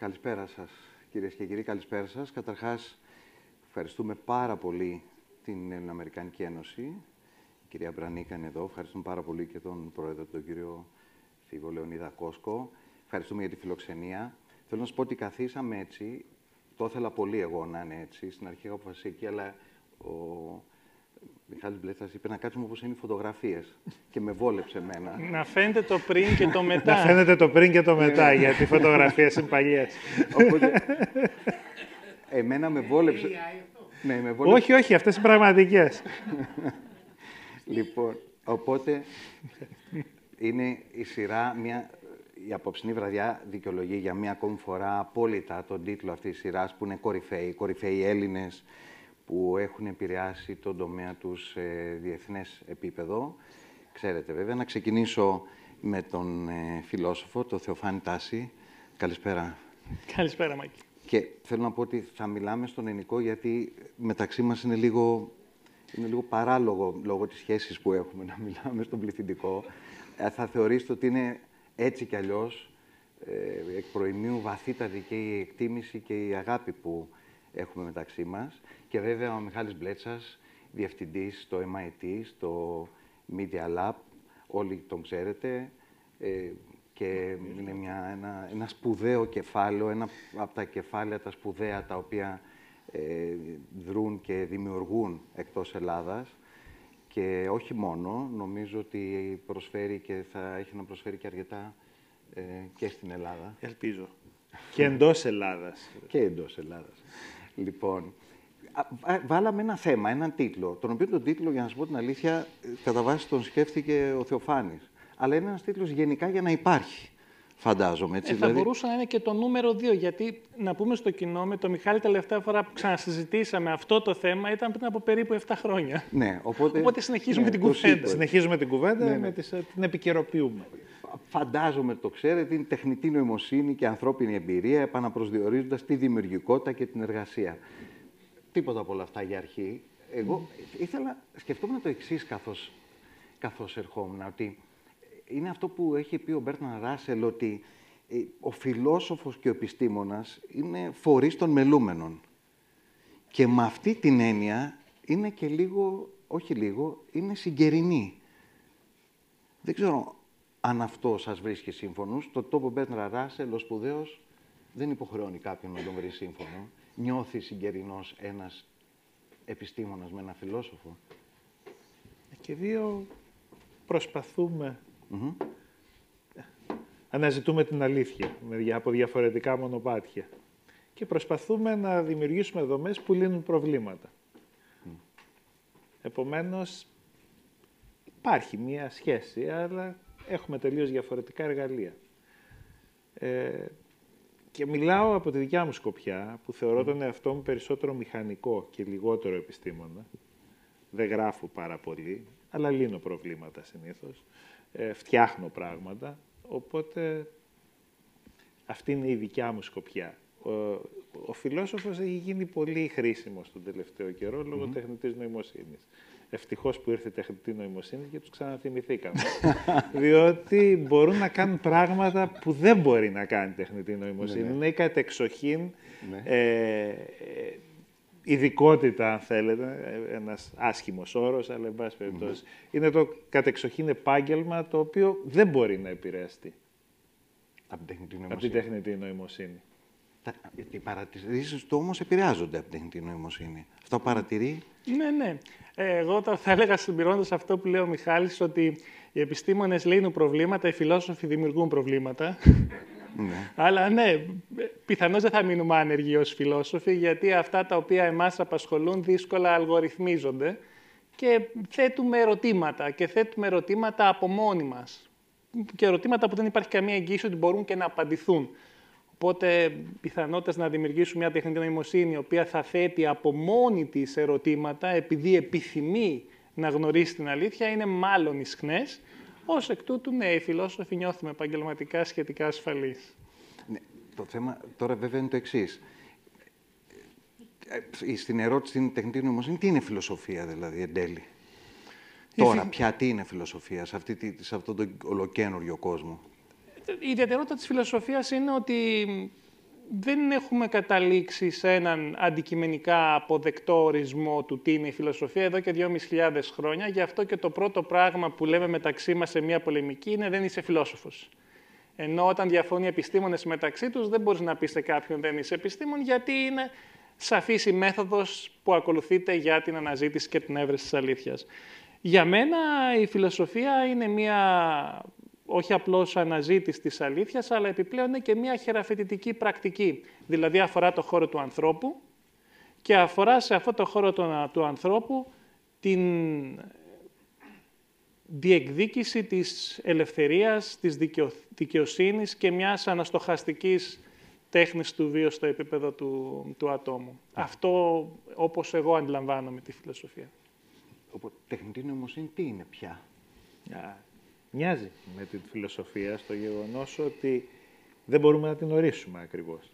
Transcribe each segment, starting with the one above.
Καλησπέρα σας, κυρίες και κύριοι, καλησπέρα σας. Καταρχάς, ευχαριστούμε πάρα πολύ την Ελληνοαμερικανική Ένωση. Η κυρία Μπρανίκα είναι εδώ. Ευχαριστούμε πάρα πολύ και τον πρόεδρο, τον κύριο Φίβο Λεωνίδα Κόσκο. Ευχαριστούμε για τη φιλοξενία. Θέλω να σας πω ότι καθίσαμε έτσι. Το ήθελα πολύ εγώ να είναι έτσι. Στην αρχή είχα αποφασίσει εκεί, αλλά ο Μιχάλης Μπλέτσας είπε να κάτσουμε όπως είναι οι φωτογραφίες και με βόλεψε εμένα. Να φαίνεται το πριν και το μετά. Να φαίνεται το πριν και το μετά, γιατί οι φωτογραφίες είναι παλιές. Οπότε, εμένα με βόλεψε. Ναι, με βόλεψε. Όχι, όχι, αυτές είναι πραγματικές. Λοιπόν, οπότε είναι η σειρά, η απόψινή βραδιά δικαιολογεί για μία ακόμη φορά απόλυτα τον τίτλο αυτής της σειράς που είναι κορυφαίοι Έλληνες που έχουν επηρεάσει τον τομέα τους σε διεθνές επίπεδο. Ξέρετε βέβαια, να ξεκινήσω με τον φιλόσοφο, τον Θεοφάνη Τάση. Καλησπέρα. Καλησπέρα, Μάκη. Και θέλω να πω ότι θα μιλάμε στον ελληνικό γιατί μεταξύ μας είναι λίγο παράλογο λόγω της σχέσης που έχουμε να μιλάμε στον πληθυντικό. Θα θεωρήσετε ότι είναι έτσι κι αλλιώς εκ προημίου βαθύτατη και η εκτίμηση και η αγάπη που έχουμε μεταξύ μας. Και βέβαια ο Μιχάλης Μπλέτσας, διευθυντής στο MIT, στο Media Lab, όλοι τον ξέρετε, και είναι ένα σπουδαίο κεφάλαιο, ένα από τα κεφάλαια τα σπουδαία τα οποία δρούν και δημιουργούν εκτός Ελλάδας. Και όχι μόνο, νομίζω ότι προσφέρει και θα έχει να προσφέρει και αρκετά και στην Ελλάδα. Ελπίζω. Και εντός Ελλάδας. Και εντός Ελλάδας. Λοιπόν, βάλαμε ένα θέμα, έναν τίτλο, τον οποίο τον τίτλο, για να σας πω την αλήθεια, κατά βάση τον σκέφτηκε ο Θεοφάνης. Αλλά είναι ένας τίτλος γενικά για να υπάρχει, φαντάζομαι. Έτσι, θα μπορούσε να είναι και το νούμερο 2, γιατί να πούμε στο κοινό, με τον Μιχάλη τελευταία φορά που ξανασυζητήσαμε αυτό το θέμα ήταν πριν από περίπου 7 χρόνια. Ναι, οπότε συνεχίζουμε την κουβέντα. Συνεχίζουμε την κουβέντα, την επικαιροποιούμε. Φαντάζομαι το ξέρετε, είναι τεχνητή νοημοσύνη και ανθρώπινη εμπειρία, επαναπροσδιορίζοντας τη δημιουργικότητα και την εργασία. Τίποτα από όλα αυτά για αρχή. Εγώ σκεφτόμουν το εξής καθώς ερχόμουν, ότι είναι αυτό που έχει πει ο Μπέρτραντ Ράσελ, ότι ο φιλόσοφος και ο επιστήμονας είναι φορείς των μελούμενων. Και με αυτή την έννοια είναι και λίγο, όχι λίγο, είναι συγκερινή. Δεν ξέρω αν αυτό σας βρίσκει σύμφωνος. Το τόπο Μπέρτραντ Ράσελ, ο σπουδαίος, δεν υποχρεώνει κάποιον να τον βρει σύμφωνο. Νιώθει συγκερινός ένας επιστήμονας με ένα φιλόσοφο. Και δύο προσπαθούμε, αναζητούμε την αλήθεια από διαφορετικά μονοπάτια. Και προσπαθούμε να δημιουργήσουμε δομές που λύνουν προβλήματα. Επομένως, υπάρχει μία σχέση, αλλά έχουμε τελείως διαφορετικά εργαλεία. Και μιλάω από τη δικιά μου σκοπιά, που θεωρώ τον εαυτό μου περισσότερο μηχανικό και λιγότερο επιστήμονα. Δεν γράφω πάρα πολύ, αλλά λύνω προβλήματα συνήθως. Φτιάχνω πράγματα, οπότε αυτή είναι η δικιά μου σκοπιά. Ο φιλόσοφος έχει γίνει πολύ χρήσιμος τον τελευταίο καιρό λόγω τεχνητής νοημοσύνης. Ευτυχώς που ήρθε η τεχνητή νοημοσύνη και τους ξαναθυμηθήκαμε. Διότι μπορούν να κάνουν πράγματα που δεν μπορεί να κάνει η τεχνητή νοημοσύνη. Είναι η κατεξοχήν ειδικότητα, αν θέλετε, ένας άσχημος όρος, αλλά εν πάση περιπτώσει. Είναι το κατεξοχήν επάγγελμα το οποίο δεν μπορεί να επηρεαστεί από την τεχνητή νοημοσύνη. Οι παρατηρήσεις του όμως επηρεάζονται από την τεχνητή νοημοσύνη. Αυτό παρατηρεί. Ναι. Εγώ θα έλεγα, συμπληρώνοντας αυτό που λέει ο Μιχάλης, ότι οι επιστήμονες λύνουν προβλήματα, οι φιλόσοφοι δημιουργούν προβλήματα. Ναι. Αλλά ναι, πιθανώς δεν θα μείνουμε άνεργοι ως φιλόσοφοι, γιατί αυτά τα οποία εμάς απασχολούν δύσκολα αλγοριθμίζονται και θέτουμε ερωτήματα από μόνοι μας. Και ερωτήματα που δεν υπάρχει καμία εγγύηση ότι μπορούν και να απαντηθούν. Οπότε, πιθανότητες να δημιουργήσουμε μια τεχνητή νοημοσύνη, η οποία θα θέτει από μόνη της ερωτήματα, επειδή επιθυμεί να γνωρίσει την αλήθεια, είναι μάλλον ισχνές. Ως εκ τούτου, ναι, οι φιλόσοφοι νιώθουμε επαγγελματικά σχετικά ασφαλείς. Ναι, το θέμα τώρα βέβαια είναι το εξής. Στην ερώτηση στην τεχνητή νοημοσύνη, τι είναι φιλοσοφία δηλαδή εν τέλει? Τώρα πια τι είναι φιλοσοφία σε αυτόν τον ολοκαίνουργιο κόσμο? Η ιδιαιτερότητα της φιλοσοφίας είναι ότι δεν έχουμε καταλήξει σε έναν αντικειμενικά αποδεκτό ορισμό του τι είναι η φιλοσοφία εδώ και 2.500 χρόνια. Γι' αυτό και το πρώτο πράγμα που λέμε μεταξύ μας σε μια πολεμική είναι «δεν είσαι φιλόσοφος». Ενώ όταν διαφωνούν οι επιστήμονες μεταξύ τους, δεν μπορείς να πεις σε κάποιον «δεν είσαι επιστήμον», γιατί είναι σαφής η μέθοδος που ακολουθείται για την αναζήτηση και την έβρεση της αλήθειας. Για μένα η φιλοσοφία είναι μια, όχι απλώς αναζήτηση της αλήθειας, αλλά επιπλέον είναι και μια χειραφετητική πρακτική. Δηλαδή αφορά το χώρο του ανθρώπου και αφορά σε αυτό το χώρο του ανθρώπου την διεκδίκηση της ελευθερίας, της δικαιοσύνης και μιας αναστοχαστικής τέχνης του βίου στο επίπεδο του ατόμου. Αυτό όπως εγώ αντιλαμβάνομαι τη φιλοσοφία. Οπότε, τεχνητή νοημοσύνη τι είναι πια? Μοιάζει με την φιλοσοφία στο γεγονός ότι δεν μπορούμε να την ορίσουμε ακριβώς.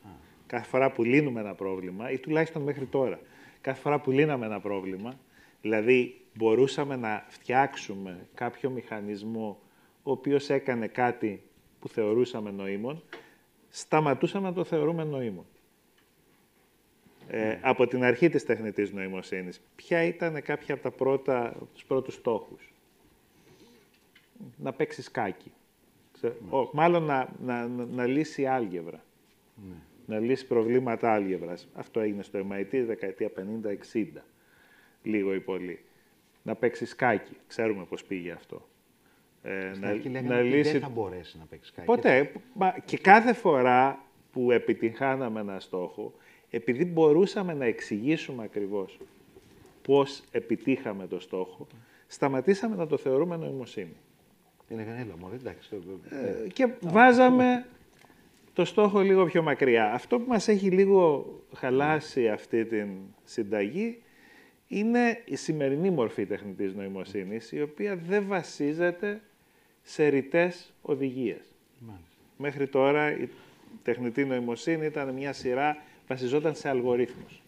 Κάθε φορά που λύνουμε ένα πρόβλημα, ή τουλάχιστον μέχρι τώρα, κάθε φορά που λύναμε ένα πρόβλημα, δηλαδή μπορούσαμε να φτιάξουμε κάποιο μηχανισμό ο οποίος έκανε κάτι που θεωρούσαμε νοήμων, σταματούσαμε να το θεωρούμε νοήμων. Από την αρχή της τεχνητής νοημοσύνης, ποια ήταν κάποια από τους πρώτους στόχους? Να παίξει σκάκι. Μάλλον να λύσει άλγευρα. Να λύσει προβλήματα άλγευρας. Αυτό έγινε στο MIT δεκαετία 50-60. Λίγο ή πολύ. Να παίξει σκάκι. Ξέρουμε πώς πήγε αυτό. Να λύσει... Δεν θα μπορέσει να παίξει σκάκι. Ποτέ. Και κάθε φορά που επιτυγχάναμε ένα στόχο, επειδή μπορούσαμε να εξηγήσουμε ακριβώς πώς επιτύχαμε το στόχο, σταματήσαμε να το θεωρούμε νοημοσύνη. Είναι κανένα μωρέ, εντάξει. Και βάζαμε το στόχο λίγο πιο μακριά. Αυτό που μας έχει λίγο χαλάσει αυτή την συνταγή είναι η σημερινή μορφή τεχνητής νοημοσύνης, η οποία δεν βασίζεται σε ρητές οδηγίες. Μέχρι τώρα η τεχνητή νοημοσύνη ήταν μια σειρά, βασιζόταν σε αλγορίθμους.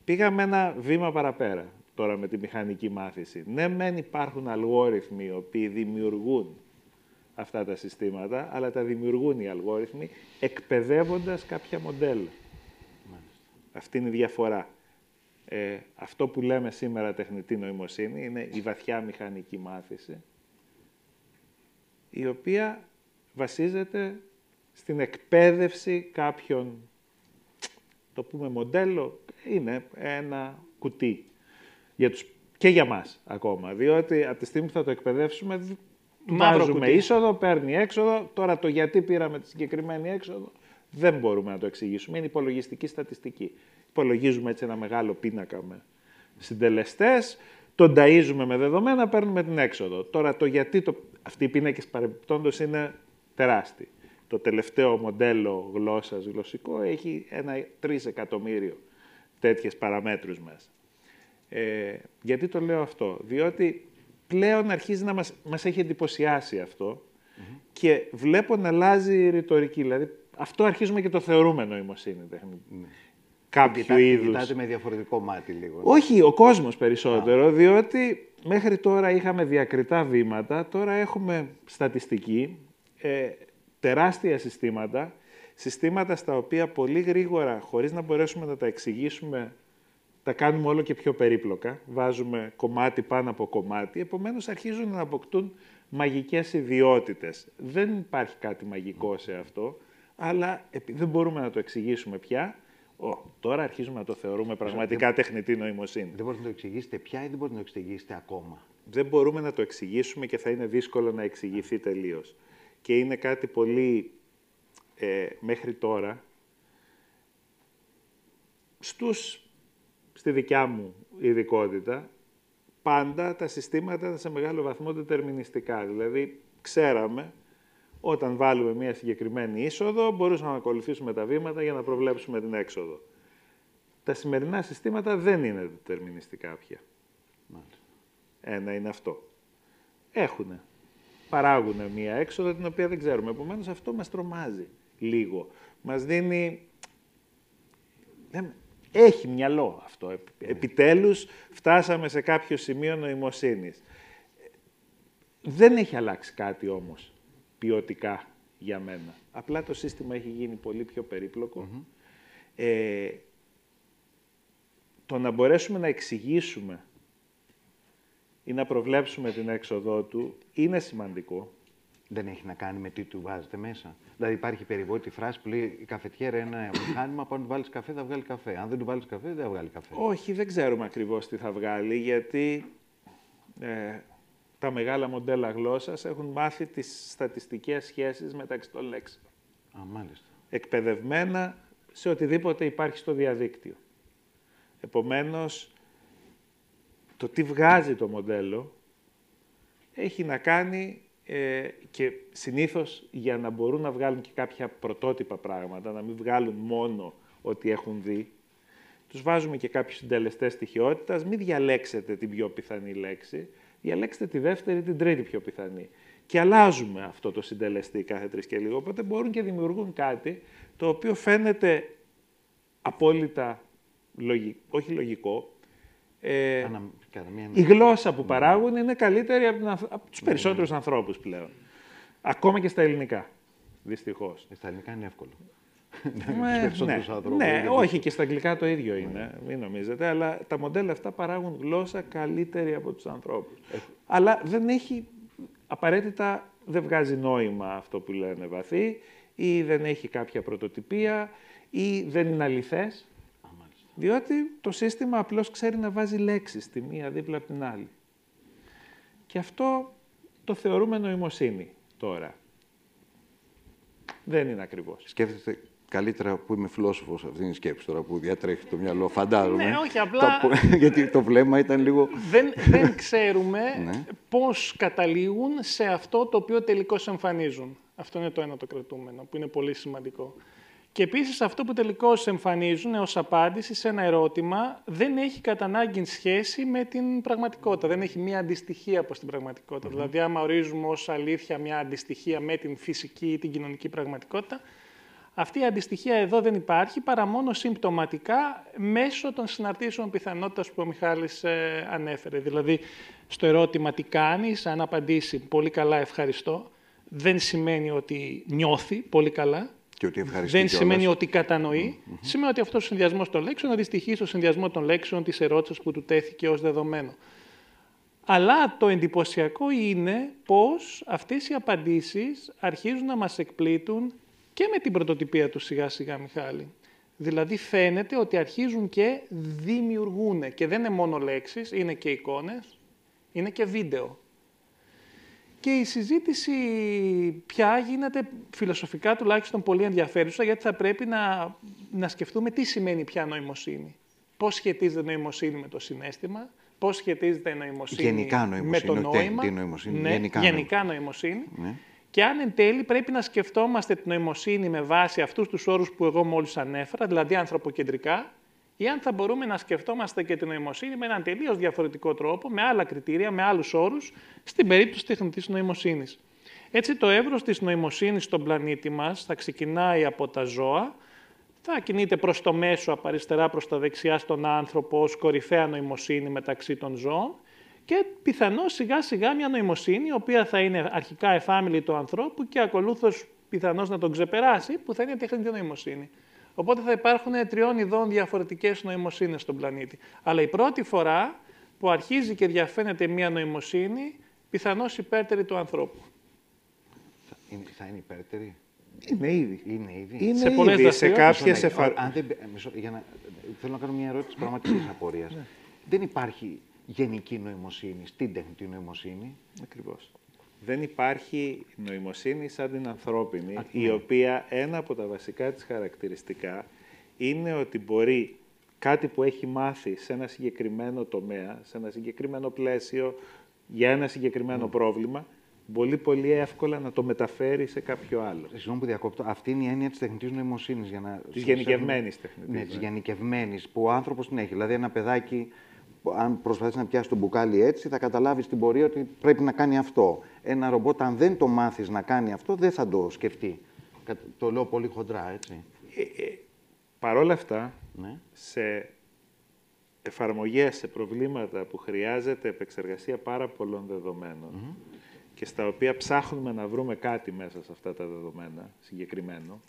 Πήγαμε ένα βήμα παραπέρα τώρα με τη μηχανική μάθηση. Ναι, μεν υπάρχουν αλγόριθμοι οι οποίοι δημιουργούν αυτά τα συστήματα, αλλά τα δημιουργούν οι αλγόριθμοι εκπαιδεύοντας κάποια μοντέλα. Αυτή είναι η διαφορά. Αυτό που λέμε σήμερα τεχνητή νοημοσύνη είναι η βαθιά μηχανική μάθηση, η οποία βασίζεται στην εκπαίδευση κάποιων, το πούμε μοντέλο, είναι ένα κουτί και για μας ακόμα, διότι από τη στιγμή που θα το εκπαιδεύσουμε, βάζουμε είσοδο, παίρνει έξοδο, τώρα το γιατί πήραμε τη συγκεκριμένη έξοδο, δεν μπορούμε να το εξηγήσουμε, είναι υπολογιστική στατιστική. Υπολογίζουμε έτσι ένα μεγάλο πίνακα με συντελεστές, τον ταΐζουμε με δεδομένα, παίρνουμε την έξοδο. Τώρα το γιατί, αυτοί οι πίνακες παρεμπιπτόντως είναι τεράστιοι. Το τελευταίο μοντέλο γλώσσας γλωσσικό έχει 3 εκατομμύριο τέτοιες παραμέτρους μέσα. Γιατί το λέω αυτό? Διότι πλέον αρχίζει να μας έχει εντυπωσιάσει αυτό και βλέπω να αλλάζει η ρητορική. Δηλαδή αυτό αρχίζουμε και το θεωρούμε νοημοσύνη τεχνητή. Κάποιο είδους. Κοιτάτε με διαφορετικό μάτι λίγο. Όχι, ο κόσμος περισσότερο, διότι μέχρι τώρα είχαμε διακριτά βήματα, τώρα έχουμε στατιστική, τεράστια συστήματα στα οποία πολύ γρήγορα, χωρίς να μπορέσουμε να τα εξηγήσουμε, τα κάνουμε όλο και πιο περίπλοκα, βάζουμε κομμάτι πάνω από κομμάτι, επομένως αρχίζουν να αποκτούν μαγικές ιδιότητες. Δεν υπάρχει κάτι μαγικό σε αυτό, αλλά επειδή δεν μπορούμε να το εξηγήσουμε πια, τώρα αρχίζουμε να το θεωρούμε πραγματικά τεχνητή νοημοσύνη. Δεν μπορείτε να το εξηγήσετε πια ή δεν μπορείτε να το εξηγήσετε ακόμα? Δεν μπορούμε να το εξηγήσουμε και θα είναι δύσκολο να εξηγηθεί τελείως. Και είναι κάτι πολύ, μέχρι τώρα, στη δικιά μου ειδικότητα, πάντα τα συστήματα ήταν σε μεγάλο βαθμό δετερμινιστικά. Δηλαδή, ξέραμε, όταν βάλουμε μια συγκεκριμένη είσοδο, μπορούσαμε να ακολουθήσουμε τα βήματα για να προβλέψουμε την έξοδο. Τα σημερινά συστήματα δεν είναι δετερμινιστικά πια. Ένα είναι αυτό. Παράγουν μια έξοδο την οποία δεν ξέρουμε. Επομένως, αυτό μας τρομάζει λίγο. Μας δίνει... Έχει μυαλό αυτό. Επιτέλους, φτάσαμε σε κάποιο σημείο νοημοσύνης. Δεν έχει αλλάξει κάτι όμως ποιοτικά για μένα. Απλά το σύστημα έχει γίνει πολύ πιο περίπλοκο. Το να μπορέσουμε να εξηγήσουμε ή να προβλέψουμε την έξοδό του είναι σημαντικό. Δεν έχει να κάνει με τι του βάζετε μέσα. Δηλαδή υπάρχει περιβόητη φράση που λέει η καφετιέρα είναι ένα μηχάνημα, αν του βάλεις καφέ θα βγάλει καφέ. Αν δεν του βάλεις καφέ δεν θα βγάλει καφέ. Όχι, δεν ξέρουμε ακριβώς τι θα βγάλει, γιατί τα μεγάλα μοντέλα γλώσσας έχουν μάθει τις στατιστικές σχέσεις μεταξύ των λέξεων. Μάλιστα. Εκπαιδευμένα σε οτιδήποτε υπάρχει στο διαδίκτυο. Επομένως, το τι βγάζει το μοντέλο έχει να κάνει και συνήθως για να μπορούν να βγάλουν και κάποια πρωτότυπα πράγματα, να μην βγάλουν μόνο ό,τι έχουν δει, τους βάζουμε και κάποιους συντελεστές στοιχειότητας, μην διαλέξετε την πιο πιθανή λέξη, διαλέξτε τη δεύτερη ή την τρίτη πιο πιθανή. Και αλλάζουμε αυτό το συντελεστή κάθε 3 και λίγο, οπότε μπορούν και δημιουργούν κάτι το οποίο φαίνεται απόλυτα όχι λογικό. Η γλώσσα που παράγουν είναι καλύτερη από τους περισσότερους ανθρώπους πλέον. Ακόμα και στα ελληνικά, δυστυχώς. Στα ελληνικά είναι εύκολο. Ναι, όχι, και στα αγγλικά το ίδιο είναι, μην νομίζετε, αλλά τα μοντέλα αυτά παράγουν γλώσσα καλύτερη από τους ανθρώπους. Αλλά δεν έχει, απαραίτητα δεν βγάζει νόημα αυτό που λένε βαθύ, ή δεν έχει κάποια πρωτοτυπία, ή δεν είναι αληθές. Διότι το σύστημα απλώς ξέρει να βάζει λέξεις τη μία δίπλα από την άλλη. Και αυτό το θεωρούμε νοημοσύνη τώρα. Δεν είναι ακριβώς. Σκέφτεστε καλύτερα που είμαι φιλόσοφος, αυτή είναι η σκέψη τώρα που διατρέχει το μυαλό, φαντάζομαι. Ναι, όχι, απλά... γιατί το βλέμμα ήταν λίγο... δεν ξέρουμε πώς καταλήγουν σε αυτό το οποίο τελικώς εμφανίζουν. Αυτό είναι το ένα το κρατούμενο, που είναι πολύ σημαντικό. Και επίσης αυτό που τελικώς εμφανίζουν ως απάντηση σε ένα ερώτημα δεν έχει κατά ανάγκη σχέση με την πραγματικότητα. Δεν έχει μία αντιστοιχία προς την πραγματικότητα. Δηλαδή, άμα ορίζουμε ως αλήθεια μία αντιστοιχία με την φυσική ή την κοινωνική πραγματικότητα, αυτή η αντιστοιχία εδώ δεν υπάρχει παρά μόνο συμπτωματικά μέσω των συναρτήσεων πιθανότητας που ο Μιχάλης ανέφερε. Δηλαδή, στο ερώτημα τι κάνεις, αν απαντήσει πολύ καλά ευχαριστώ, δεν σημαίνει ότι νιώθει πολύ καλά. Δεν σημαίνει ότι κατανοεί. Σημαίνει ότι αυτός ο συνδυασμός των λέξεων αντιστοιχεί στο συνδυασμό των λέξεων της ερώτησης που του τέθηκε ως δεδομένο. Αλλά το εντυπωσιακό είναι πως αυτές οι απαντήσεις αρχίζουν να μας εκπλήττουν και με την πρωτοτυπία του σιγά-σιγά, Μιχάλη. Δηλαδή φαίνεται ότι αρχίζουν και δημιουργούν. Και δεν είναι μόνο λέξεις, είναι και εικόνες, είναι και βίντεο. Και η συζήτηση πια γίνεται φιλοσοφικά τουλάχιστον πολύ ενδιαφέρουσα, γιατί θα πρέπει να σκεφτούμε τι σημαίνει πια νοημοσύνη. Πώς σχετίζεται νοημοσύνη με το συναίσθημα, πώς σχετίζεται νοημοσύνη με το νόημα. Γενικά νοημοσύνη. Ναι. Και αν εν τέλει πρέπει να σκεφτόμαστε την νοημοσύνη με βάση αυτούς τους όρους που εγώ μόλις ανέφερα, δηλαδή ανθρωποκεντρικά, ή αν θα μπορούμε να σκεφτόμαστε και την νοημοσύνη με έναν τελείως διαφορετικό τρόπο, με άλλα κριτήρια, με άλλους όρους, στην περίπτωση της τεχνητής νοημοσύνης. Έτσι, το εύρος της νοημοσύνης στον πλανήτη μας θα ξεκινάει από τα ζώα, θα κινείται προς το μέσο, από αριστερά προς τα δεξιά στον άνθρωπο, ως κορυφαία νοημοσύνη μεταξύ των ζώων, και πιθανώς σιγά-σιγά μια νοημοσύνη, η οποία θα είναι αρχικά εφάμιλη του ανθρώπου και ακολούθως πιθανώς να τον ξεπεράσει, που θα είναι τεχνητή νοημοσύνη. Οπότε θα υπάρχουν 3 ειδών διαφορετικές νοημοσύνες στον πλανήτη. Αλλά η πρώτη φορά που αρχίζει και διαφαίνεται μια νοημοσύνη, πιθανώς υπέρτερη του ανθρώπου. Θα είναι υπέρτερη. Είναι ήδη. Είναι σε πολλές δραστηριότητες. Θέλω να κάνω μια ερώτηση πραγματικής απορίας. Δεν υπάρχει γενική νοημοσύνη στην τεχνητή νοημοσύνη. Ακριβώς. Δεν υπάρχει νοημοσύνη σαν την ανθρώπινη, η οποία ένα από τα βασικά της χαρακτηριστικά είναι ότι μπορεί κάτι που έχει μάθει σε ένα συγκεκριμένο τομέα, σε ένα συγκεκριμένο πλαίσιο, για ένα συγκεκριμένο πρόβλημα, πολύ πολύ εύκολα να το μεταφέρει σε κάποιο άλλο. Συγγνώμη που διακόπτω. Αυτή είναι η έννοια της τεχνητής νοημοσύνης. Της γενικευμένης τεχνητής. Ναι, της γενικευμένης, που ο άνθρωπος την έχει. Δηλαδή, ένα παιδάκι, αν προσπαθήσει να πιάσει το μπουκάλι έτσι, θα καταλάβει στην πορεία ότι πρέπει να κάνει αυτό. Ένα ρομπότ, αν δεν το μάθεις να κάνει αυτό, δεν θα το σκεφτεί. Το λέω πολύ χοντρά, έτσι. Παρ' όλα αυτά, σε εφαρμογές, σε προβλήματα που χρειάζεται επεξεργασία πάρα πολλών δεδομένων και στα οποία ψάχνουμε να βρούμε κάτι μέσα σε αυτά τα δεδομένα, συγκεκριμένο,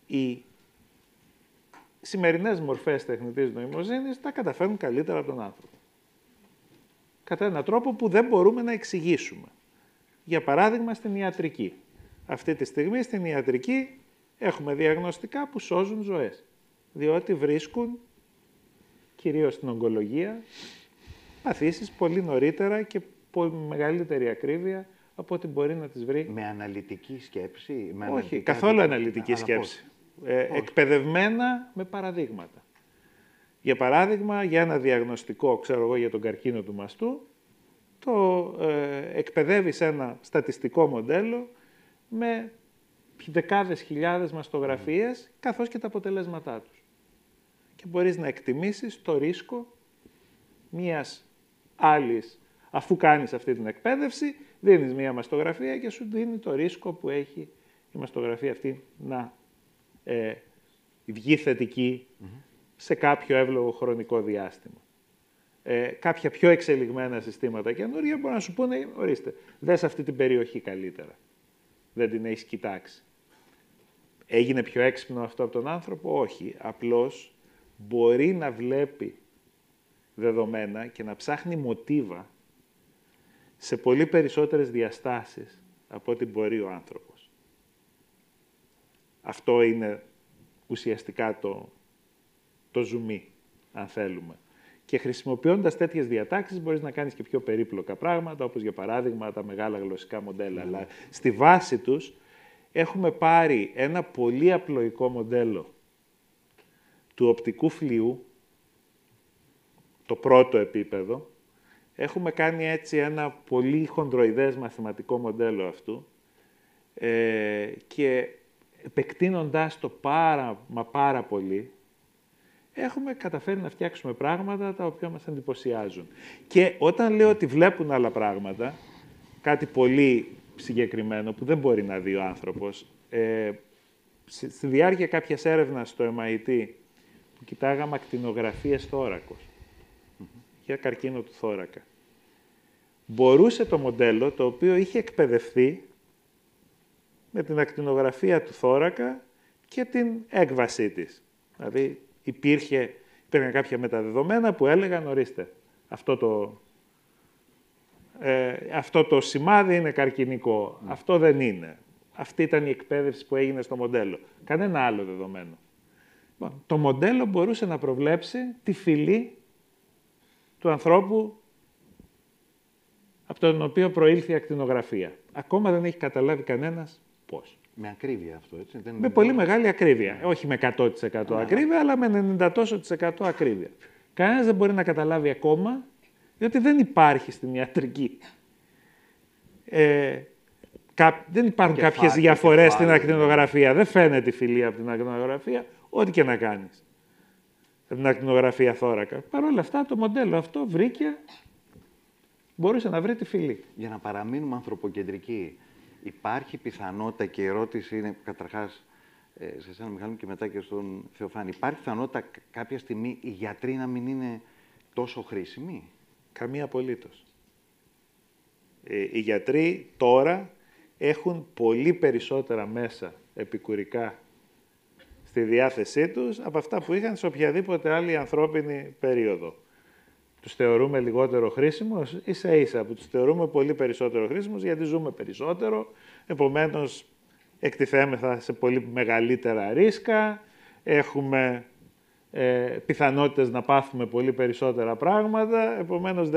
οι σημερινές μορφές τεχνητής νοημοσύνης τα καταφέρνουν καλύτερα από τον άνθρωπο. Κατά έναν τρόπο που δεν μπορούμε να εξηγήσουμε. Για παράδειγμα, στην ιατρική. Αυτή τη στιγμή στην ιατρική έχουμε διαγνωστικά που σώζουν ζωές. Διότι βρίσκουν, κυρίως στην ογκολογία, παθήσεις πολύ νωρίτερα και πολύ μεγαλύτερη ακρίβεια από ό,τι μπορεί να τις βρει. Με αναλυτική σκέψη. Όχι, καθόλου αναλυτική σκέψη. Εκπαιδευμένα με παραδείγματα. Για παράδειγμα, για ένα διαγνωστικό, ξέρω εγώ, για τον καρκίνο του μαστού, το εκπαιδεύεις ένα στατιστικό μοντέλο με δεκάδες χιλιάδες μαστογραφίες, καθώς και τα αποτελέσματά τους. Και μπορείς να εκτιμήσεις το ρίσκο μίας άλλης, αφού κάνεις αυτή την εκπαίδευση, δίνεις μία μαστογραφία και σου δίνει το ρίσκο που έχει η μαστογραφία αυτή να βγει θετική σε κάποιο εύλογο χρονικό διάστημα. Κάποια πιο εξελιγμένα συστήματα καινούργια μπορούν να σου πούνε, ορίστε, δες αυτή την περιοχή καλύτερα. Δεν την έχεις κοιτάξει. Έγινε πιο έξυπνο αυτό από τον άνθρωπο? Όχι. Απλώς μπορεί να βλέπει δεδομένα και να ψάχνει μοτίβα σε πολύ περισσότερες διαστάσεις από ό,τι μπορεί ο άνθρωπος. Αυτό είναι ουσιαστικά το ζουμί, αν θέλουμε. Και χρησιμοποιώντας τέτοιες διατάξεις μπορείς να κάνεις και πιο περίπλοκα πράγματα, όπως για παράδειγμα τα μεγάλα γλωσσικά μοντέλα. Αλλά στη βάση τους έχουμε πάρει ένα πολύ απλοϊκό μοντέλο του οπτικού φλοιού, το πρώτο επίπεδο. Έχουμε κάνει έτσι ένα πολύ χονδροειδές μαθηματικό μοντέλο αυτού και επεκτείνοντάς το πάρα πολύ, έχουμε καταφέρει να φτιάξουμε πράγματα τα οποία μας εντυπωσιάζουν. Και όταν λέω ότι βλέπουν άλλα πράγματα, κάτι πολύ συγκεκριμένο που δεν μπορεί να δει ο άνθρωπος, στη διάρκεια κάποιας έρευνας στο MIT που κοιτάγαμε ακτινογραφίες θώρακος για καρκίνο του θώρακα, μπορούσε το μοντέλο, το οποίο είχε εκπαιδευτεί με την ακτινογραφία του θώρακα και την έκβασή της. Δηλαδή, υπήρχαν κάποια μεταδεδομένα που έλεγαν, ορίστε, αυτό το σημάδι είναι καρκινικό, αυτό δεν είναι. Αυτή ήταν η εκπαίδευση που έγινε στο μοντέλο. Κανένα άλλο δεδομένο. Το μοντέλο μπορούσε να προβλέψει τη φυλή του ανθρώπου από τον οποίο προήλθε η ακτινογραφία. Ακόμα δεν έχει καταλάβει κανένας πώς. Με ακρίβεια αυτό, έτσι. Με πολύ μεγάλη ακρίβεια. Όχι με 100% ακρίβεια, αλλά με 90% τόσο ακρίβεια. Κανένας δεν μπορεί να καταλάβει ακόμα, διότι δεν υπάρχει στην ιατρική. Δεν υπάρχουν κάποιες διαφορές στην ακτινογραφία. Δεν φαίνεται η φυλή από την ακτινογραφία, ό,τι και να κάνεις. Από την ακτινογραφία θώρακα. Παρ' όλα αυτά, το μοντέλο αυτό μπορούσε να βρει τη φυλή. Για να παραμείνουμε ανθρωποκεντρικοί, υπάρχει πιθανότητα, και η ερώτηση είναι καταρχάς σε εσένα Μιχάλη και μετά και στον Θεοφάνη, υπάρχει πιθανότητα κάποια στιγμή οι γιατροί να μην είναι τόσο χρήσιμοι? Καμία απολύτως. Οι γιατροί τώρα έχουν πολύ περισσότερα μέσα επικουρικά στη διάθεσή τους από αυτά που είχαν σε οποιαδήποτε άλλη ανθρώπινη περίοδο. Τους θεωρούμε λιγότερο χρήσιμους, ίσα-ίσα που τους θεωρούμε πολύ περισσότερο χρήσιμους, γιατί ζούμε περισσότερο, επομένως εκτιθέμεθα σε πολύ μεγαλύτερα ρίσκα, έχουμε πιθανότητες να πάθουμε πολύ περισσότερα πράγματα, επομένως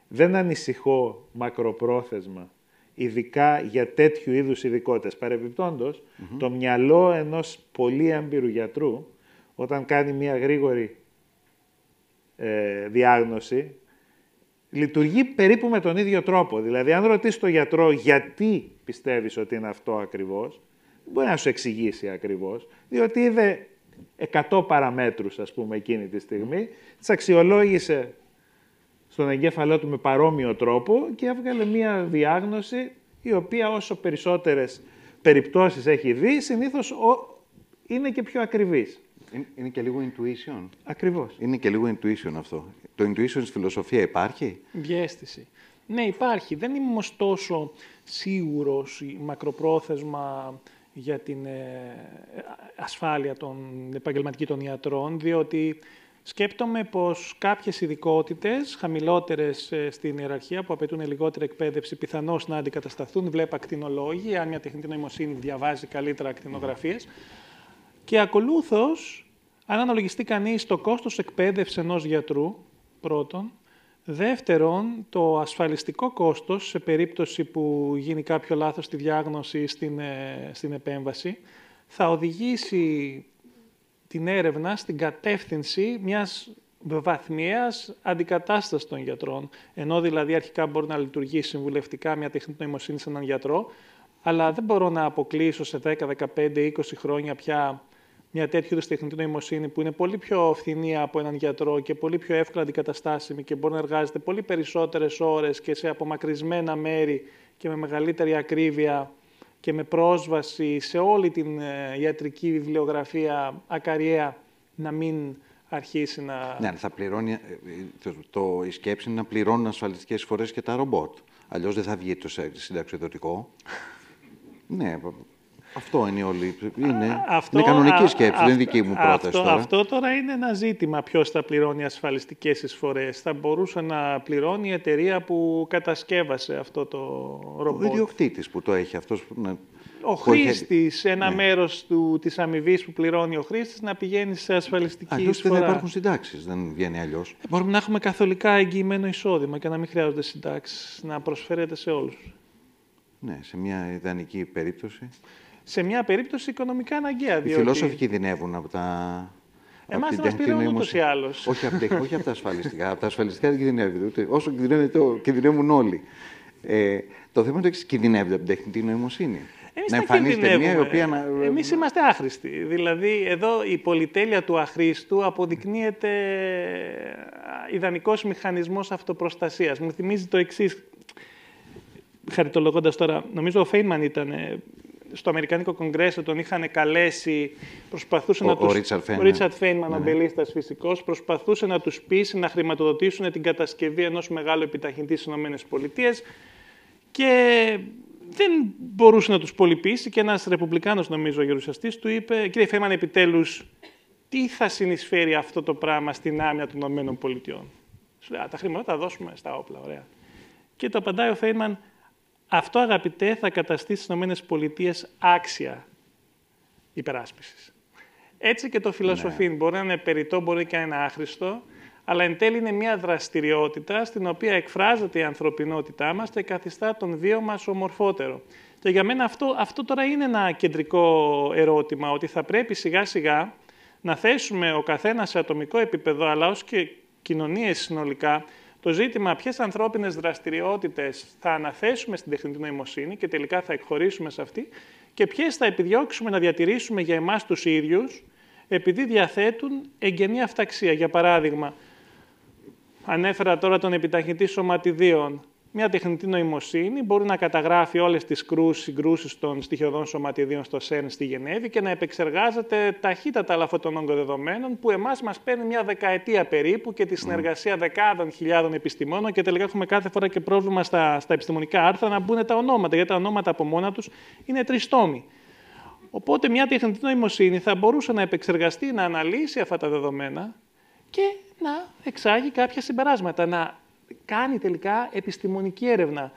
δεν ανησυχώ μακροπρόθεσμα, ειδικά για τέτοιου είδους ειδικότητες. Παρεμπιπτόντως, το μυαλό ενός πολύ έμπειρου γιατρού, όταν κάνει μια γρήγορη διάγνωση, λειτουργεί περίπου με τον ίδιο τρόπο. Δηλαδή, αν ρωτήσεις τον γιατρό γιατί πιστεύεις ότι είναι αυτό ακριβώς, δεν μπορεί να σου εξηγήσει ακριβώς, διότι είδε 100 παραμέτρους, ας πούμε, εκείνη τη στιγμή, τις αξιολόγησε στον εγκέφαλό του με παρόμοιο τρόπο και έβγαλε μία διάγνωση η οποία όσο περισσότερες περιπτώσεις έχει δει, συνήθως είναι και πιο ακριβής. Είναι και λίγο intuition. Ακριβώς. Είναι και λίγο intuition αυτό. Το intuition στη φιλοσοφία υπάρχει? Διαίσθηση. Ναι, υπάρχει. Δεν είμαι όμως τόσο σίγουρος μακροπρόθεσμα για την ασφάλεια των επαγγελματική των ιατρών, διότι σκέπτομαι πως κάποιες ειδικότητες χαμηλότερες στην ιεραρχία που απαιτούν λιγότερη εκπαίδευση πιθανώς να αντικατασταθούν. Βλέπω ακτινολόγοι, αν μια τεχνητή νοημοσύνη διαβάζει καλύτερα ακτινογραφίες. Και ακολούθως, αν αναλογιστεί κανείς το κόστος εκπαίδευσης ενός γιατρού, πρώτον, δεύτερον, το ασφαλιστικό κόστος σε περίπτωση που γίνει κάποιο λάθος στη διάγνωση στην επέμβαση, θα οδηγήσει την έρευνα στην κατεύθυνση μιας βαθμιαίας αντικατάστασης των γιατρών. Ενώ δηλαδή αρχικά μπορεί να λειτουργεί συμβουλευτικά μια τεχνητή νοημοσύνη σε έναν γιατρό, αλλά δεν μπορώ να αποκλείσω σε 10, 15, 20 χρόνια πια μια τέτοιου είδους τεχνητή νοημοσύνη που είναι πολύ πιο φθηνή από έναν γιατρό και πολύ πιο εύκολα αντικαταστάσιμη και μπορεί να εργάζεται πολύ περισσότερες ώρες και σε απομακρυσμένα μέρη και με μεγαλύτερη ακρίβεια και με πρόσβαση σε όλη την ιατρική βιβλιογραφία ακαριέα, να μην αρχίσει να... Ναι, θα πληρώνει, η σκέψη είναι να πληρώνουν ασφαλιστικές εισφορές και τα ρομπότ. Αλλιώς δεν θα βγει το συνταξιοδοτικό. Ναι, αυτό είναι όλη. Είναι κανονική σκέψη, δεν είναι δική μου πρόταση τώρα. Αυτό τώρα είναι ένα ζήτημα. Ποιος θα πληρώνει ασφαλιστικές εισφορές. Θα μπορούσε να πληρώνει η εταιρεία που κατασκεύασε αυτό το ρομπότ. Ο ιδιοκτήτης που το έχει αυτός. Ο χρήστης, ένα μέρος της αμοιβής που πληρώνει ο χρήστης να πηγαίνει σε ασφαλιστική εισφορά. Αλλιώς δεν υπάρχουν συντάξεις, δεν βγαίνει αλλιώς. Μπορούμε να έχουμε καθολικά εγγυημένο εισόδημα και να μην χρειάζονται συντάξεις, να προσφέρεται σε όλους. Ναι, σε μια ιδανική περίπτωση. Σε μια περίπτωση οικονομικά αναγκαία. Οι φιλόσοφοι κινδυνεύουν από τα. Εμάς δεν μας πήραν ούτως ή άλλως. Όχι από τα ασφαλιστικά. Από τα ασφαλιστικά δεν κινδυνεύεται. Όσο κινδυνεύουν όλοι. Το θέμα είναι το εξής: κινδυνεύεται από την τεχνητή νοημοσύνη. Εμείς να εμφανίζεται μια η οποία. Εμείς είμαστε άχρηστοι. Δηλαδή, εδώ η πολυτέλεια του αχρήστου αποδεικνύεται ιδανικός μηχανισμός αυτοπροστασίας. Μου θυμίζει το εξής. Χαριτολογώντας τώρα, νομίζω ο Φέινμαν ήταν στο Αμερικάνικο Κογκρέσο, τον είχαν καλέσει, προσπαθούσε να τους... Ο Ρίτσαρντ Φέινμαν, αμπελίστας φυσικός, προσπαθούσε να τους πείσει να χρηματοδοτήσουν την κατασκευή ενός μεγάλου επιταχυντή στις ΗΠΑ και δεν μπορούσε να τους πολυπείσει και ένας ρεπουμπλικάνος, νομίζω, γερουσιαστής, του είπε «Κύριε Φέινμαν, επιτέλους, τι θα συνεισφέρει αυτό το πράγμα στην άμυνα των ΗΠΑ». Σου λέει, τα χρήματα τα δώσουμε στα όπλα, ωραία. Και το απαντάει ο Φέινμαν, αυτό, αγαπητέ, θα καταστήσει στις ΗΠΑ άξια υπεράσπισης. Έτσι και το φιλοσοφήν. Μπορεί να είναι περιττό, μπορεί και να είναι άχρηστο, αλλά εν τέλει είναι μια δραστηριότητα στην οποία εκφράζεται η ανθρωπινότητά μας και καθιστά τον βίο μας ομορφότερο. Και για μένα αυτό τώρα είναι ένα κεντρικό ερώτημα, ότι θα πρέπει σιγά σιγά να θέσουμε ο καθένας σε ατομικό επίπεδο, αλλά ως και κοινωνίες συνολικά, το ζήτημα ποιες ανθρώπινες δραστηριότητες θα αναθέσουμε στην τεχνητή νοημοσύνη και τελικά θα εκχωρήσουμε σε αυτή και ποιες θα επιδιώξουμε να διατηρήσουμε για εμάς τους ίδιους επειδή διαθέτουν εγγενή αυταξία. Για παράδειγμα, ανέφερα τώρα τον επιταχυντή σωματιδίων. Μια τεχνητή νοημοσύνη μπορεί να καταγράφει όλες τις συγκρούσεις των στοιχειωδών σωματιδίων στο ΣΕΡΝ στη Γενέβη και να επεξεργάζεται ταχύτατα όλων αυτών των ογκοδεδομένων που εμάς μας παίρνει μια δεκαετία περίπου και τη συνεργασία δεκάδων χιλιάδων επιστημόνων και τελικά έχουμε κάθε φορά και πρόβλημα στα επιστημονικά άρθρα να μπουν τα ονόματα, γιατί τα ονόματα από μόνα τους είναι τριστόμοι. Οπότε μια τεχνητή νοημοσύνη θα μπορούσε να επεξεργαστεί, να αναλύσει αυτά τα δεδομένα και να εξάγει κάποια συμπεράσματα, να κάνει τελικά επιστημονική έρευνα.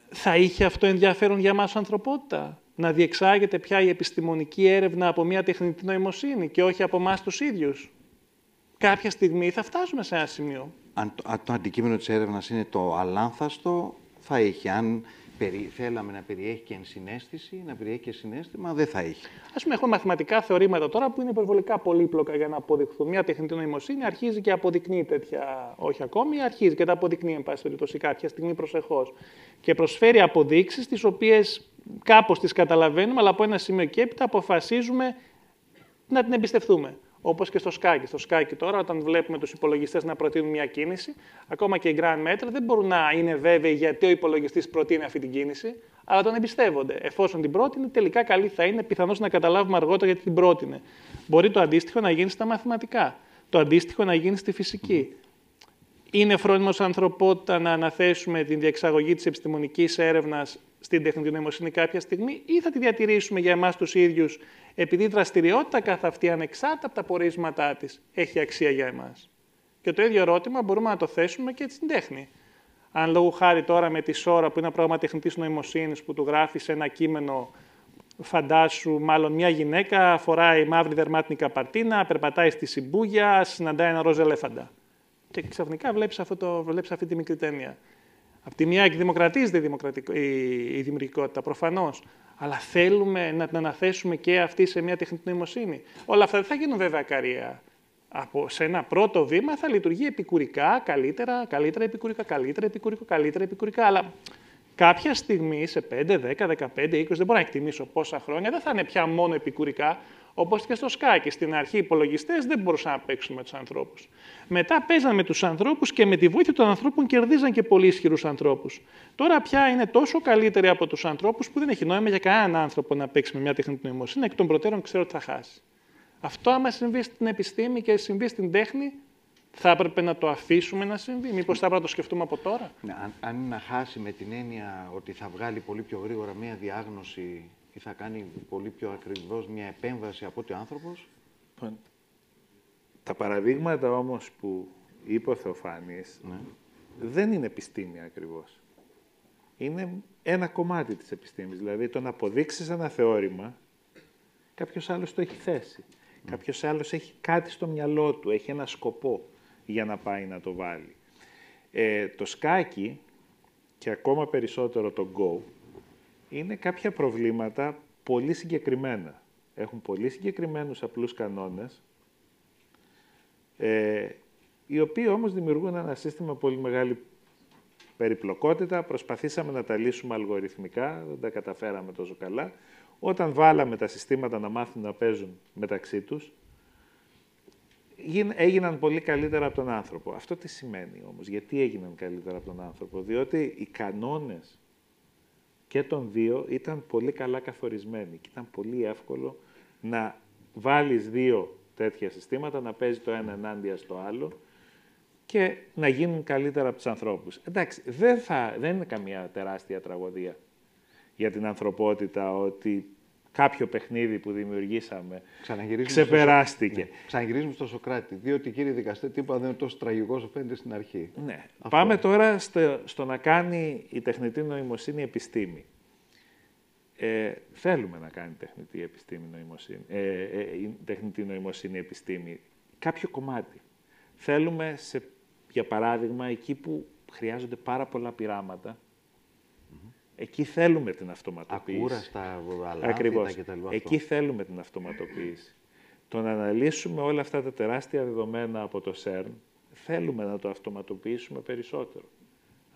Θα είχε αυτό ενδιαφέρον για μας ανθρωπότητα, να διεξάγεται πια η επιστημονική έρευνα από μια τεχνητή νοημοσύνη και όχι από εμάς τους ίδιους. Κάποια στιγμή θα φτάσουμε σε ένα σημείο. Αν το αντικείμενο της έρευνας είναι το αλάνθαστο, θα είχε. Αν θέλαμε να περιέχει και ενσυναίσθηση, να περιέχει και συναίσθημα, δεν θα είχε. Ας πούμε, έχουμε μαθηματικά θεωρήματα τώρα που είναι υπερβολικά πολύπλοκα για να αποδειχθούν. Μια τεχνητή νοημοσύνη αρχίζει και αποδεικνύει τέτοια, όχι ακόμη, αρχίζει και τα αποδεικνύει, εν πάση περιπτώσει, κάποια στιγμή προσεχώς. Και προσφέρει αποδείξεις, τις οποίες κάπως τις καταλαβαίνουμε, αλλά από ένα σημείο και έπειτα αποφασίζουμε να την εμπιστευτούμε. Όπως και στο σκάκι. Στο σκάκι τώρα, όταν βλέπουμε τους υπολογιστές να προτείνουν μια κίνηση, ακόμα και οι grandmaster δεν μπορούν να είναι βέβαιοι γιατί ο υπολογιστής προτείνει αυτή την κίνηση, αλλά τον εμπιστεύονται. Εφόσον την πρότεινε, τελικά καλή θα είναι, πιθανώς να καταλάβουμε αργότερα γιατί την πρότεινε. Μπορεί το αντίστοιχο να γίνει στα μαθηματικά, το αντίστοιχο να γίνει στη φυσική. Είναι φρόνιμο ως ανθρωπότητα να αναθέσουμε την διεξαγωγή της επιστημονικής έρευνας στην τεχνητή νοημοσύνη κάποια στιγμή, ή θα τη διατηρήσουμε για εμάς τους ίδιους, επειδή η δραστηριότητα καθ' αυτή, ανεξάρτητα από τα πορίσματά της, έχει αξία για εμάς. Και το ίδιο ερώτημα μπορούμε να το θέσουμε και στην τέχνη. Αν λόγω χάρη τώρα με τη Σόρα, που είναι ένα πρόγραμμα τεχνητής νοημοσύνης, που του γράφει σε ένα κείμενο, φαντάσου, μάλλον μια γυναίκα φοράει μαύρη δερμάτινη καπαρτίνα, περπατάει στη Σιμπούγια, συναντάει ένα ροζ ελέφαντα. Και ξαφνικά βλέπεις αυτή τη μικρή ταινία. Απ' τη μια εκδημοκρατίζεται η δημιουργικότητα, προφανώς. Αλλά θέλουμε να την αναθέσουμε και αυτή σε μια τεχνητή νοημοσύνη. Όλα αυτά δεν θα γίνουν βέβαια ακαρία. Σε ένα πρώτο βήμα θα λειτουργεί επικουρικά, καλύτερα επικουρικά. Αλλά κάποια στιγμή, σε 5, 10, 15, 20, δεν μπορώ να εκτιμήσω πόσα χρόνια, δεν θα είναι πια μόνο επικουρικά. Όπως και στο σκάκι. Στην αρχή οι υπολογιστές δεν μπορούσαν να παίξουν με τους ανθρώπους. Μετά παίζαν με τους ανθρώπους και με τη βοήθεια των ανθρώπων κερδίζαν και πολύ ισχυρούς ανθρώπους. Τώρα πια είναι τόσο καλύτεροι από τους ανθρώπους που δεν έχει νόημα για κανέναν άνθρωπο να παίξει με μια τεχνητή νοημοσύνη, εκ των προτέρων ξέρω ότι θα χάσει. Αυτό, άμα συμβεί στην επιστήμη και συμβεί στην τέχνη, θα έπρεπε να το αφήσουμε να συμβεί. Μήπως θα έπρεπε να το σκεφτούμε από τώρα. Ναι, αν είναι να χάσει με την έννοια ότι θα βγάλει πολύ πιο γρήγορα μια διάγνωση ή θα κάνει πολύ πιο ακριβώς μια επέμβαση από ότι ο άνθρωπος. Τα παραδείγματα όμως που είπε ο Θεοφάνης, ναι, δεν είναι επιστήμη ακριβώς. Είναι ένα κομμάτι της επιστήμης. Δηλαδή, το να αποδείξεις ένα θεώρημα, κάποιος άλλος το έχει θέσει. Κάποιος άλλος έχει κάτι στο μυαλό του, έχει ένα σκοπό για να πάει να το βάλει. Το σκάκι και ακόμα περισσότερο το Go είναι κάποια προβλήματα πολύ συγκεκριμένα. Έχουν πολύ συγκεκριμένους απλούς κανόνες, οι οποίοι όμως δημιουργούν ένα σύστημα πολύ μεγάλη περιπλοκότητα. Προσπαθήσαμε να τα λύσουμε αλγοριθμικά, δεν τα καταφέραμε τόσο καλά. Όταν βάλαμε τα συστήματα να μάθουν να παίζουν μεταξύ τους, έγιναν πολύ καλύτερα από τον άνθρωπο. Αυτό τι σημαίνει όμως, γιατί έγιναν καλύτερα από τον άνθρωπο? Διότι οι κανόνες και των δύο ήταν πολύ καλά καθορισμένοι και ήταν πολύ εύκολο να βάλεις δύο τέτοια συστήματα, να παίζει το ένα ενάντια στο άλλο και να γίνουν καλύτερα από τους ανθρώπους. Εντάξει, δεν είναι καμία τεράστια τραγωδία για την ανθρωπότητα ότι κάποιο παιχνίδι που δημιουργήσαμε ξεπεράστηκε. Ξαναγυρίζουμε στο Σωκράτη, διότι κύριε δικαστέ, τίποτα δεν είναι τόσο τραγικό όσο φαίνεται στην αρχή. Ναι. Πάμε τώρα στο να κάνει η τεχνητή νοημοσύνη επιστήμη. Θέλουμε να κάνει τεχνητή νοημοσύνη επιστήμη. Κάποιο κομμάτι. Θέλουμε, για παράδειγμα, εκεί που χρειάζονται πάρα πολλά πειράματα, εκεί θέλουμε την αυτοματοποίηση. Ακούραστα, αλάνθητα κτλ. Εκεί θέλουμε την αυτοματοποίηση. Το να αναλύσουμε όλα αυτά τα τεράστια δεδομένα από το CERN, θέλουμε να το αυτοματοποιήσουμε περισσότερο.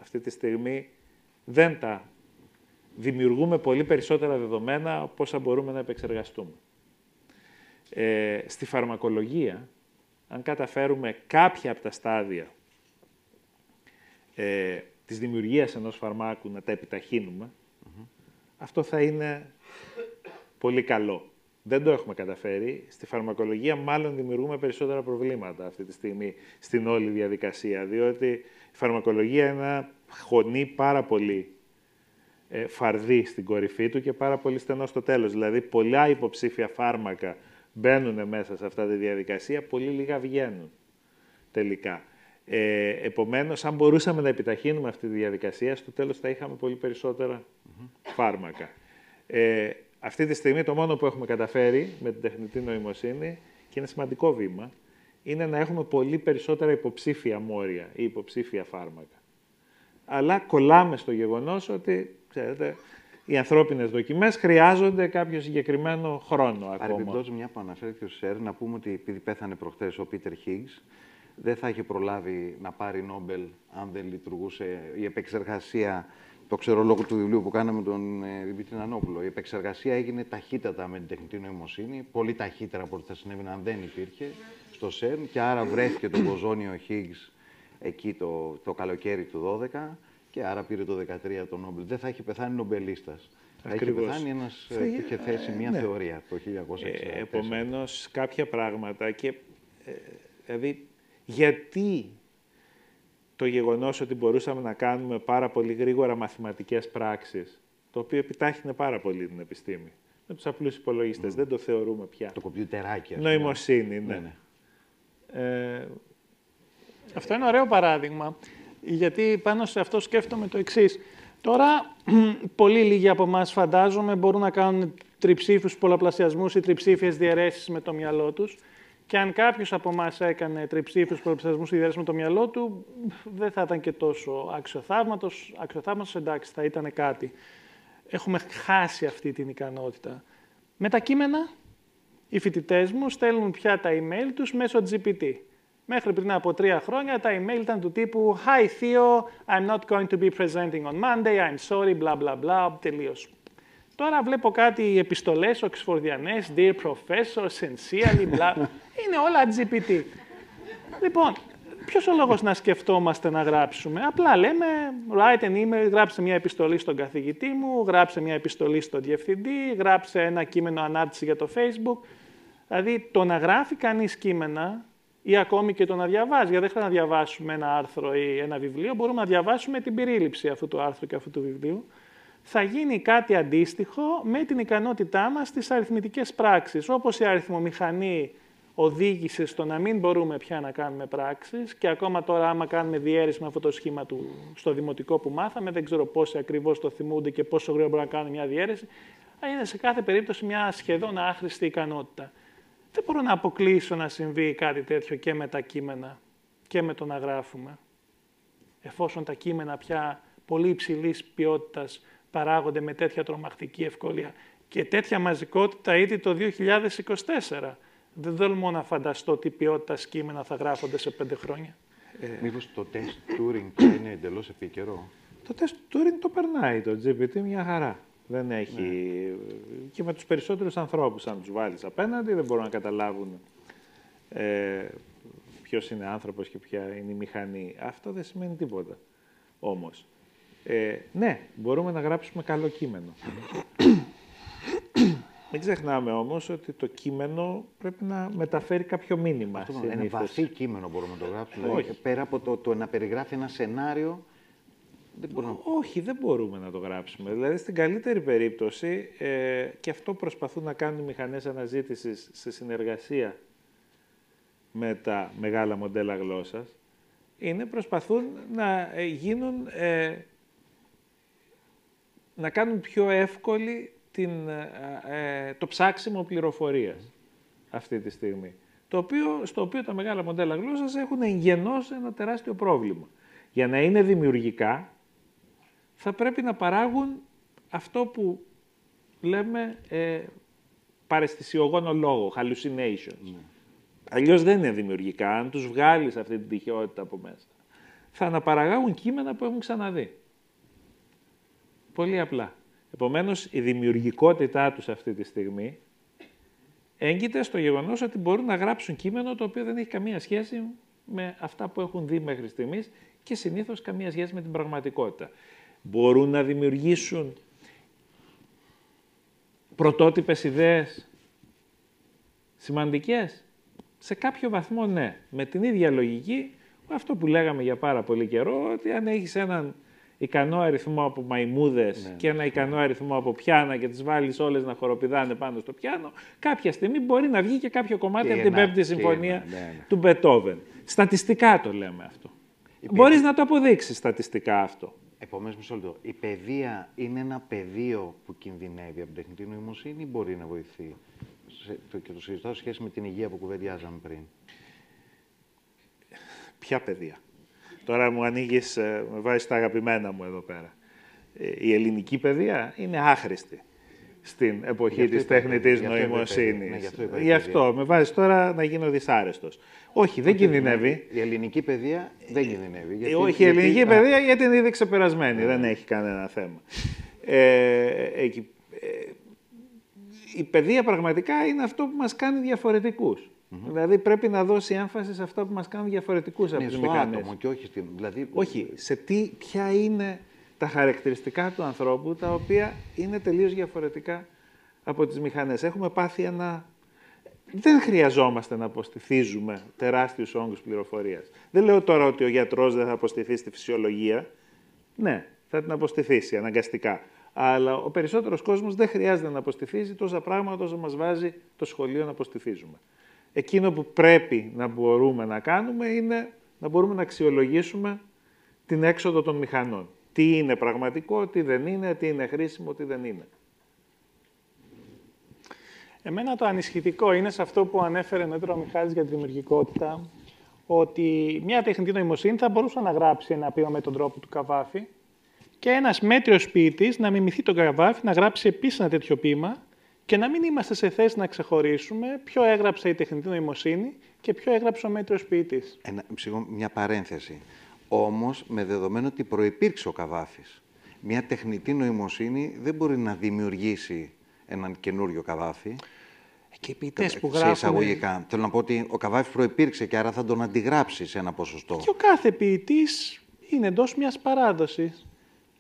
Αυτή τη στιγμή δεν τα δημιουργούμε πολύ περισσότερα δεδομένα από όσα μπορούμε να επεξεργαστούμε. Στη φαρμακολογία, αν καταφέρουμε κάποια από τα στάδια της δημιουργίας ενός φαρμάκου να τα επιταχύνουμε, αυτό θα είναι πολύ καλό. Δεν το έχουμε καταφέρει. Στη φαρμακολογία μάλλον δημιουργούμε περισσότερα προβλήματα αυτή τη στιγμή στην όλη διαδικασία, διότι η φαρμακολογία χωνεί πάρα πολύ φαρδί στην κορυφή του και πάρα πολύ στενό στο τέλος. Δηλαδή, πολλά υποψήφια φάρμακα μπαίνουν μέσα σε αυτά τη διαδικασία, πολύ λίγα βγαίνουν τελικά. Επομένως, αν μπορούσαμε να επιταχύνουμε αυτή τη διαδικασία, στο τέλος θα είχαμε πολύ περισσότερα φάρμακα. Αυτή τη στιγμή το μόνο που έχουμε καταφέρει με την τεχνητή νοημοσύνη, και είναι σημαντικό βήμα, είναι να έχουμε πολύ περισσότερα υποψήφια μόρια ή υποψήφια φάρμακα. Αλλά κολλάμε στο γεγονός ότι, ξέρετε, οι ανθρώπινες δοκιμές χρειάζονται κάποιο συγκεκριμένο χρόνο ακόμα. Παρεμπιπτόντως, μια που αναφέρθηκε στο ΣΕΡ, να πούμε ότι επειδή πέθανε προχθές ο Πίτερ Χίγγς, δεν θα είχε προλάβει να πάρει Νόμπελ αν δεν λειτουργούσε η επεξεργασία. Το ξέρω λόγω του βιβλίου που κάναμε με τον Δημήτρη Νανόπουλο. Η επεξεργασία έγινε ταχύτατα με την τεχνητή νοημοσύνη, πολύ ταχύτερα από ό,τι θα συνέβαινε αν δεν υπήρχε στο ΣΕΡΝ, και άρα βρέθηκε το μποζόνιο Χίγγς εκεί το καλοκαίρι του 12 και άρα πήρε το 2013 το Νόμπελ. Δεν θα είχε πεθάνει νομπελίστας. Θα είχε πεθάνει ένας που είχε θέσει μια θεωρία το 1964. Επομένως, κάποια πράγματα και δηλαδή, γιατί το γεγονός ότι μπορούσαμε να κάνουμε πάρα πολύ γρήγορα μαθηματικές πράξεις, το οποίο επιτάχυνε πάρα πολύ την επιστήμη. Με τους απλούς υπολογιστές, δεν το θεωρούμε πια. Το κομπιουτεράκι, νοημοσύνη, ναι. Αυτό είναι ωραίο παράδειγμα, γιατί πάνω σε αυτό σκέφτομαι το εξής. Τώρα, πολύ λίγοι από εμάς φαντάζομαι μπορούν να κάνουν τριψήφιους πολλαπλασιασμούς ή τριψήφιες διαιρέσεις με το μυαλό τους. Και αν κάποιος από εμάς έκανε τριψήφιους πολλαπλασιασμούς ή διαιρέσεις με το μυαλό του, δεν θα ήταν και τόσο αξιοθαύματος. Αξιοθαύματος, εντάξει, θα ήταν κάτι. Έχουμε χάσει αυτή την ικανότητα. Με τα κείμενα, οι φοιτητές μου στέλνουν πια τα email τους μέσω GPT. Μέχρι πριν από 3 χρόνια τα email ήταν του τύπου «Hi Theo, I'm not going to be presenting on Monday, I'm sorry, bla bla bla», τελείως. Τώρα βλέπω κάτι επιστολές οξφορδιανές, «Dear Professor, sincerely, bla». Είναι όλα GPT. Λοιπόν, ποιος ο λόγος να σκεφτόμαστε να γράψουμε? Απλά λέμε «Write an email», γράψε μια επιστολή στον καθηγητή μου, γράψε μια επιστολή στον διευθυντή, γράψε ένα κείμενο ανάρτηση για το Facebook. Δηλαδή, το να γράφει κανείς κείμενα ή ακόμη και το να διαβάζει, γιατί δεν χρειάζεται να διαβάσουμε ένα άρθρο ή ένα βιβλίο, μπορούμε να διαβάσουμε την περίληψη αυτού του άρθρου και αυτού του βιβλίου. Θα γίνει κάτι αντίστοιχο με την ικανότητά μας στις αριθμητικές πράξεις. Όπως η αριθμομηχανή οδήγησε στο να μην μπορούμε πια να κάνουμε πράξεις και ακόμα τώρα άμα κάνουμε διαίρεση με αυτό το σχήμα στο δημοτικό που μάθαμε, δεν ξέρω πόσοι ακριβώς το θυμούνται και πόσο γρήγορα μπορούμε να κάνουμε μια διαίρεση, είναι σε κάθε περίπτωση μια σχεδόν άχρηστη ικανότητα. Δεν μπορώ να αποκλείσω να συμβεί κάτι τέτοιο και με τα κείμενα και με το να γράφουμε. Εφόσον τα κείμενα πια πολύ υψηλής ποιότητας παράγονται με τέτοια τρομακτική ευκολία και τέτοια μαζικότητα ήδη το 2024. Δεν τολμώ να φανταστώ τι ποιότητα κείμενα θα γράφονται σε 5 χρόνια. Μήπως το τεστ Turing είναι εντελώς επίκαιρο? Το τεστ Turing το περνάει το GPT μια χαρά. Δεν έχει... Και με τους περισσότερους ανθρώπους, αν τους βάλεις απέναντι, δεν μπορούν να καταλάβουν ποιος είναι άνθρωπος και ποια είναι η μηχανή. Αυτό δεν σημαίνει τίποτα. Όμως, ναι, μπορούμε να γράψουμε καλό κείμενο. Μην ξεχνάμε όμως ότι το κείμενο πρέπει να μεταφέρει κάποιο μήνυμα. Ένα βαθύ κείμενο μπορούμε να το γράψουμε. Όχι. Δηλαδή, πέρα από το να περιγράφει ένα σενάριο, όχι, δεν μπορούμε να το γράψουμε. Δηλαδή, στην καλύτερη περίπτωση, και αυτό προσπαθούν να κάνουν οι μηχανές αναζήτησης σε συνεργασία με τα μεγάλα μοντέλα γλώσσας, προσπαθούν να γίνουν, να κάνουν πιο εύκολη το ψάξιμο πληροφορίας αυτή τη στιγμή. Στο οποίο τα μεγάλα μοντέλα γλώσσας έχουν εγγενώς ένα τεράστιο πρόβλημα. Για να είναι δημιουργικά, θα πρέπει να παράγουν αυτό που λέμε παραισθησιογόνο λόγο, hallucinations. Αλλιώς δεν είναι δημιουργικά. Αν τους βγάλεις αυτή την τυχαιότητα από μέσα, θα αναπαραγάγουν κείμενα που έχουν ξαναδεί. Πολύ απλά. Επομένως, η δημιουργικότητά τους αυτή τη στιγμή έγκυται στο γεγονός ότι μπορούν να γράψουν κείμενο το οποίο δεν έχει καμία σχέση με αυτά που έχουν δει μέχρι στιγμής και συνήθως καμία σχέση με την πραγματικότητα. Μπορούν να δημιουργήσουν πρωτότυπες ιδέες σημαντικές. Σε κάποιο βαθμό ναι. Με την ίδια λογική, αυτό που λέγαμε για πάρα πολύ καιρό, ότι αν έχεις έναν ικανό αριθμό από μαϊμούδες και ένα ικανό αριθμό από πιάνα και τις βάλεις όλες να χοροπηδάνε πάνω στο πιάνο, κάποια στιγμή μπορεί να βγει και κάποιο κομμάτι από την Πέμπτη Συμφωνία του Μπετόβεν. Στατιστικά το λέμε αυτό. Μπορείς να το αποδείξεις στατιστικά αυτό. Επομένως, μισό λεπτό. Η παιδεία είναι ένα πεδίο που κινδυνεύει από την τεχνητή νοημοσύνη ή μπορεί να βοηθεί? Και το συζητάω σε σχέση με την υγεία που κουβεντιάζαμε πριν. Ποια παιδεία? Τώρα μου ανοίγεις, με βάζεις τα αγαπημένα μου εδώ πέρα. Η ελληνική παιδεία είναι άχρηστη στην εποχή της τεχνητής νοημοσύνης. Γι' αυτό με βάζεις τώρα να γίνω δυσάρεστος. Όχι, δεν κινδυνεύει. Η ελληνική παιδεία δεν κινδυνεύει. Όχι, η ελληνική παιδεία γιατί είναι ήδη ξεπερασμένη. Δεν έχει κανένα θέμα. Η παιδεία πραγματικά είναι αυτό που μας κάνει διαφορετικούς. Δηλαδή πρέπει να δώσει έμφαση σε αυτά που μας κάνουν διαφορετικούς από τις μηχανές. Άτομο και όχι στην... Δηλαδή... Όχι, σε ποια είναι τα χαρακτηριστικά του ανθρώπου, τα οποία είναι τελείως διαφορετικά από τις μηχανές. Έχουμε πάθει δεν χρειαζόμαστε να αποστηθίζουμε τεράστιους όγκους πληροφορίας. Δεν λέω τώρα ότι ο γιατρός δεν θα αποστηθεί στη φυσιολογία. Ναι, θα την αποστηθήσει αναγκαστικά. Αλλά ο περισσότερος κόσμος δεν χρειάζεται να αποστηθίζει τόσα πράγματα όσο μας βάζει το σχολείο να αποστηθίζουμε. Εκείνο που πρέπει να μπορούμε να κάνουμε είναι να μπορούμε να αξιολογήσουμε την έξοδο των μηχανών. Τι είναι πραγματικό, τι δεν είναι, τι είναι χρήσιμο, τι δεν είναι. Εμένα το ανησυχητικό είναι σε αυτό που ανέφερε νωρίτερα ο Μιχάλης για τη δημιουργικότητα, ότι μια τεχνητή νοημοσύνη θα μπορούσε να γράψει ένα ποίημα με τον τρόπο του Καβάφη και ένας μέτριος ποιητής να μιμηθεί τον Καβάφη, να γράψει επίσης ένα τέτοιο ποίημα και να μην είμαστε σε θέση να ξεχωρίσουμε ποιο έγραψε η τεχνητή νοημοσύνη και ποιο έγραψε ο μέτριος ποιητής. Μια παρένθεση. Όμως, με δεδομένο ότι προϋπήρξε ο Καβάφης, μια τεχνητή νοημοσύνη δεν μπορεί να δημιουργήσει έναν καινούριο Καβάφη. Και οι ποιητές που σε γράφουν... εισαγωγικά. Θέλω να πω ότι ο Καβάφης προϋπήρξε και άρα θα τον αντιγράψει σε ένα ποσοστό. Και ο κάθε ποιητής είναι εντός μιας παράδοσης.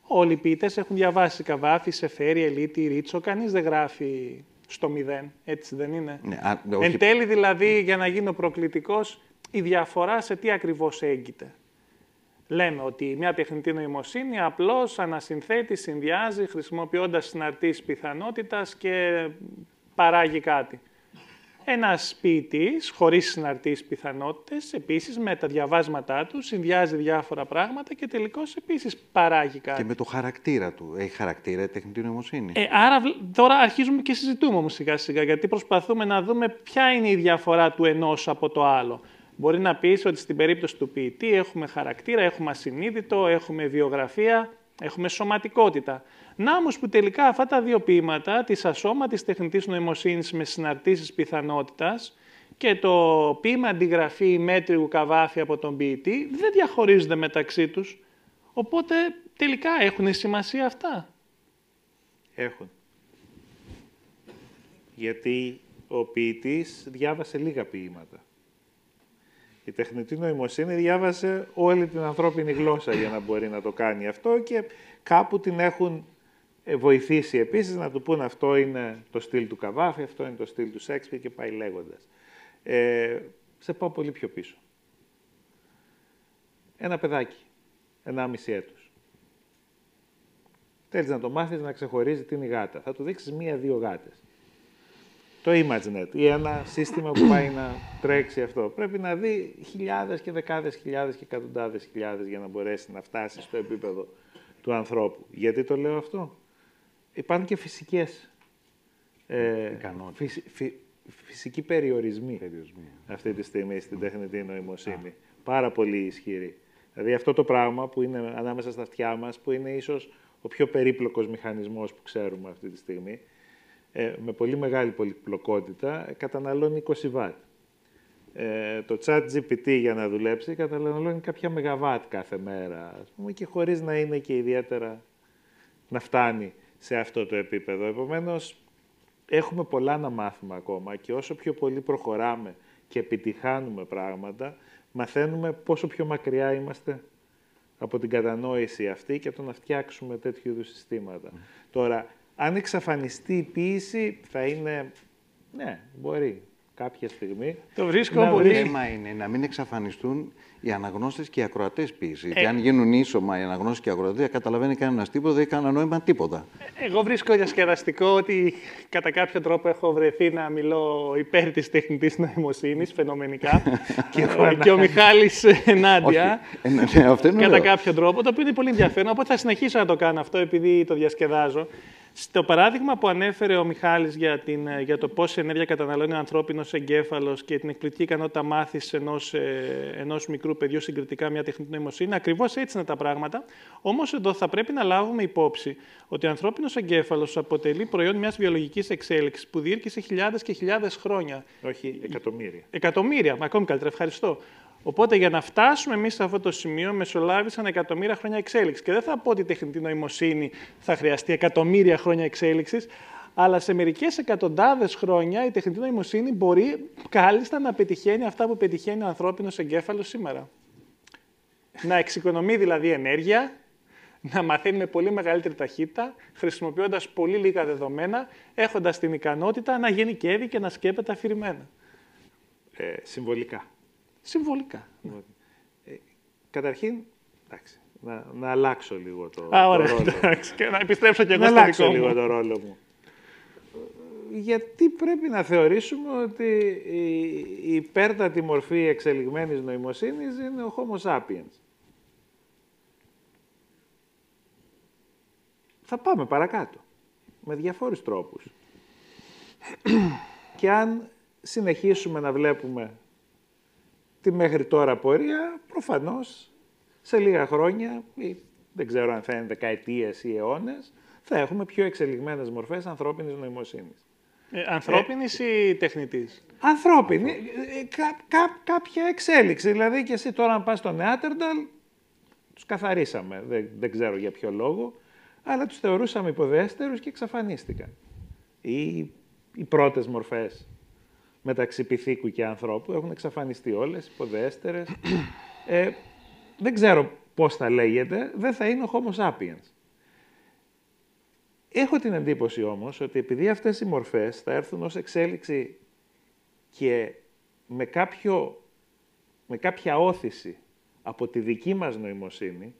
Όλοι οι ποιητές έχουν διαβάσει Καβάφη, Σεφέρη, Ελίτη, Ρίτσο. Κανείς δεν γράφει στο μηδέν. Έτσι δεν είναι. Ναι, Εν τέλει, δηλαδή, για να γίνω προκλητικός, η διαφορά σε τι ακριβώς έγκυται. Λέμε ότι μια τεχνητή νοημοσύνη απλώς ανασυνθέτει, συνδυάζει, χρησιμοποιώντας συναρτήσεις πιθανότητας και παράγει κάτι. Ένας ποιητής, χωρίς συναρτήσεις πιθανότητες, επίσης με τα διαβάσματά του, συνδυάζει διάφορα πράγματα και τελικώς επίσης παράγει κάτι. Και με το χαρακτήρα του. Έχει χαρακτήρα η τεχνητή νοημοσύνη. Άρα τώρα αρχίζουμε και συζητούμε όμως σιγά σιγά, γιατί προσπαθούμε να δούμε ποια είναι η διαφορά του ενός από το άλλο. Μπορεί να πεις ότι στην περίπτωση του ποιητή έχουμε χαρακτήρα, έχουμε ασυνείδητο, έχουμε βιογραφία, έχουμε σωματικότητα. Να όμως που τελικά αυτά τα δύο ποίηματα, της ασώματης τεχνητής νοημοσύνης με συναρτήσεις πιθανότητας και το ποίημα αντιγραφή μέτριου Καβάφη από τον ποιητή, δεν διαχωρίζονται μεταξύ τους. Οπότε τελικά έχουν σημασία αυτά. Έχουν. Γιατί ο ποιητής διάβασε λίγα ποίηματα. Η τεχνητή νοημοσύνη διάβασε όλη την ανθρώπινη γλώσσα για να μπορεί να το κάνει αυτό και κάπου την έχουν βοηθήσει επίσης να του πούν αυτό είναι το στυλ του Καβάφη, αυτό είναι το στυλ του Σέξπιρ και πάει λέγοντας. Σε πάω πολύ πιο πίσω. Ένα παιδάκι, 1,5 έτους. Θέλεις να το μάθεις να ξεχωρίζει τι είναι η γάτα. Θα του δείξεις 1-2 γάτες. Το ImageNet ή ένα σύστημα που πάει να τρέξει αυτό. Πρέπει να δει χιλιάδες και δεκάδες χιλιάδες και εκατοντάδες χιλιάδες για να μπορέσει να φτάσει στο επίπεδο του ανθρώπου. Γιατί το λέω αυτό? Υπάρχουν και φυσικές φυσικοί περιορισμοί αυτή τη στιγμή στην τεχνητή νοημοσύνη. Πάρα πολύ ισχυροί. Δηλαδή αυτό το πράγμα που είναι ανάμεσα στα αυτιά μας, που είναι ίσως ο πιο περίπλοκος μηχανισμός που ξέρουμε αυτή τη στιγμή, με πολύ μεγάλη πολυπλοκότητα, καταναλώνει 20 W. Το ChatGPT για να δουλέψει καταναλώνει κάποια μεγαβάτ κάθε μέρα, ας πούμε, και χωρίς να είναι και ιδιαίτερα να φτάνει σε αυτό το επίπεδο. Επομένως, έχουμε πολλά να μάθουμε ακόμα και όσο πιο πολύ προχωράμε και επιτυχάνουμε πράγματα, μαθαίνουμε πόσο πιο μακριά είμαστε από την κατανόηση αυτή και από το να φτιάξουμε τέτοιου είδους συστήματα. Τώρα, αν εξαφανιστεί η ποίηση, θα είναι... Ναι, μπορεί κάποια στιγμή. Το βρίσκω πολύ. Το θέμα είναι να μην εξαφανιστούν οι αναγνώστες και οι ακροατές ποίηση. Και αν γίνουν ίσωμα οι αναγνώστες και οι ακροατές, δεν καταλαβαίνει κανένας τίποτα, δεν έχει κανένα νόημα τίποτα. Εγώ βρίσκω διασκεδαστικό ότι κατά κάποιο τρόπο έχω βρεθεί να μιλώ υπέρ της τεχνητής νοημοσύνης, φαινομενικά. Και ο Μιχάλης ενάντια. Κατά κάποιο τρόπο, το οποίο είναι πολύ ενδιαφέρον. Οπότε θα συνεχίσω να το κάνω αυτό, επειδή το διασκεδάζω. Στο παράδειγμα που ανέφερε ο Μιχάλης για το πόση ενέργεια καταναλώνει ο ανθρώπινος εγκέφαλος και την εκπληκτική ικανότητα μάθησης ενός μικρού παιδιού συγκριτικά μια τεχνητή νοημοσύνη, ακριβώς έτσι είναι τα πράγματα. Όμως εδώ θα πρέπει να λάβουμε υπόψη ότι ο ανθρώπινος εγκέφαλος αποτελεί προϊόν μιας βιολογικής εξέλιξης που διήρκησε χιλιάδες και χιλιάδες χρόνια. Όχι, εκατομμύρια. Εκατομμύρια, ακόμη καλύτερα, ευχαριστώ. Οπότε για να φτάσουμε εμείς σε αυτό το σημείο μεσολάβησαν εκατομμύρια χρόνια εξέλιξη. Και δεν θα πω ότι η τεχνητή νοημοσύνη θα χρειαστεί εκατομμύρια χρόνια εξέλιξης, αλλά σε μερικές εκατοντάδες χρόνια η τεχνητή νοημοσύνη μπορεί κάλλιστα να πετυχαίνει αυτά που πετυχαίνει ο ανθρώπινος εγκέφαλος σήμερα. Να εξοικονομεί δηλαδή ενέργεια, να μαθαίνει με πολύ μεγαλύτερη ταχύτητα, χρησιμοποιώντας πολύ λίγα δεδομένα, έχοντας την ικανότητα να γενικεύει και να σκέπτεται αφηρημένα. Συμβολικά. Συμβολικά. Καταρχήν, εντάξει, να αλλάξω λίγο το Ωραία, ρόλο. εντάξει, και να επιστρέψω και εγώ Να στο αλλάξω δικό λίγο μου. το ρόλο μου. Γιατί πρέπει να θεωρήσουμε ότι η υπέρτατη μορφή εξελιγμένης νοημοσύνης είναι ο Homo sapiens. Θα πάμε παρακάτω, με διαφόρους τρόπους. Και αν συνεχίσουμε να βλέπουμε τη μέχρι τώρα πορεία, προφανώς σε λίγα χρόνια, ή δεν ξέρω αν θα είναι δεκαετίες ή αιώνες, θα έχουμε πιο εξελιγμένες μορφές ανθρώπινης νοημοσύνης. Ανθρώπινης ή τεχνητής? Ανθρώπινη, κάποια εξέλιξη. Δηλαδή και εσύ τώρα αν πας στο Νεάτερνταλ, τους καθαρίσαμε, δεν ξέρω για ποιο λόγο, αλλά τους θεωρούσαμε υποδέστερους και εξαφανίστηκαν. Ή οι πρώτες μορφές μεταξύ πυθίκου και ανθρώπου έχουν εξαφανιστεί όλες, υποδέστερες. Δεν ξέρω πώς θα λέγεται, δεν θα είναι ο Homo sapiens. Έχω την εντύπωση όμως ότι επειδή αυτές οι μορφές θα έρθουν ως εξέλιξη και με κάποια όθηση από τη δική μας νοημοσύνη,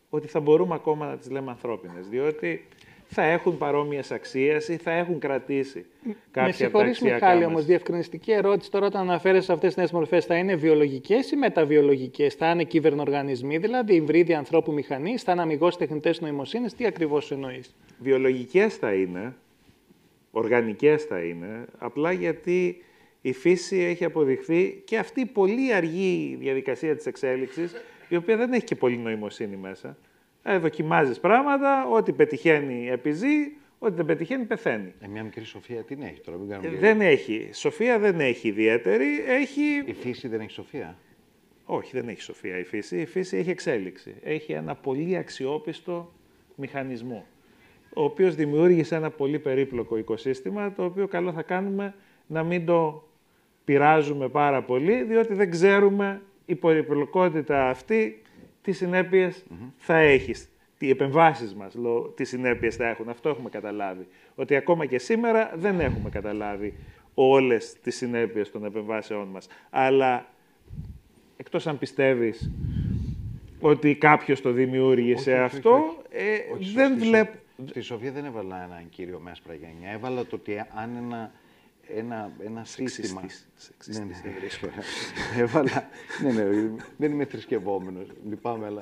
ότι θα μπορούμε ακόμα να τις λέμε ανθρώπινες, διότι θα έχουν παρόμοιες αξίες ή θα έχουν κρατήσει κάποια από τα αξιακά Μιχάλη, μας. όμως, διευκρινιστική ερώτηση τώρα όταν αναφέρεσαι αυτές τις νέες μορφές, θα είναι βιολογικές ή μεταβιολογικές? Θα είναι κυβερνοργανισμοί, δηλαδή υβρίδια ανθρώπου μηχανής, θα είναι αμιγώς τεχνητές νοημοσύνες, τι ακριβώς εννοείς? Βιολογικές θα είναι, οργανικές θα είναι, απλά γιατί η φύση έχει αποδειχθεί και αυτή η πολύ αργή διαδικασία της εξέλιξης, η οποία δεν έχει και πολύ νοημοσύνη μέσα. Δοκιμάζεις πράγματα, ό,τι πετυχαίνει επιζεί, ό,τι δεν πετυχαίνει πεθαίνει. Μια μικρή σοφία την έχει τώρα, μην κάνουμε Δεν έχει. Σοφία δεν έχει ιδιαίτερη. Η φύση δεν έχει σοφία. Όχι, δεν έχει σοφία η φύση. Η φύση έχει εξέλιξη. Έχει ένα πολύ αξιόπιστο μηχανισμό, ο οποίος δημιούργησε ένα πολύ περίπλοκο οικοσύστημα, το οποίο καλό θα κάνουμε να μην το πειράζουμε πάρα πολύ, διότι δεν ξέρουμε η περιπλοκότητα αυτή τι συνέπειες θα έχει. Οι επεμβάσεις μας, τι συνέπειες θα έχουν. Αυτό έχουμε καταλάβει. Ότι ακόμα και σήμερα δεν έχουμε καταλάβει όλες τις συνέπειες των επεμβάσεών μας. Αλλά, εκτός αν πιστεύεις ότι κάποιος το δημιούργησε αυτό, δεν βλέπω... Στη σοφία δεν έβαλα έναν κύριο με άσπρα γένια. Έβαλα το ότι αν ένα σύστημα... Έβαλα... Ναι, δεν είμαι θρησκευόμενος, λυπάμαι, αλλά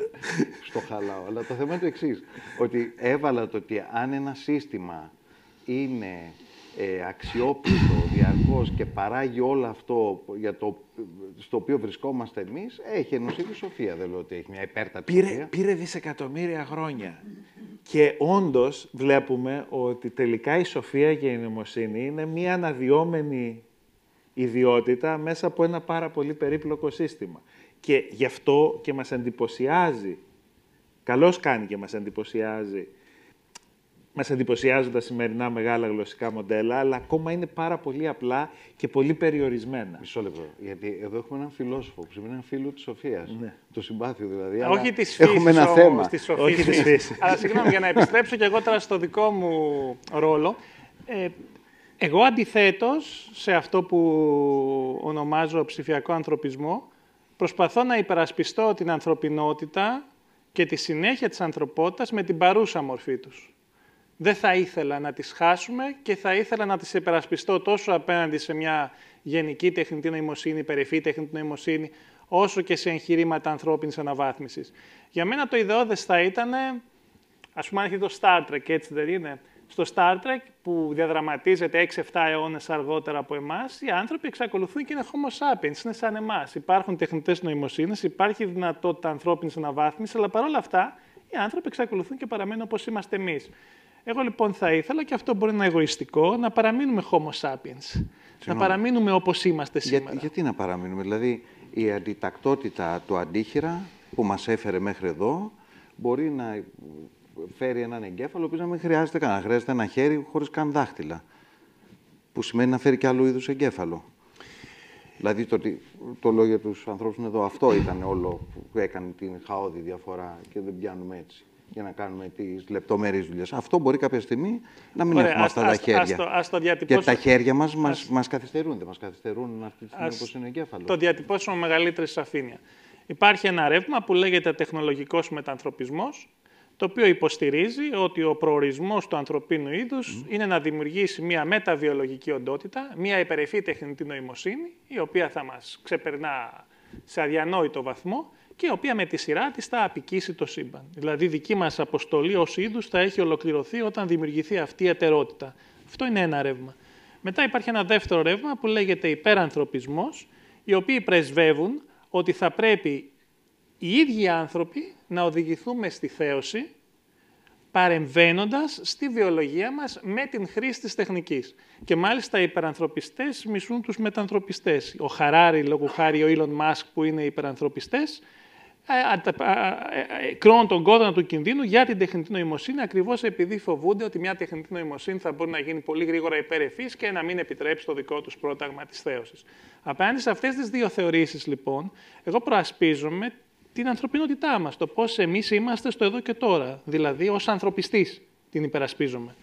στο χαλάω. Αλλά το θέμα είναι το εξής, ότι έβαλα το ότι αν ένα σύστημα είναι αξιόπιστο διαρκώς και παράγει όλο αυτό στο οποίο βρισκόμαστε εμείς, έχει ενωσίδη σοφία. Δεν λέω ότι έχει μια υπέρτατη σοφία. Πήρε δισεκατομμύρια χρόνια. Και όντως βλέπουμε ότι τελικά η σοφία και η νοημοσύνη είναι μια αναδυόμενη ιδιότητα μέσα από ένα πάρα πολύ περίπλοκο σύστημα. Και γι' αυτό και μας εντυπωσιάζει, καλώς κάνει και μας εντυπωσιάζει, μας εντυπωσιάζουν τα σημερινά μεγάλα γλωσσικά μοντέλα, αλλά ακόμα είναι πάρα πολύ απλά και πολύ περιορισμένα. Μισό λεπτό. Γιατί εδώ έχουμε έναν φιλόσοφο που σημαίνει έναν φίλο της σοφίας. Ναι. Το συμπάθειο δηλαδή. Όχι της φύσης, έχουμε ένα θέμα. Όχι της φύσης. Αλλά συγγνώμη, για να επιστρέψω και εγώ τώρα στο δικό μου ρόλο. Εγώ αντιθέτως σε αυτό που ονομάζω ψηφιακό ανθρωπισμό, προσπαθώ να υπερασπιστώ την ανθρωπινότητα και τη συνέχεια της ανθρωπότητας με την παρούσα μορφή τους. Δεν θα ήθελα να τις χάσουμε και θα ήθελα να τις υπερασπιστώ τόσο απέναντι σε μια γενική τεχνητή νοημοσύνη, περιφή τεχνητή νοημοσύνη, όσο και σε εγχειρήματα ανθρώπινης αναβάθμισης. Για μένα το ιδεώδες θα ήταν, ας πούμε, αν έχει το Star Trek, έτσι δεν είναι? Στο Star Trek, που διαδραματίζεται 6-7 αιώνες αργότερα από εμάς, οι άνθρωποι εξακολουθούν και είναι Homo sapiens, είναι σαν εμάς. Υπάρχουν τεχνητές νοημοσύνες, υπάρχει δυνατότητα ανθρώπινης αναβάθμισης, αλλά παρόλα αυτά οι άνθρωποι εξακολουθούν και παραμένουν όπως είμαστε εμείς. Εγώ λοιπόν θα ήθελα, και αυτό μπορεί να είναι εγωιστικό, να παραμείνουμε Homo sapiens. Να παραμείνουμε όπως είμαστε σήμερα. Γιατί να παραμείνουμε? Δηλαδή η αντιτακτότητα του αντίχειρα που μας έφερε μέχρι εδώ μπορεί να φέρει έναν εγκέφαλο, ο οποίος να μην χρειάζεται καν. Χρειάζεται ένα χέρι χωρίς καν δάχτυλα. Που σημαίνει να φέρει και άλλου είδους εγκέφαλο. Δηλαδή το λέω για τους ανθρώπους εδώ, αυτό ήταν όλο που έκανε την χαόδη διαφορά και δεν πιάνουμε έτσι. για να κάνουμε τις λεπτομερείς δουλειές. Αυτό μπορεί κάποια στιγμή να μην έχουμε αυτά τα χέρια. Ας το διατυπώσω. Και τα χέρια μας καθυστερούν, δεν μας καθυστερούν αυτή τη στιγμή όπως είναι ο εγκέφαλος. Το διατυπώσω με μεγαλύτερη σαφήνεια. Υπάρχει ένα ρεύμα που λέγεται τεχνολογικός μετανθρωπισμός, το οποίο υποστηρίζει ότι ο προορισμός του ανθρωπίνου είδους είναι να δημιουργήσει μια μεταβιολογική οντότητα, μια υπερευφή τεχνητή νοημοσύνη, η οποία θα μας ξεπερνά σε αδιανόητο βαθμό και η οποία με τη σειρά της θα απικήσει το σύμπαν. Δηλαδή, δική μας αποστολή ως είδους θα έχει ολοκληρωθεί όταν δημιουργηθεί αυτή η ετερότητα. Αυτό είναι ένα ρεύμα. Μετά υπάρχει ένα δεύτερο ρεύμα που λέγεται υπερανθρωπισμός, οι οποίοι πρεσβεύουν ότι θα πρέπει οι ίδιοι άνθρωποι να οδηγηθούμε στη θέωση, παρεμβαίνοντας στη βιολογία μας με την χρήση της τεχνικής. Και μάλιστα οι υπερανθρωπιστές μισούν τους μετανθρωπιστές. Ο Χαράρι, λόγω χάρη ο Elon Musk που είναι υπερανθρωπιστές, κρώνουν τον κόδωνα του κινδύνου για την τεχνητή νοημοσύνη, ακριβώς επειδή φοβούνται ότι μια τεχνητή νοημοσύνη θα μπορεί να γίνει πολύ γρήγορα υπερευφής και να μην επιτρέψει το δικό τους πρόταγμα της θέωσης. Απέναντι σε αυτές τις δύο θεωρήσεις, λοιπόν, εγώ προασπίζομαι την ανθρωπινότητά μας, το πώς εμείς είμαστε στο εδώ και τώρα, δηλαδή ως ανθρωπιστής την υπερασπίζομαι.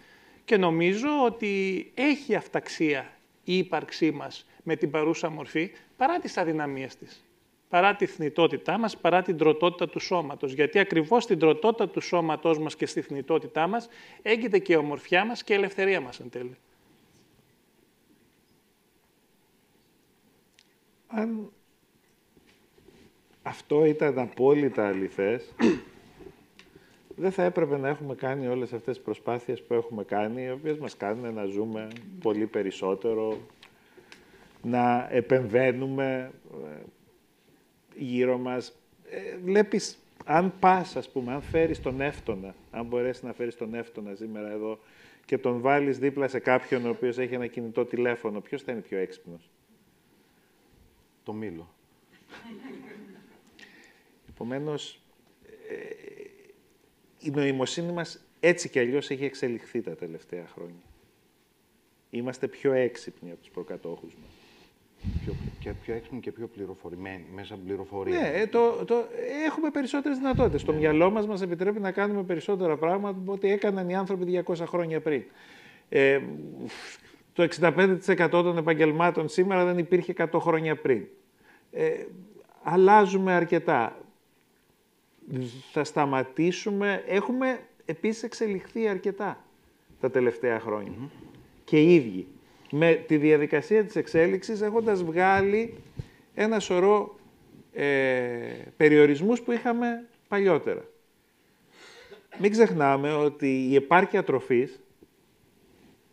Και νομίζω ότι έχει αυταξία η ύπαρξή μας με την παρούσα μορφή, παρά τις αδυναμίες της, παρά τη θνητότητά μας, παρά την τροτότητα του σώματος. Γιατί ακριβώς στην τροτότητα του σώματός μας και στη θνητότητά μας έγκυται και η ομορφιά μας και η ελευθερία μας εν τέλει. Αν αυτό ήταν απόλυτα αληθές, δεν θα έπρεπε να έχουμε κάνει όλες αυτές τις προσπάθειες που έχουμε κάνει, οι οποίες μας κάνουν να ζούμε πολύ περισσότερο, να επεμβαίνουμε γύρω μας. Βλέπεις, αν πας, ας πούμε, αν φέρεις τον Εύτονα, αν μπορέσεις να φέρεις τον Εύτονα σήμερα εδώ και τον βάλεις δίπλα σε κάποιον ο οποίος έχει ένα κινητό τηλέφωνο, ποιος θα είναι πιο έξυπνος? Το μήλο. Επομένως, η νοημοσύνη μας έτσι κι αλλιώς έχει εξελιχθεί τα τελευταία χρόνια. Είμαστε πιο έξυπνοι από τους προκατόχους μας. Πιο έξυπνοι και πιο πληροφορημένοι, μέσα από πληροφορία. Ναι, έχουμε περισσότερες δυνατότητες. Το μυαλό μας επιτρέπει να κάνουμε περισσότερα πράγματα από ό,τι έκαναν οι άνθρωποι 200 χρόνια πριν. Το 65% των επαγγελμάτων σήμερα δεν υπήρχε 100 χρόνια πριν. Αλλάζουμε αρκετά. Θα σταματήσουμε. Έχουμε επίσης εξελιχθεί αρκετά τα τελευταία χρόνια. Και οι ίδιοι. Με τη διαδικασία της εξέλιξης, έχοντας βγάλει ένα σωρό περιορισμούς που είχαμε παλιότερα. Μην ξεχνάμε ότι η επάρκεια τροφής,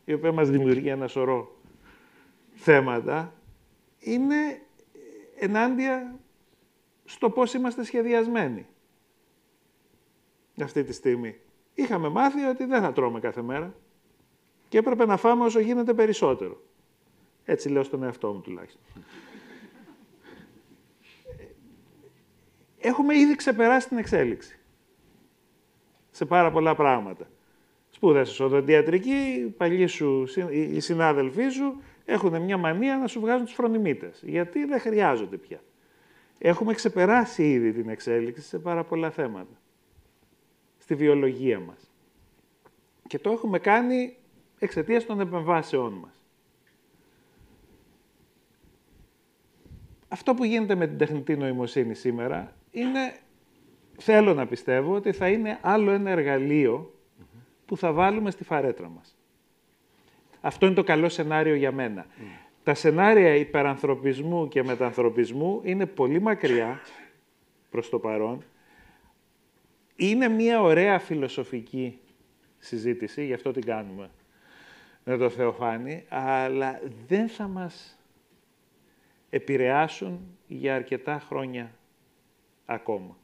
η οποία μας δημιουργεί ένα σωρό θέματα, είναι ενάντια στο πώς είμαστε σχεδιασμένοι αυτή τη στιγμή. Είχαμε μάθει ότι δεν θα τρώμε κάθε μέρα και έπρεπε να φάμε όσο γίνεται περισσότερο. Έτσι λέω στον εαυτό μου τουλάχιστον. Έχουμε ήδη ξεπεράσει την εξέλιξη σε πάρα πολλά πράγματα. Σπούδασες οδοντιατρική, οι συνάδελφοί σου έχουν μια μανία να σου βγάζουν τους φρονιμίτες. Γιατί δεν χρειάζονται πια. Έχουμε ξεπεράσει ήδη την εξέλιξη σε πάρα πολλά θέματα. Στη βιολογία μας. Και το έχουμε κάνει εξαιτίας των επεμβάσεών μας. Αυτό που γίνεται με την τεχνητή νοημοσύνη σήμερα είναι, θέλω να πιστεύω, ότι θα είναι άλλο ένα εργαλείο που θα βάλουμε στη φαρέτρα μας. Αυτό είναι το καλό σενάριο για μένα. Τα σενάρια υπερανθρωπισμού και μετανθρωπισμού είναι πολύ μακριά προς το παρόν. Είναι μια ωραία φιλοσοφική συζήτηση, γι' αυτό την κάνουμε με το Θεοφάνη, αλλά δεν θα μας επηρεάσουν για αρκετά χρόνια ακόμα.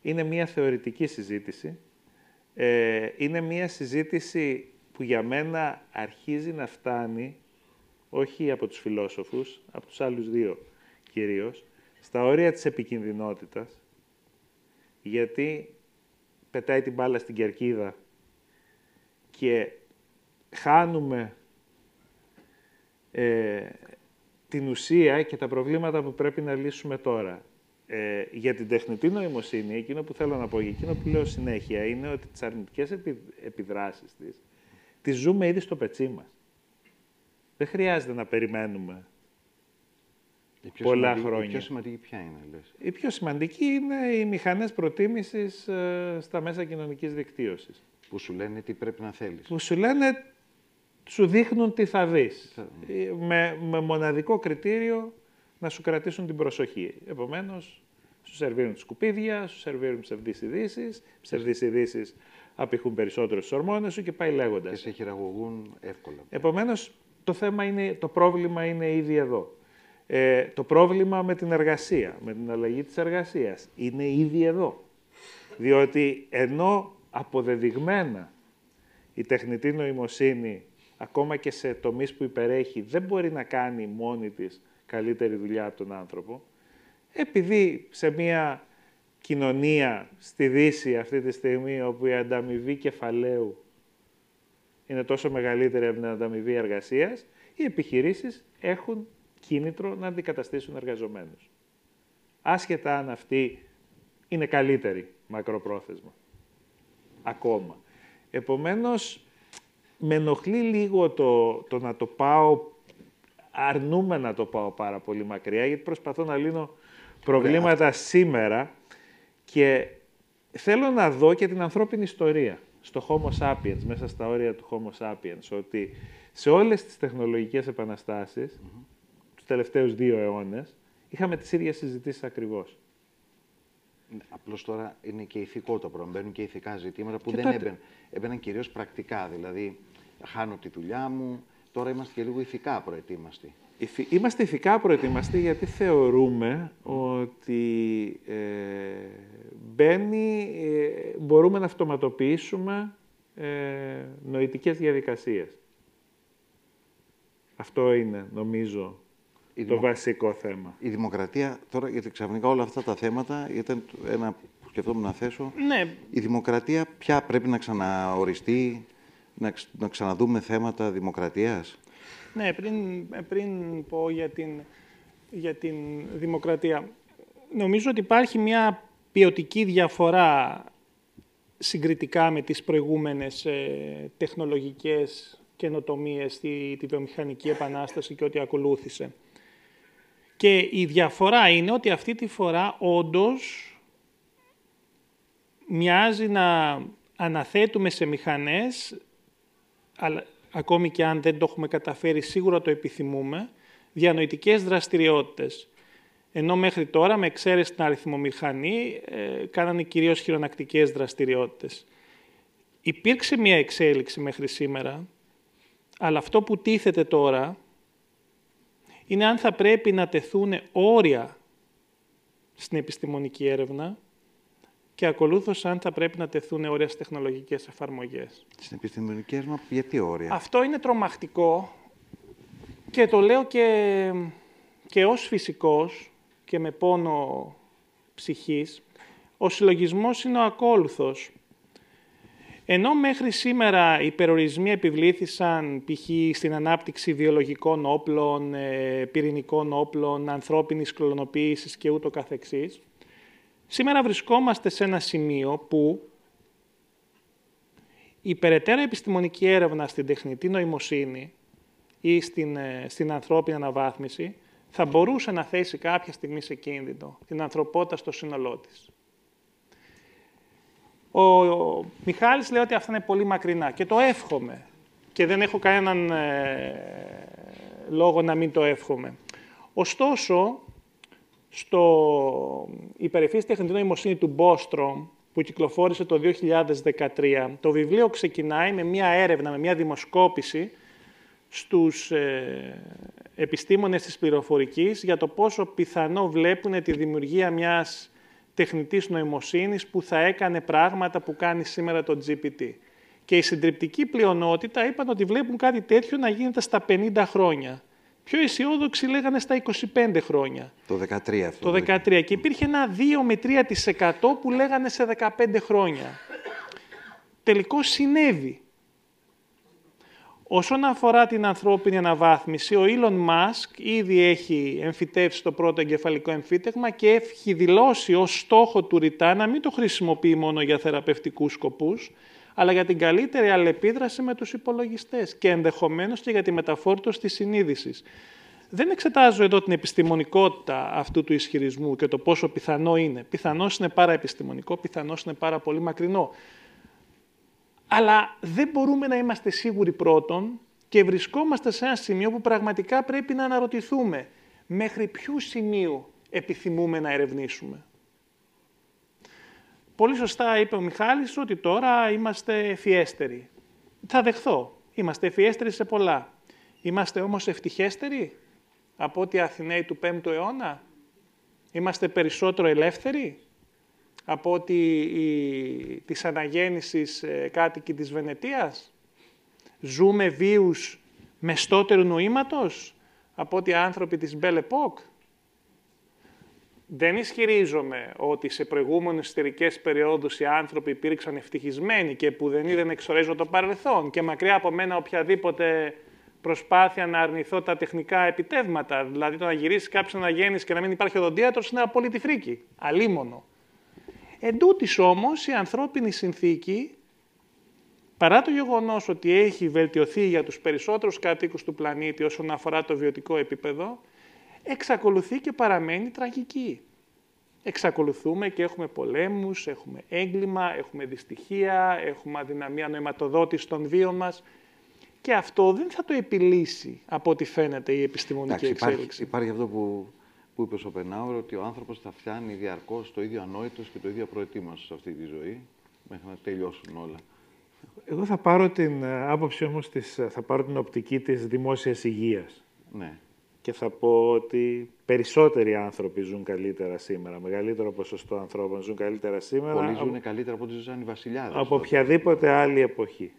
Είναι μια θεωρητική συζήτηση. Είναι μια συζήτηση που για μένα αρχίζει να φτάνει, όχι από τους φιλόσοφους, από τους άλλους δύο κυρίως, στα όρια της επικινδυνότητας, γιατί πετάει την μπάλα στην κερκίδα και χάνουμε την ουσία και τα προβλήματα που πρέπει να λύσουμε τώρα. Για την τεχνητή νοημοσύνη, εκείνο που θέλω να πω και εκείνο που λέω συνέχεια είναι ότι τις αρνητικές επιδράσεις της τις ζούμε ήδη στο πετσί μας. Δεν χρειάζεται να περιμένουμε πολλά χρόνια. Η πιο σημαντική ποια είναι, λες? Η πιο σημαντική είναι οι μηχανές προτίμησης στα μέσα κοινωνικής δικτύωσης. Που σου λένε τι πρέπει να θέλεις. Που σου λένε, σου δείχνουν τι θα δεις. Με μοναδικό κριτήριο να σου κρατήσουν την προσοχή. Επομένως, σου σερβίρουν σκουπίδια, σου σερβίρουν ψευδείς ειδήσεις. Ψευδείς ειδήσεις απηχούν περισσότερο στις ορμόνες σου και πάει λέγοντας. Και σε χειραγωγούν εύκολα. Επομένως, το πρόβλημα είναι ήδη εδώ. Το πρόβλημα με την εργασία, με την αλλαγή της εργασίας, είναι ήδη εδώ. Διότι ενώ αποδεδειγμένα η τεχνητή νοημοσύνη, ακόμα και σε τομείς που υπερέχει, δεν μπορεί να κάνει μόνη της καλύτερη δουλειά από τον άνθρωπο, επειδή σε μια κοινωνία στη Δύση αυτή τη στιγμή, όπου η ανταμοιβή κεφαλαίου είναι τόσο μεγαλύτερη από την ανταμοιβή εργασίας, οι επιχειρήσεις έχουν κίνητρο να αντικαταστήσουν εργαζομένους. Άσχετα αν αυτοί είναι καλύτεροι μακροπρόθεσμα. Ακόμα. Επομένως, με ενοχλεί λίγο το να το πάω, αρνούμε να το πάω πάρα πολύ μακριά, γιατί προσπαθώ να λύνω προβλήματα σήμερα και θέλω να δω και την ανθρώπινη ιστορία στο Homo sapiens, μέσα στα όρια του Homo sapiens, ότι σε όλες τις τεχνολογικές επαναστάσεις, τους τελευταίους 2 αιώνες, είχαμε τις ίδιες συζητήσεις ακριβώς. Απλώς τώρα είναι και ηθικό το πρόβλημα. Μπαίνουν και ηθικά ζητήματα που δεν έμπαιναν. Έμπαιναν κυρίως πρακτικά. Δηλαδή, χάνω τη δουλειά μου. Τώρα είμαστε και λίγο ηθικά προετοίμαστοι. Είμαστε ηθικά προετοίμαστοι γιατί θεωρούμε ότι μπορούμε να αυτοματοποιήσουμε νοητικές διαδικασίες. Αυτό είναι, νομίζω, το βασικό θέμα. Η δημοκρατία, τώρα γιατί ξαφνικά όλα αυτά τα θέματα, ήταν ένα που σκεφτόμουν να θέσω, Ναι. Η δημοκρατία πια πρέπει να ξαναοριστεί, να ξαναδούμε θέματα δημοκρατίας. Ναι, πριν πω για την δημοκρατία, νομίζω ότι υπάρχει μια ποιοτική διαφορά συγκριτικά με τις προηγούμενες τεχνολογικές καινοτομίες, τη βιομηχανική επανάσταση και ό,τι ακολούθησε. Και η διαφορά είναι ότι αυτή τη φορά όντως μοιάζει να αναθέτουμε σε μηχανές, αλλά ακόμη και αν δεν το έχουμε καταφέρει, σίγουρα το επιθυμούμε, διανοητικές δραστηριότητες. Ενώ μέχρι τώρα, με εξαίρεση την αριθμομηχανή, κάνανε κυρίως χειρονακτικές δραστηριότητες. Υπήρξε μια εξέλιξη μέχρι σήμερα, αλλά αυτό που τίθεται τώρα είναι αν θα πρέπει να τεθούν όρια στην επιστημονική έρευνα και ακολούθως αν θα πρέπει να τεθούν όρια στις τεχνολογικές εφαρμογές. Στην επιστημονική έρευνα, γιατί όρια? Αυτό είναι τρομακτικό και το λέω και ως φυσικός και με πόνο ψυχής. Ο συλλογισμός είναι ο ακόλουθος. Ενώ μέχρι σήμερα οι περιορισμοί επιβλήθησαν π.χ. στην ανάπτυξη βιολογικών όπλων, πυρηνικών όπλων, ανθρώπινης κλωνοποίησης και ούτω καθεξής, σήμερα βρισκόμαστε σε ένα σημείο που η περαιτέρω επιστημονική έρευνα στην τεχνητή νοημοσύνη ή στην ανθρώπινη αναβάθμιση θα μπορούσε να θέσει κάποια στιγμή σε κίνδυνο την ανθρωπότητα στο σύνολό της. Ο Μιχάλης λέει ότι αυτά είναι πολύ μακρινά και το εύχομαι και δεν έχω κανέναν λόγο να μην το εύχομαι. Ωστόσο, η υπερηφής τεχνητή νοημοσύνη του Bostrom, που κυκλοφόρησε το 2013, το βιβλίο ξεκινάει με μια έρευνα, με μια δημοσκόπηση στους επιστήμονες της πληροφορικής για το πόσο πιθανό βλέπουν τη δημιουργία μιας τεχνητής νοημοσύνης που θα έκανε πράγματα που κάνει σήμερα το GPT. Και η συντριπτική πλειονότητα είπαν ότι βλέπουν κάτι τέτοιο να γίνεται στα 50 χρόνια. Πιο αισιόδοξοι λέγανε στα 25 χρόνια. Το 13 αυτό. Το 13. Και υπήρχε ένα 2 με 3% που λέγανε σε 15 χρόνια. Τελικώς συνέβη. Όσον αφορά την ανθρώπινη αναβάθμιση, ο Elon Musk ήδη έχει εμφυτεύσει το πρώτο εγκεφαλικό εμφύτευμα και έχει δηλώσει ως στόχο του ρητά να μην το χρησιμοποιεί μόνο για θεραπευτικούς σκοπούς, αλλά για την καλύτερη αλληλεπίδραση με τους υπολογιστές και ενδεχομένως και για τη μεταφόρτωση της συνείδησης. Δεν εξετάζω εδώ την επιστημονικότητα αυτού του ισχυρισμού και το πόσο πιθανό είναι. Πιθανώς είναι παραεπιστημονικό, πιθανώς είναι πάρα πολύ μακρινό. Αλλά δεν μπορούμε να είμαστε σίγουροι πρώτον και βρισκόμαστε σε ένα σημείο που πραγματικά πρέπει να αναρωτηθούμε μέχρι ποιου σημείου επιθυμούμε να ερευνήσουμε. Πολύ σωστά είπε ο Μιχάλης ότι τώρα είμαστε ευφιέστεροι. Θα δεχθώ. Είμαστε ευφιέστεροι σε πολλά. Είμαστε όμως ευτυχέστεροι από ότι οι Αθηναίοι του 5ου αιώνα. Είμαστε περισσότερο ελεύθεροι από ότι της αναγέννησης κάτοικοι της Βενετίας. Ζούμε βίους μεστότερου νοήματος από ότι άνθρωποι της Belle Époque. Δεν ισχυρίζομαι ότι σε προηγούμενες ιστορικές περιόδους οι άνθρωποι υπήρξαν ευτυχισμένοι και που δεν εξορίζω το παρελθόν και μακριά από μένα οποιαδήποτε προσπάθεια να αρνηθώ τα τεχνικά επιτεύγματα. Δηλαδή το να γυρίσει κάποιος αναγέννηση και να μην υπάρχει οδοντίατρος είναι απόλυτη φρίκη. Αλίμονο. Εν τούτης όμως η ανθρώπινη συνθήκη, παρά το γεγονός ότι έχει βελτιωθεί για τους περισσότερους κατοίκους του πλανήτη όσον αφορά το βιωτικό επίπεδο, εξακολουθεί και παραμένει τραγική. Εξακολουθούμε και έχουμε πολέμους, έχουμε έγκλημα, έχουμε δυστυχία, έχουμε αδυναμία νοηματοδότηση των βίων μας και αυτό δεν θα το επιλύσει από ό,τι φαίνεται η επιστημονική εξέλιξη. Υπάρχει αυτό που είπε ο Σοπενάουρ, ότι ο άνθρωπος θα φτιάνει διαρκώς το ίδιο ανόητος και το ίδιο απροετοίμαστος σε αυτή τη ζωή, μέχρι να τελειώσουν όλα. Εγώ θα πάρω την άποψη όμως, θα πάρω την οπτική της δημόσιας υγείας. Ναι. Και θα πω ότι περισσότεροι άνθρωποι ζουν καλύτερα σήμερα. Μεγαλύτερο ποσοστό ανθρώπων ζουν καλύτερα σήμερα. Πολλοί ζουν καλύτερα από ό,τι ζούσαν οι βασιλιάδες. Από οποιαδήποτε άλλη εποχή.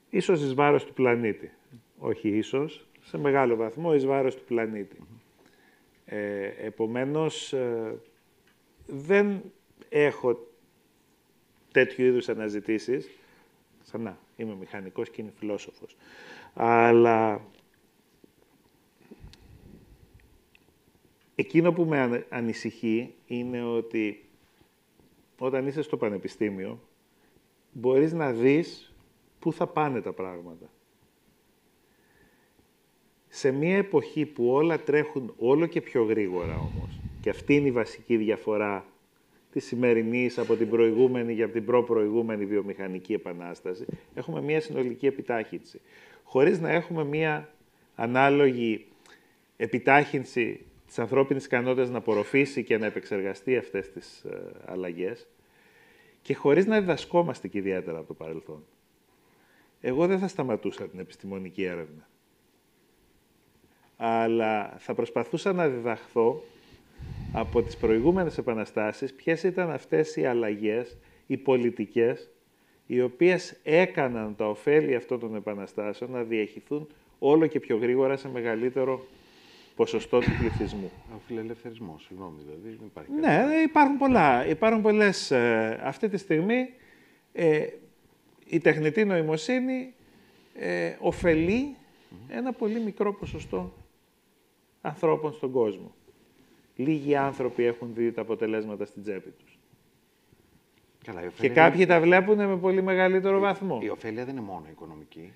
Ίσως εις βάρος του πλανήτη. Όχι ίσως, σε μεγάλο βαθμό εις βάρος του πλανήτη. Επομένως, δεν έχω τέτοιου είδους αναζητήσεις. Ξανά, είμαι μηχανικός και είμαι φιλόσοφος. Αλλά εκείνο που με ανησυχεί είναι ότι όταν είσαι στο πανεπιστήμιο μπορείς να δεις πού θα πάνε τα πράγματα. Σε μια εποχή που όλα τρέχουν όλο και πιο γρήγορα όμως, και αυτή είναι η βασική διαφορά της σημερινής από την προηγούμενη και από την προπροηγούμενη βιομηχανική επανάσταση, έχουμε μια συνολική επιτάχυνση. Χωρίς να έχουμε μια ανάλογη επιτάχυνση της ανθρώπινης ικανότητας να απορροφήσει και να επεξεργαστεί αυτές τις αλλαγές και χωρίς να διδασκόμαστε και ιδιαίτερα από το παρελθόν. Εγώ δεν θα σταματούσα την επιστημονική έρευνα. Αλλά θα προσπαθούσα να διδαχθώ από τις προηγούμενες επαναστάσεις ποιες ήταν αυτές οι αλλαγές, οι πολιτικές, οι οποίες έκαναν τα ωφέλη αυτών των επαναστάσεων να διαχυθούν όλο και πιο γρήγορα σε μεγαλύτερο ποσοστό του πληθυσμού. Ο φιλελευθερισμός, συγγνώμη, δηλαδή δεν υπάρχει. Ναι, υπάρχουν πολλά. Υπάρχουν πολλές. Αυτή τη στιγμή η τεχνητή νοημοσύνη ωφελεί ένα πολύ μικρό ποσοστό ανθρώπων στον κόσμο. Λίγοι άνθρωποι έχουν δει τα αποτελέσματα στην τσέπη τους. Καλά, και κάποιοι τα βλέπουν με πολύ μεγαλύτερο βαθμό. Η ωφέλεια δεν είναι μόνο οικονομική.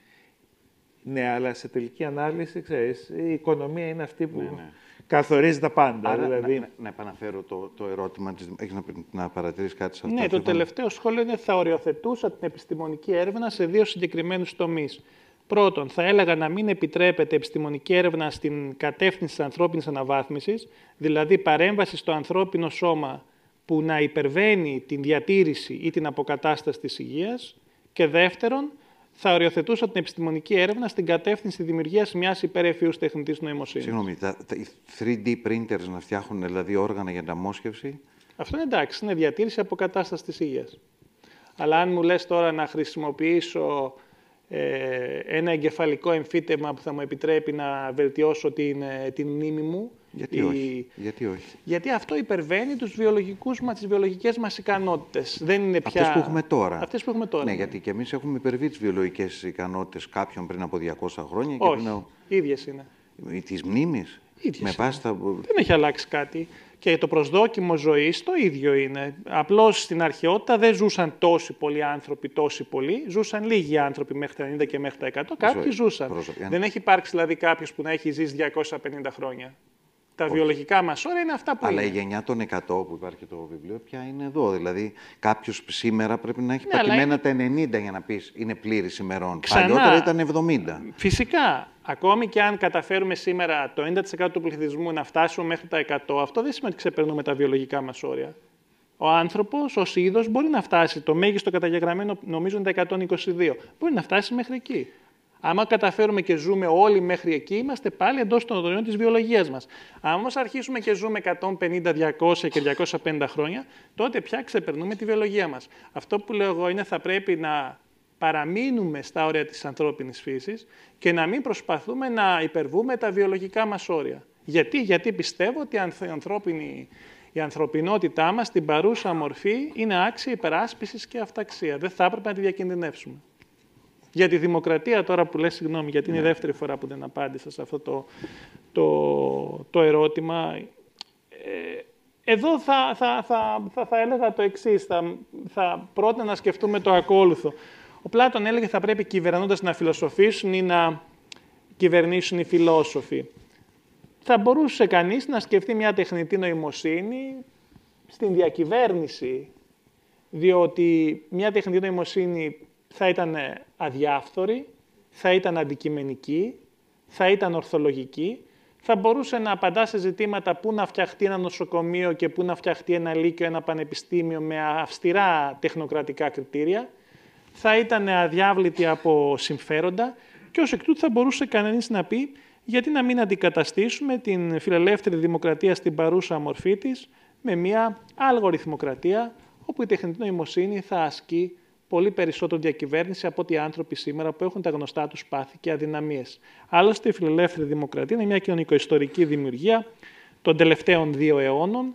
Ναι, αλλά σε τελική ανάλυση, ξέρεις, η οικονομία είναι αυτή που καθορίζει τα πάντα. Άρα, δηλαδή... να επαναφέρω το ερώτημα της... Έχεις να παρατηρήσεις κάτι σε αυτό? Ναι, το τελευταίο σχόλιο είναι ότι θα οριοθετούσα την επιστημονική έρευνα σε δύο συγκεκριμένους τομείς. Πρώτον, θα έλεγα να μην επιτρέπεται επιστημονική έρευνα στην κατεύθυνση της ανθρώπινης αναβάθμισης, δηλαδή παρέμβαση στο ανθρώπινο σώμα που να υπερβαίνει την διατήρηση ή την αποκατάσταση της υγείας. Και δεύτερον, θα οριοθετούσα την επιστημονική έρευνα στην κατεύθυνση δημιουργίας μιας υπερευφυούς τεχνητής νοημοσύνης. Συγγνώμη, οι 3D printers να φτιάχνουν δηλαδή όργανα για ανταμόσχευση. Αυτό είναι εντάξει, είναι διατήρηση αποκατάσταση της υγείας. Αλλά αν μου λες τώρα να χρησιμοποιήσω ένα εγκεφαλικό εμφύτευμα που θα μου επιτρέπει να βελτιώσω την μνήμη μου Γιατί όχι. Γιατί όχι. Γιατί αυτό υπερβαίνει τις βιολογικές μας ικανότητες. Δεν είναι πια... Αυτές που έχουμε τώρα. Αυτές που έχουμε τώρα. Ναι, γιατί και εμείς έχουμε υπερβεί τις βιολογικές ικανότητες κάποιων πριν από 200 χρόνια. Όχι, και ίδιες είναι. Της μνήμης. Ίδιες Με δεν έχει αλλάξει κάτι. Και το προσδόκιμο ζωής το ίδιο είναι. Απλώς στην αρχαιότητα δεν ζούσαν τόσοι πολλοί άνθρωποι, ζούσαν λίγοι άνθρωποι μέχρι τα 90 και μέχρι τα 100. Κάποιοι ζούσαν. Δεν έχει υπάρξει δηλαδή κάποιος που να έχει ζήσει 250 χρόνια. Τα βιολογικά μας όρια είναι αυτά που αλλά είναι. η γενιά των 100 που υπάρχει το βιβλίο πια είναι εδώ. Δηλαδή κάποιος σήμερα πρέπει να έχει πατημένα τα 90 για να πεις είναι πλήρης ημερών. Παλιότερα ήταν 70. Φυσικά. Ακόμη και αν καταφέρουμε σήμερα το 90% του πληθυσμού να φτάσουμε μέχρι τα 100, αυτό δεν σημαίνει ότι ξεπερνούμε τα βιολογικά μας όρια. Ο άνθρωπος ως είδος μπορεί να φτάσει, το μέγιστο καταγεγραμμένο νομίζω είναι τα 122, μπορεί να φτάσει μέχρι εκεί. Άμα καταφέρουμε και ζούμε όλοι μέχρι εκεί, είμαστε πάλι εντός των ορίων της βιολογίας μας. Αν όμως αρχίσουμε και ζούμε 150, 200 και 250 χρόνια, τότε πια ξεπερνούμε τη βιολογία μας. Αυτό που λέω εγώ είναι θα πρέπει να παραμείνουμε στα όρια της ανθρώπινης φύσης και να μην προσπαθούμε να υπερβούμε τα βιολογικά μας όρια. Γιατί πιστεύω ότι η ανθρωπινότητά μας στην παρούσα μορφή είναι άξια υπεράσπισης και αυταξία. Δεν θα έπρεπε να τη διακινδυνεύσουμε. Για τη δημοκρατία τώρα που λες, συγγνώμη, γιατί είναι η δεύτερη φορά που δεν απάντησα σε αυτό το ερώτημα. Εδώ θα έλεγα το εξής, θα πρώτα να σκεφτούμε το ακόλουθο. Ο Πλάτων έλεγε θα πρέπει οι κυβερνώντες να φιλοσοφήσουν ή να κυβερνήσουν οι φιλόσοφοι. Θα μπορούσε κανείς να σκεφτεί μια τεχνητή νοημοσύνη στην διακυβέρνηση, διότι μια τεχνητή νοημοσύνη θα ήταν αδιάφθορη, θα ήταν αντικειμενική, θα ήταν ορθολογική, θα μπορούσε να απαντά σε ζητήματα πού να φτιαχτεί ένα νοσοκομείο και πού να φτιαχτεί ένα λύκειο, ένα πανεπιστήμιο με αυστηρά τεχνοκρατικά κριτήρια, θα ήταν αδιάβλητη από συμφέροντα και ως εκ τούτου θα μπορούσε κανείς να πει γιατί να μην αντικαταστήσουμε την φιλελεύθερη δημοκρατία στην παρούσα μορφή της με μια αλγοριθμοκρατία όπου η τεχνητή νοημοσύνη θα ασκεί πολύ περισσότερο διακυβέρνηση από ότι οι άνθρωποι σήμερα που έχουν τα γνωστά τους πάθη και αδυναμίες. Άλλωστε, η φιλελεύθερη δημοκρατία είναι μια κοινωνικοϊστορική δημιουργία των τελευταίων 2 αιώνων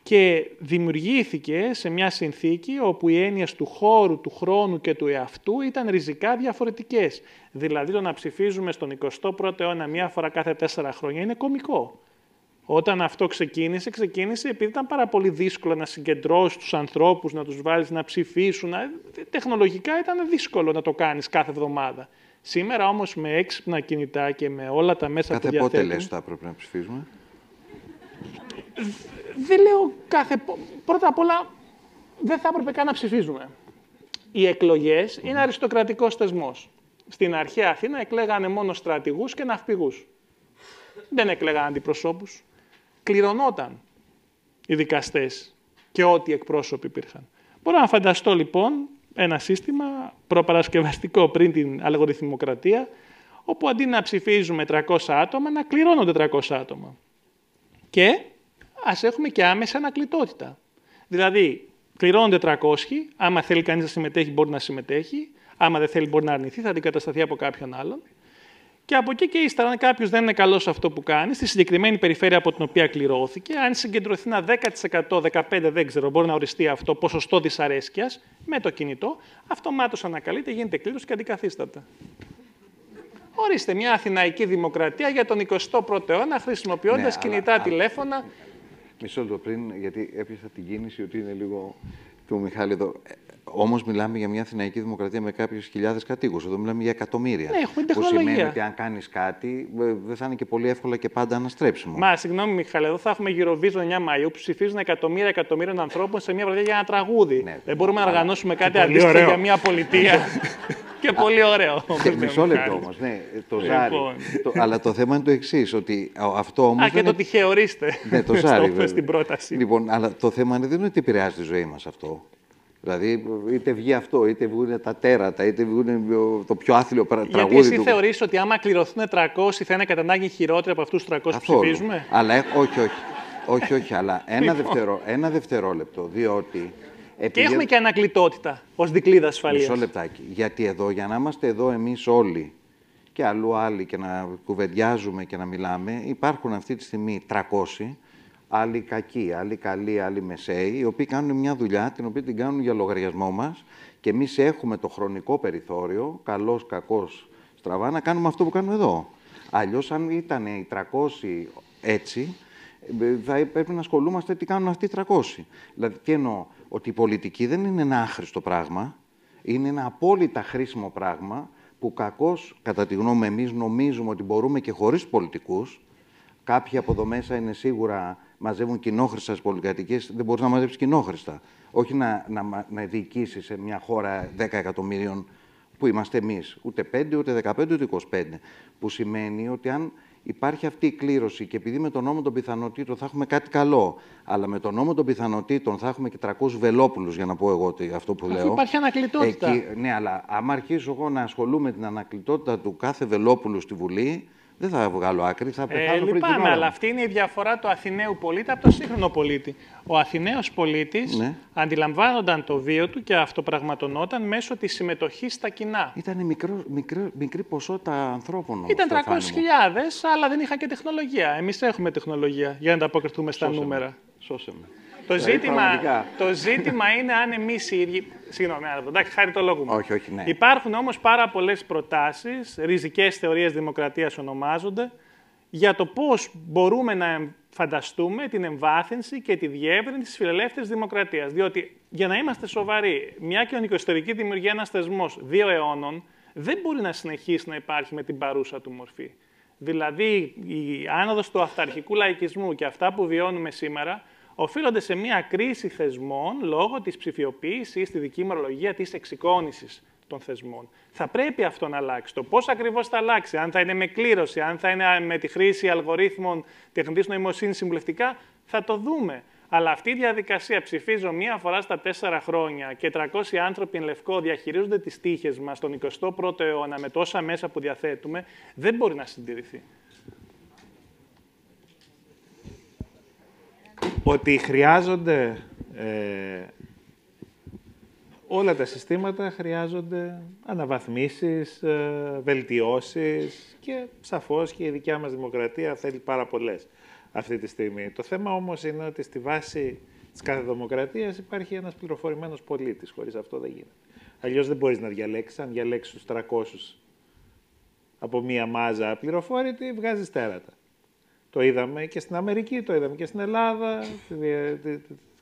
και δημιουργήθηκε σε μια συνθήκη όπου οι έννοιες του χώρου, του χρόνου και του εαυτού ήταν ριζικά διαφορετικές. Δηλαδή, το να ψηφίζουμε στον 21ο αιώνα μία φορά κάθε 4 χρόνια είναι κωμικό. Όταν αυτό ξεκίνησε επειδή ήταν πάρα πολύ δύσκολο να συγκεντρώσεις τους ανθρώπους, να τους βάλεις να ψηφίσουν. Τεχνολογικά ήταν δύσκολο να το κάνεις κάθε εβδομάδα. Σήμερα όμως με έξυπνα κινητά και με όλα τα μέσα που διαθέτουμε... Κάθε πότε λες θα έπρεπε να ψηφίζουμε? Δεν λέω πρώτα απ' όλα δεν θα έπρεπε καν να ψηφίζουμε. Οι εκλογές είναι αριστοκρατικός θεσμός. Στην αρχαία Αθήνα εκλέγανε μόνο στρατηγούς και ναυπηγούς. Δεν εκλέγανε αντιπροσώπους. Κληρονόταν οι δικαστές και ό,τι εκπρόσωποι υπήρχαν. Μπορώ να φανταστώ λοιπόν ένα σύστημα προπαρασκευαστικό πριν την αλγοριθμοκρατία, όπου αντί να ψηφίζουμε 300 άτομα, να κληρώνονται 300 άτομα. Και ας έχουμε και άμεση ανακλητότητα. Δηλαδή, κληρώνονται 300, άμα θέλει κανείς να συμμετέχει μπορεί να συμμετέχει, άμα δεν θέλει μπορεί να αρνηθεί, θα αντικατασταθεί από κάποιον άλλον. Και από εκεί και ύστερα, αν κάποιος δεν είναι καλός σε αυτό που κάνει, στη συγκεκριμένη περιφέρεια από την οποία κληρώθηκε, αν συγκεντρωθεί ένα 10%, 15% δεν ξέρω, μπορεί να οριστεί αυτό, ποσοστό δυσαρέσκειας, με το κινητό, αυτομάτως ανακαλείται, γίνεται κλήρωση και αντικαθίσταται. Ορίστε μια αθηναϊκή δημοκρατία για τον 21ο αιώνα, χρησιμοποιώντας κινητά τηλέφωνα. Μισό λεπτό πριν, γιατί έπιασα την κίνηση ότι είναι λίγο του Μιχάλη εδώ. Όμως μιλάμε για μια αθηναϊκή δημοκρατία με κάποιες χιλιάδες κατοίκους. Εδώ μιλάμε για εκατομμύρια. Ναι, έχουμε τεχνολογία. Που σημαίνει ότι αν κάνεις κάτι, δεν θα είναι και πολύ εύκολα και πάντα αναστρέψιμο. Μα, συγγνώμη, Μιχάλη, εδώ θα έχουμε Eurovision 9 Μαΐου που ψηφίζουν εκατομμύρια ανθρώπων σε μια βραδιά για ένα τραγούδι. Ναι, δεν μπορούμε να οργανώσουμε κάτι αντίστοιχο για μια πολιτεία. Και πολύ ωραίο. Μισό λεπτό όμως, ναι, το ζάρι. Αλλά το θέμα είναι το εξής, ότι αυτό όμως. Και το τυχαίο, ορίστε. Ναι, το ζάρι. Στην πρόταση. Λοιπόν, αλλά το θέμα δεν είναι ότι επηρεάζει τη ζωή μας αυτό. Δηλαδή, είτε βγει αυτό, είτε βγουν τα τέρατα, είτε βγουν το πιο άθλιο τραγούδι. Γιατί εσύ θεωρείς ότι άμα κληρωθούν 300 θα είναι κατά ανάγκη χειρότερο από αυτούς τους 300 που ψηφίζουμε? Αλλά όχι, αλλά ένα δευτερόλεπτο, διότι... Και έχουμε και ανακλητότητα ως δικλείδα ασφαλείας. Μισό λεπτάκι. Γιατί εδώ, για να είμαστε εδώ εμείς όλοι και αλλού άλλοι και να κουβεντιάζουμε και να μιλάμε, υπάρχουν αυτή τη στιγμή 300, άλλοι κακοί, άλλοι καλοί, άλλοι μεσαίοι, οι οποίοι κάνουν μια δουλειά την οποία την κάνουν για λογαριασμό μας και εμείς έχουμε το χρονικό περιθώριο, καλός, κακός, στραβά, να κάνουμε αυτό που κάνουμε εδώ. Αλλιώς, αν ήταν οι 300 έτσι, θα πρέπει να ασχολούμαστε τι κάνουν αυτοί οι 300. Δηλαδή, τι εννοώ, ότι η πολιτική δεν είναι ένα άχρηστο πράγμα, είναι ένα απόλυτα χρήσιμο πράγμα που κακώς, κατά τη γνώμη εμείς, νομίζουμε ότι μπορούμε και χωρίς πολιτικούς. Κάποιοι από εδώ μέσα είναι σίγουρα μαζεύουν κοινόχρηστα στις πολυκατοικίες, δεν μπορείς να μαζέψεις κοινόχρηστα. Όχι να διοικήσεις σε μια χώρα 10 εκατομμύριων που είμαστε εμείς, ούτε 5, ούτε 15, ούτε 25. Που σημαίνει ότι αν υπάρχει αυτή η κλήρωση και επειδή με τον νόμο των πιθανότητων θα έχουμε κάτι καλό, αλλά με τον νόμο των πιθανότητων θα έχουμε και 300 Βελόπουλους, για να πω εγώ αυτό που λέω. Υπάρχει ανακλητότητα. Ναι, αλλά άμα αρχίσω εγώ να ασχολούμαι με την ανακλητότητα του κάθε Βελόπουλου στη Βουλή, δεν θα βγάλω άκρη, θα πεθάνω πριν την ώρα. Αλλά αυτή είναι η διαφορά του Αθηναίου πολίτη από τον σύγχρονο πολίτη. Ο Αθηναίος πολίτης αντιλαμβάνονταν το βίο του και αυτοπραγματωνόταν μέσω της συμμετοχής στα κοινά. Ήταν μικρή ποσότητα ανθρώπων. Ήταν 300.000, αλλά δεν είχαν και τεχνολογία. Εμείς έχουμε τεχνολογία για να ανταποκριθούμε στα νούμερα. Σώσε με. Το ζήτημα είναι αν εμείς οι ίδιοι. Συγγνώμη, εντάξει, χάρη το λόγο μου. Όχι, ναι. Υπάρχουν όμως πάρα πολλές προτάσεις, ριζικές θεωρίες δημοκρατίας ονομάζονται, για το πώς μπορούμε να φανταστούμε την εμβάθυνση και τη διεύρυνση της φιλελεύθερης δημοκρατίας. Διότι, για να είμαστε σοβαροί, μια κοινωνικοϊστορική δημιουργία, ένας θεσμός 2 αιώνων, δεν μπορεί να συνεχίσει να υπάρχει με την παρούσα του μορφή. Δηλαδή, η άνοδος του αυταρχικού λαϊκισμού και αυτά που βιώνουμε σήμερα οφείλονται σε μια κρίση θεσμών λόγω της ψηφιοποίησης ή, στη δική μου ορολογία, της εξεικόνησης των θεσμών. Θα πρέπει αυτό να αλλάξει. Το πώς ακριβώς θα αλλάξει, αν θα είναι με κλήρωση, αν θα είναι με τη χρήση αλγορίθμων τεχνητής νοημοσύνης συμβουλευτικά, θα το δούμε. Αλλά αυτή η διαδικασία, ψηφίζω μία φορά στα 4 χρόνια και 300 άνθρωποι εν λευκό διαχειρίζονται τις τύχες μας τον 21ο αιώνα με τόσα μέσα που διαθέτουμε, δεν μπορεί να συντηρηθεί. Ότι χρειάζονται όλα τα συστήματα, χρειάζονται αναβαθμίσεις, βελτιώσεις και σαφώς και η δικιά μας δημοκρατία θέλει πάρα πολλές αυτή τη στιγμή. Το θέμα όμως είναι ότι στη βάση της κάθε δημοκρατίας υπάρχει ένας πληροφορημένος πολίτης. Χωρίς αυτό δεν γίνεται. Αλλιώς δεν μπορείς να διαλέξεις. Αν διαλέξεις τους 300 από μία μάζα πληροφόρητη, βγάζεις τέρατα. Το είδαμε και στην Αμερική, το είδαμε και στην Ελλάδα,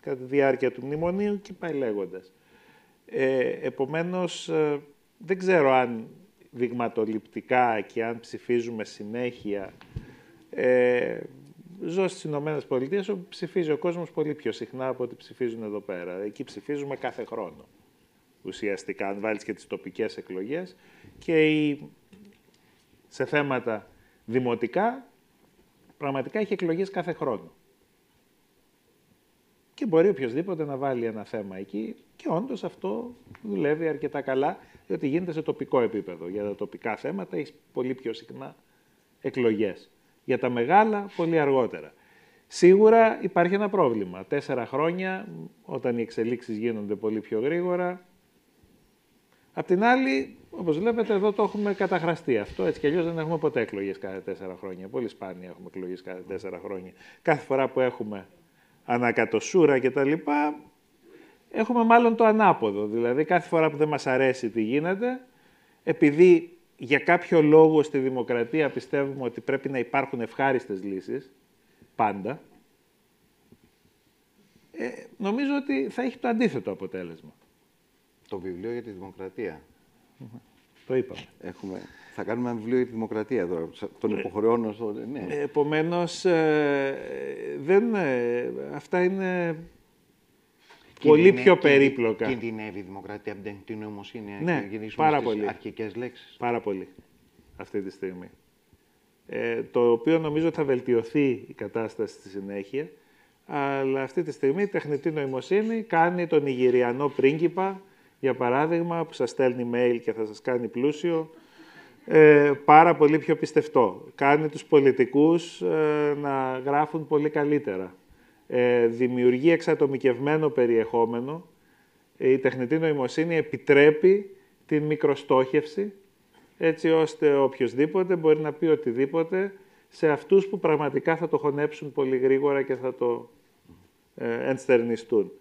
κατά τη διάρκεια του μνημονίου και πάει λέγοντας. Επομένως, δεν ξέρω αν δειγματοληπτικά και αν ψηφίζουμε συνέχεια. Ζω στις Ηνωμένες Πολιτείες, όπου ψηφίζει ο κόσμος πολύ πιο συχνά από ό,τι ψηφίζουν εδώ πέρα. Εκεί ψηφίζουμε κάθε χρόνο, ουσιαστικά, αν βάλεις και τις τοπικές εκλογές. Και σε θέματα δημοτικά, πραγματικά έχει εκλογές κάθε χρόνο. Και μπορεί οποιοδήποτε να βάλει ένα θέμα εκεί και όντως αυτό δουλεύει αρκετά καλά, διότι γίνεται σε τοπικό επίπεδο. Για τα τοπικά θέματα έχει πολύ πιο συχνά εκλογές. Για τα μεγάλα, πολύ αργότερα. Σίγουρα υπάρχει ένα πρόβλημα. 4 χρόνια, όταν οι εξελίξεις γίνονται πολύ πιο γρήγορα. Απ' την άλλη, όπως βλέπετε, εδώ το έχουμε καταχραστεί αυτό. Έτσι κι αλλιώς δεν έχουμε ποτέ εκλογές κάθε 4 χρόνια. Πολύ σπάνια έχουμε εκλογές κάθε 4 χρόνια. Κάθε φορά που έχουμε ανακατοσούρα κτλ., έχουμε μάλλον το ανάποδο. Δηλαδή, κάθε φορά που δεν μας αρέσει τι γίνεται, επειδή για κάποιο λόγο στη δημοκρατία πιστεύουμε ότι πρέπει να υπάρχουν ευχάριστες λύσεις, πάντα, νομίζω ότι θα έχει το αντίθετο αποτέλεσμα. Το βιβλίο για τη δημοκρατία. Το είπαμε. Θα κάνουμε ένα βιβλίο για τη δημοκρατία εδώ. Τον υποχρεώνω. Ναι. Επομένως, αυτά είναι πολύ πιο περίπλοκα. Κινδυνεύει η δημοκρατία από την νοημοσύνη. Ναι, πάρα πολύ. Αρχικές λέξεις. Πάρα πολύ αυτή τη στιγμή. Το οποίο νομίζω θα βελτιωθεί η κατάσταση στη συνέχεια. Αλλά αυτή τη στιγμή η τεχνητή νοημοσύνη κάνει τον Νιγηριανό πρίγκιπα, για παράδειγμα, που σας στέλνει mail και θα σας κάνει πλούσιο, πάρα πολύ πιο πιστευτό. Κάνει τους πολιτικούς να γράφουν πολύ καλύτερα. Δημιουργεί εξατομικευμένο περιεχόμενο. Η τεχνητή νοημοσύνη επιτρέπει την μικροστόχευση έτσι ώστε οποιοσδήποτε μπορεί να πει οτιδήποτε σε αυτούς που πραγματικά θα το χωνέψουν πολύ γρήγορα και θα το ενστερνιστούν.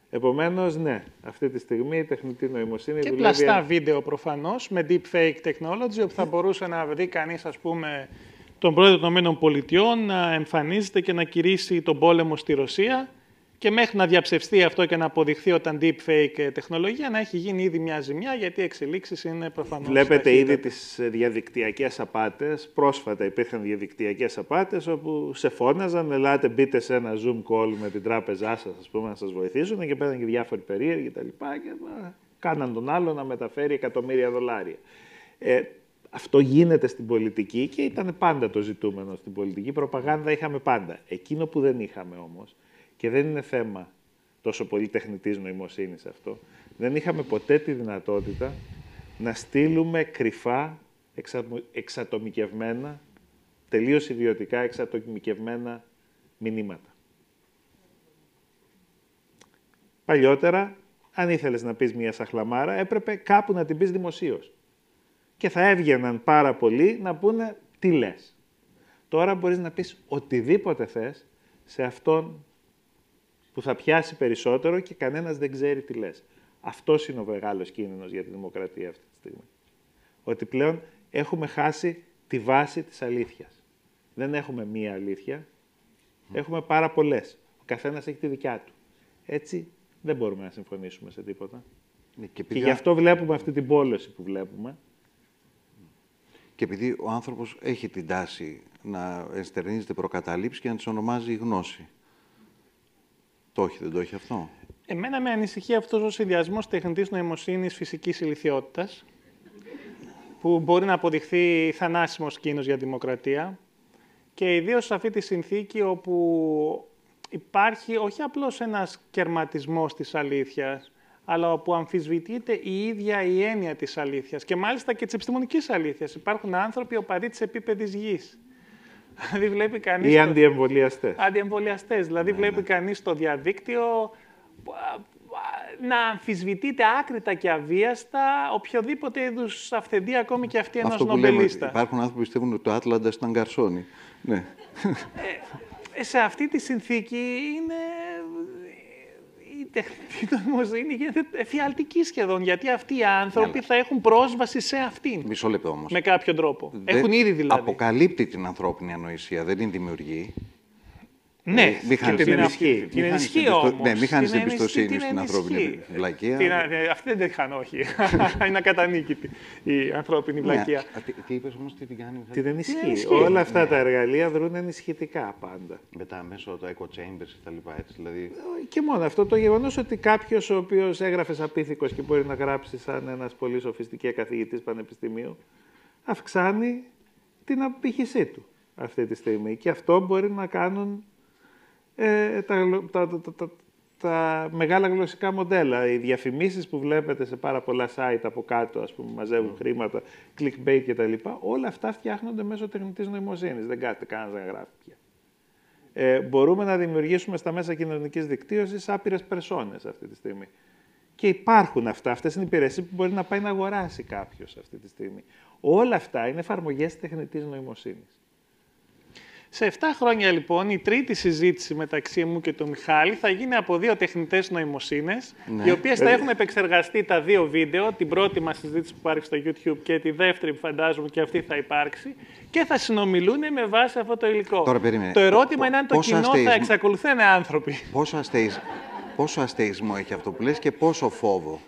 Επομένως, ναι, αυτή τη στιγμή η τεχνητή νοημοσύνη και δουλεύει... πλαστά βίντεο προφανώς, με deepfake technology, όπου θα μπορούσε να δει κανείς, ας πούμε, τον πρόεδρο των ΗΠΑ να εμφανίζεται και να κηρύσει τον πόλεμο στη Ρωσία και μέχρι να διαψευστεί αυτό και να αποδειχθεί όταν deepfake τεχνολογία να έχει γίνει ήδη μια ζημιά, γιατί οι εξελίξεις είναι προφανώς... Βλέπετε ήδη τις διαδικτυακές απάτες. Πρόσφατα υπήρχαν διαδικτυακές απάτες όπου σε φώναζαν, ελάτε μπείτε σε ένα Zoom call με την τράπεζά σας, ας πούμε, να σας βοηθήσουν και πέραν και διάφοροι περίεργοι κτλ. Και κάναν τον άλλο να μεταφέρει εκατομμύρια δολάρια. Αυτό γίνεται στην πολιτική και ήταν πάντα το ζητούμενο στην πολιτική. Προπαγάνδα είχαμε πάντα. Εκείνο που δεν είχαμε όμως, και δεν είναι θέμα τόσο πολύ τεχνητής νοημοσύνης αυτό, δεν είχαμε ποτέ τη δυνατότητα να στείλουμε κρυφά, εξατομικευμένα, τελείως ιδιωτικά εξατομικευμένα μηνύματα. Παλιότερα, αν ήθελες να πεις μια σαχλαμάρα, έπρεπε κάπου να την πεις δημοσίως. Και θα έβγαιναν πάρα πολλοί να πούνε τι λες. Τώρα μπορείς να πεις οτιδήποτε θες σε αυτόν που θα πιάσει περισσότερο και κανένας δεν ξέρει τι λες. Αυτός είναι ο μεγάλος κίνδυνος για τη δημοκρατία αυτή τη στιγμή. Ότι πλέον έχουμε χάσει τη βάση της αλήθειας. Δεν έχουμε μία αλήθεια, έχουμε πάρα πολλές. Ο καθένας έχει τη δικιά του. Έτσι δεν μπορούμε να συμφωνήσουμε σε τίποτα. Και γι' αυτό βλέπουμε αυτή την πόλωση που βλέπουμε. Και επειδή ο άνθρωπος έχει την τάση να ενστερνίζεται προκαταλήψεις και να τις ονομάζει γνώση. Το έχει, δεν το έχει αυτό? Εμένα με ανησυχεί αυτός ο συνδυασμός τεχνητής νοημοσύνης φυσικής ηλιθιότητας, που μπορεί να αποδειχθεί θανάσιμος κίνδυνος για τη δημοκρατία, και ιδίως σε αυτή τη συνθήκη όπου υπάρχει όχι απλώς ένας κερματισμός της αλήθειας, αλλά όπου αμφισβητείται η ίδια η έννοια της αλήθειας και μάλιστα και της επιστημονικής αλήθειας. Υπάρχουν άνθρωποι οπαδοί της επίπεδης γης. Δηλαδή βλέπει κανείς... Ή αντιεμβολιαστές. Αντιεμβολιαστές. Δηλαδή βλέπει κανείς στο διαδίκτυο να αμφισβητείται άκρητα και αβίαστα οποιοδήποτε είδους αυθεντία, ακόμη και αυτή ενός νομπελίστα. Υπάρχουν άνθρωποι που πιστεύουν ότι το Άτλαντας ήταν γκαρσόνι. Ναι. Σε αυτή τη συνθήκη είναι... η τεχνητή νοημοσύνη γίνεται εφιαλτική σχεδόν, γιατί αυτοί οι άνθρωποι θα έχουν πρόσβαση σε αυτήν. Μισό λεπτό όμως. Με κάποιο τρόπο. Έχουν ήδη δηλαδή. Αποκαλύπτει την ανθρώπινη ανοησία, δεν την δημιουργεί. Ναι, και την ενισχύει. Την ενισχύει όμως. Ναι, μην χάνεις εμπιστοσύνη στην ανθρώπινη βλακεία. Αυτή δεν τη χάνω, όχι. Είναι ακατανίκητη η ανθρώπινη βλακεία. Τι είπες όμως, τι την κάνει? Την ενισχύει. Όλα αυτά τα εργαλεία δρούν ενισχυτικά πάντα. Μετά μέσω το echo chambers και τα λοιπά, έτσι δηλαδή. Και μόνο αυτό το γεγονός ότι κάποιος ο οποίος έγραφε σαν πίθηκος και μπορεί να γράψει σαν ένας πολύ σοφιστική καθηγητής πανεπιστημίου, αυξάνει την απήχησή του αυτή τη στιγμή. Και αυτό μπορεί να κάνουν τα μεγάλα γλωσσικά μοντέλα. Οι διαφημίσεις που βλέπετε σε πάρα πολλά site από κάτω, ας πούμε, μαζεύουν χρήματα, clickbait κτλ. Όλα αυτά φτιάχνονται μέσω τεχνητής νοημοσύνης. Δεν κάθεται κανένας να γράφει πια. Μπορούμε να δημιουργήσουμε στα μέσα κοινωνικής δικτύωσης άπειρες περσόνες αυτή τη στιγμή. Και υπάρχουν αυτά. Αυτές είναι οι υπηρεσίες που μπορεί να πάει να αγοράσει κάποιος αυτή τη στιγμή. Όλα αυτά είναι εφαρμογές τεχνητής νοημοσύνης. Σε 7 χρόνια, λοιπόν, η τρίτη συζήτηση μεταξύ μου και του Μιχάλη θα γίνει από 2 τεχνητές νοημοσύνες, οι οποίες θα έχουν επεξεργαστεί τα 2 βίντεο, την πρώτη μας συζήτηση που υπάρχει στο YouTube και τη δεύτερη που φαντάζομαι και αυτή θα υπάρξει, και θα συνομιλούν με βάση αυτό το υλικό. Τώρα, περίμενε. Το ερώτημα είναι αν το κοινό θα εξακολουθεί να είναι άνθρωποι. Πόσο αστεϊσμό έχει αυτό που λες και πόσο φόβο?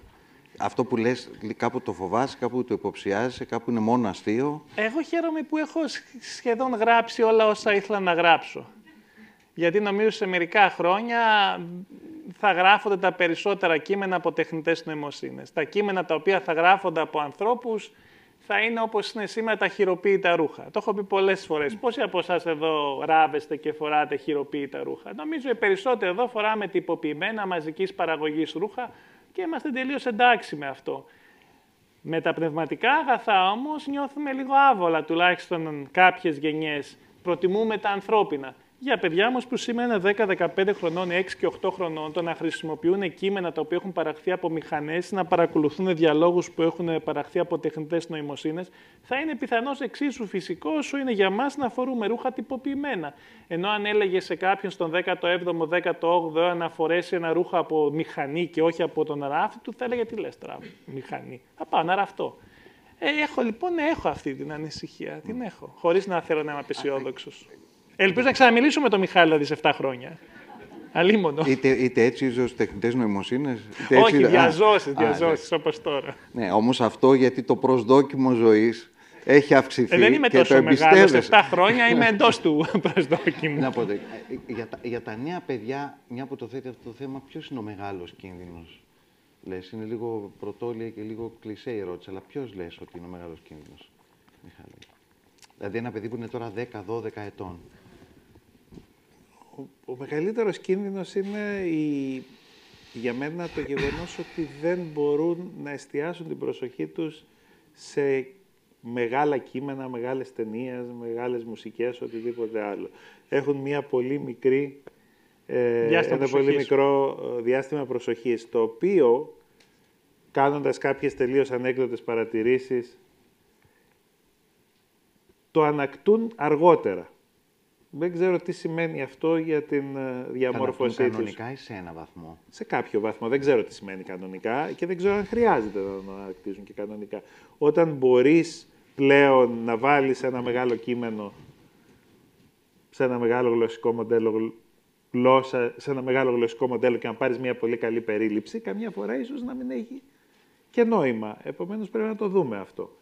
Αυτό που λες, κάπου το φοβάσαι, κάπου το υποψιάζεσαι, κάπου είναι μόνο αστείο. Εγώ χαίρομαι που έχω σχεδόν γράψει όλα όσα ήθελα να γράψω. Γιατί νομίζω σε μερικά χρόνια θα γράφονται τα περισσότερα κείμενα από τεχνητές νοημοσύνες. Τα κείμενα τα οποία θα γράφονται από ανθρώπους θα είναι όπως είναι σήμερα τα χειροποίητα ρούχα. Το έχω πει πολλές φορές. Πόσοι από εσάς εδώ ράβεστε και φοράτε χειροποίητα ρούχα? Νομίζω οι περισσότεροι εδώ φοράμε τυποποιημένα μαζικής παραγωγής ρούχα και είμαστε τελείως εντάξει με αυτό. Με τα πνευματικά αγαθά όμως νιώθουμε λίγο άβολα, τουλάχιστον κάποιες γενιές. Προτιμούμε τα ανθρώπινα. Για παιδιά όμως που σήμερα είναι 10-15 χρονών, 6 και 8 χρονών, το να χρησιμοποιούν κείμενα τα οποία έχουν παραχθεί από μηχανές, να παρακολουθούν διαλόγους που έχουν παραχθεί από τεχνητές νοημοσύνες, θα είναι πιθανώς εξίσου φυσικό όσο είναι για μας να φορούμε ρούχα τυποποιημένα. Ενώ αν έλεγε σε κάποιον στον 17ο, 18ο να φορέσει ένα ρούχο από μηχανή και όχι από τον ράφτη του, θα έλεγε τι λες τώρα, μηχανή. Θα πάω να ραφτώ. Έχω αυτή την ανησυχία. Την έχω. Χωρίς να θέλω να είμαι απεσιόδοξος. Ελπίζω να ξαναμιλήσω με τον Μιχάλη δηλαδή σε 7 χρόνια. Αλίμονο. Είτε έτσι ίσως τεχνητές νοημοσύνες. Όχι, διαζώσεις όπως τώρα. Ναι, όμως αυτό γιατί το προσδόκιμο ζωής έχει αυξηθεί. Δεν είμαι και τόσο μεγάλος. 7 χρόνια είμαι εντός του προσδόκιμου. Να πω, για τα νέα παιδιά, μια που το θέτει αυτό το θέμα, ποιος είναι ο μεγάλος κίνδυνος? Λες, είναι λίγο πρωτόλια και λίγο κλισέ η ερώτηση, αλλά ποιος λες ότι είναι ο μεγάλος κίνδυνος, Μιχάλη? Δηλαδή ένα παιδί που είναι τώρα 10-12 ετών. Ο μεγαλύτερος κίνδυνος είναι για μένα το γεγονός ότι δεν μπορούν να εστιάσουν την προσοχή τους σε μεγάλα κείμενα, μεγάλες ταινίες, μεγάλες μουσικές, οτιδήποτε άλλο. Έχουν μια πολύ μικρή, ένα πολύ μικρό διάστημα προσοχής, το οποίο, κάνοντας κάποιες τελείως ανέκδοτες παρατηρήσεις, το ανακτούν αργότερα. Δεν ξέρω τι σημαίνει αυτό για την διαμόρφωσή τους. Κανονικά ή σε ένα βαθμό? Σε κάποιο βαθμό. Δεν ξέρω τι σημαίνει κανονικά και δεν ξέρω αν χρειάζεται να ανακτήσουν και κανονικά. Όταν μπορείς πλέον να βάλεις ένα μεγάλο κείμενο σε ένα μεγάλο γλωσσικό μοντέλο, σε ένα μεγάλο γλωσσικό μοντέλο και να πάρεις μια πολύ καλή περίληψη, καμιά φορά ίσως να μην έχει και νόημα. Επομένως πρέπει να το δούμε αυτό.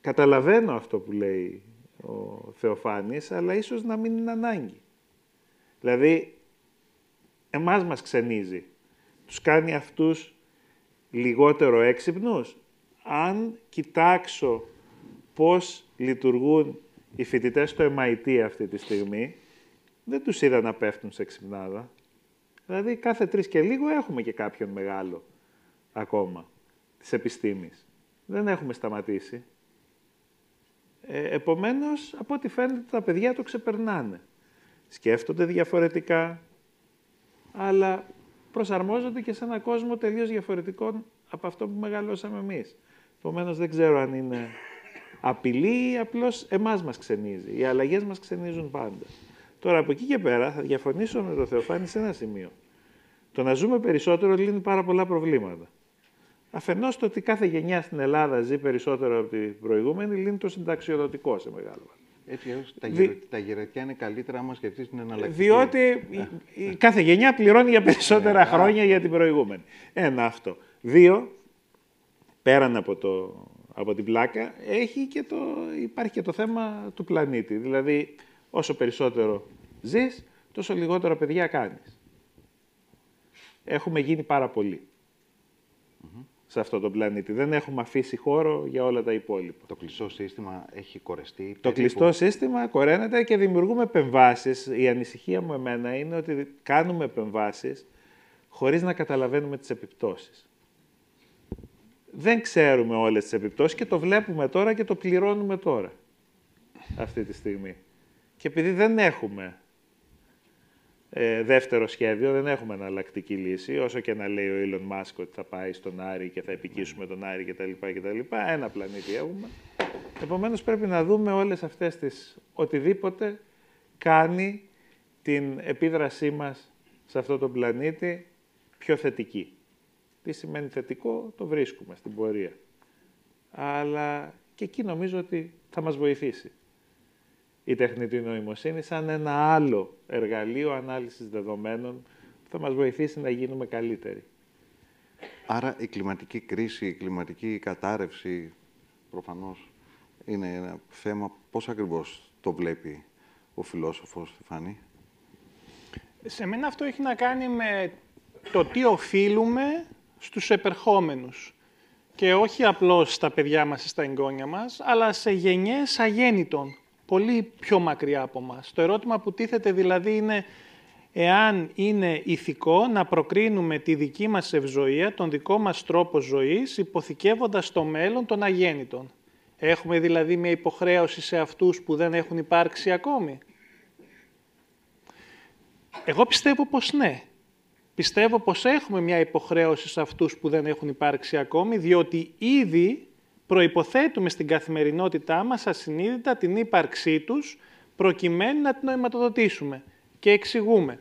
Καταλαβαίνω αυτό που λέει ο Θεοφάνης, αλλά ίσως να μην είναι ανάγκη. Δηλαδή, εμάς μας ξενίζει. Τους κάνει αυτούς λιγότερο έξυπνους. Αν κοιτάξω πώς λειτουργούν οι φοιτητές στο MIT αυτή τη στιγμή, δεν τους είδα να πέφτουν σε ξυπνάδα. Δηλαδή, κάθε 3 και λίγο έχουμε και κάποιον μεγάλο ακόμα της επιστήμης. Δεν έχουμε σταματήσει. Επομένως, από ό,τι φαίνεται, τα παιδιά το ξεπερνάνε. Σκέφτονται διαφορετικά, αλλά προσαρμόζονται και σε έναν κόσμο τελείως διαφορετικό από αυτό που μεγαλώσαμε εμείς. Επομένως, δεν ξέρω αν είναι απειλή ή απλώς εμάς μας ξενίζει. Οι αλλαγές μας ξενίζουν πάντα. Τώρα, από εκεί και πέρα, θα διαφωνήσω με τον Θεοφάνη σε ένα σημείο. Το να ζούμε περισσότερο λύνει πάρα πολλά προβλήματα. Αφενός το ότι κάθε γενιά στην Ελλάδα ζει περισσότερο από την προηγούμενη, λύνει το συνταξιοδοτικό σε μεγάλο βαθμό. Έτσι, τα γερακιά είναι καλύτερα άμα σκεφτείς την εναλλακτική. Διότι κάθε γενιά πληρώνει για περισσότερα χρόνια για την προηγούμενη. Ένα αυτό. 2, πέραν από την πλάκα, υπάρχει και το θέμα του πλανήτη. Δηλαδή, όσο περισσότερο ζεις, τόσο λιγότερα παιδιά κάνεις. Έχουμε γίνει πάρα πολλοί σε αυτό το πλανήτη. Δεν έχουμε αφήσει χώρο για όλα τα υπόλοιπα. Το κλειστό σύστημα έχει κορεστεί. Το κλειστό σύστημα κοραίνεται και δημιουργούμε επεμβάσεις. Η ανησυχία μου εμένα είναι ότι κάνουμε επεμβάσεις χωρίς να καταλαβαίνουμε τις επιπτώσεις. Δεν ξέρουμε όλες τις επιπτώσεις και το βλέπουμε τώρα και το πληρώνουμε τώρα, αυτή τη στιγμή. Και επειδή δεν έχουμε δεύτερο σχέδιο, δεν έχουμε εναλλακτική λύση, όσο και να λέει ο Elon Musk ότι θα πάει στον Άρη και θα επικίσουμε τον Άρη κτλ. Ένα πλανήτη έχουμε. Επομένως πρέπει να δούμε όλες αυτές τις οτιδήποτε κάνει την επίδρασή μας σε αυτό το πλανήτη πιο θετική. Τι σημαίνει θετικό, το βρίσκουμε στην πορεία. Αλλά και εκεί νομίζω ότι θα μας βοηθήσει η τεχνητή νοημοσύνη σαν ένα άλλο εργαλείο ανάλυσης δεδομένων που θα μας βοηθήσει να γίνουμε καλύτεροι. Άρα η κλιματική κρίση, η κλιματική κατάρρευση προφανώς είναι ένα θέμα. Πώς ακριβώς το βλέπει ο φιλόσοφος, Στεφάνη? Σε μένα αυτό έχει να κάνει με το τι οφείλουμε στους επερχόμενους. Και όχι απλώς στα παιδιά μας ή στα εγγόνια μας, αλλά σε γενιές αγέννητων, πολύ πιο μακριά από μας. Το ερώτημα που τίθεται δηλαδή είναι εάν είναι ηθικό να προκρίνουμε τη δική μας ευζοία, τον δικό μας τρόπο ζωής, υποθηκεύοντας το μέλλον των αγέννητων. Έχουμε δηλαδή μια υποχρέωση σε αυτούς που δεν έχουν υπάρξει ακόμη. Εγώ πιστεύω πως ναι. Πιστεύω πως έχουμε μια υποχρέωση σε αυτούς που δεν έχουν υπάρξει ακόμη, διότι ήδη προϋποθέτουμε στην καθημερινότητά μας ασυνείδητα την ύπαρξή τους, προκειμένου να την νοηματοδοτήσουμε. Και εξηγούμε.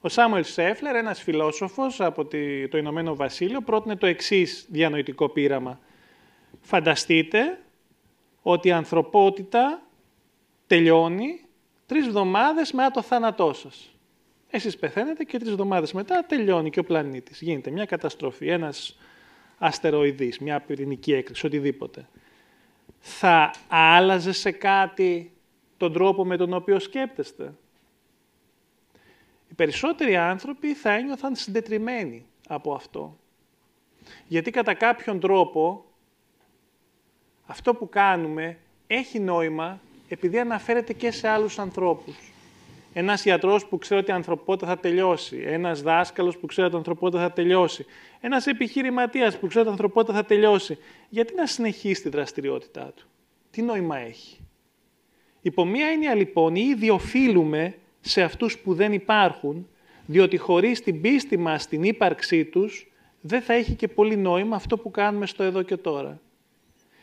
Ο Σάμουελ Σέφλερ, ένας φιλόσοφος από το Ηνωμένο Βασίλειο, πρότεινε το εξής διανοητικό πείραμα. Φανταστείτε ότι η ανθρωπότητα τελειώνει 3 εβδομάδες μετά το θάνατό σας. Εσείς πεθαίνετε και 3 εβδομάδες μετά τελειώνει και ο πλανήτης. Γίνεται μια καταστροφή, ένας αστεροειδής, μια πυρηνική έκρηξη, οτιδήποτε. Θα άλλαζε σε κάτι τον τρόπο με τον οποίο σκέπτεστε? Οι περισσότεροι άνθρωποι θα ένιωθαν συντετριμμένοι από αυτό. Γιατί κατά κάποιον τρόπο αυτό που κάνουμε έχει νόημα επειδή αναφέρεται και σε άλλους ανθρώπους. Ένας ιατρός που ξέρει ότι η ανθρωπότητα θα τελειώσει, ένας δάσκαλος που ξέρει ότι η ανθρωπότητα θα τελειώσει, ένας επιχειρηματίας που ξέρει ότι η ανθρωπότητα θα τελειώσει. Γιατί να συνεχίσει τη δραστηριότητά του? Τι νόημα έχει? Υπό μία έννοια λοιπόν ήδη οφείλουμε σε αυτούς που δεν υπάρχουν, διότι χωρίς την πίστη μας στην ύπαρξή τους δεν θα έχει και πολύ νόημα αυτό που κάνουμε στο εδώ και τώρα.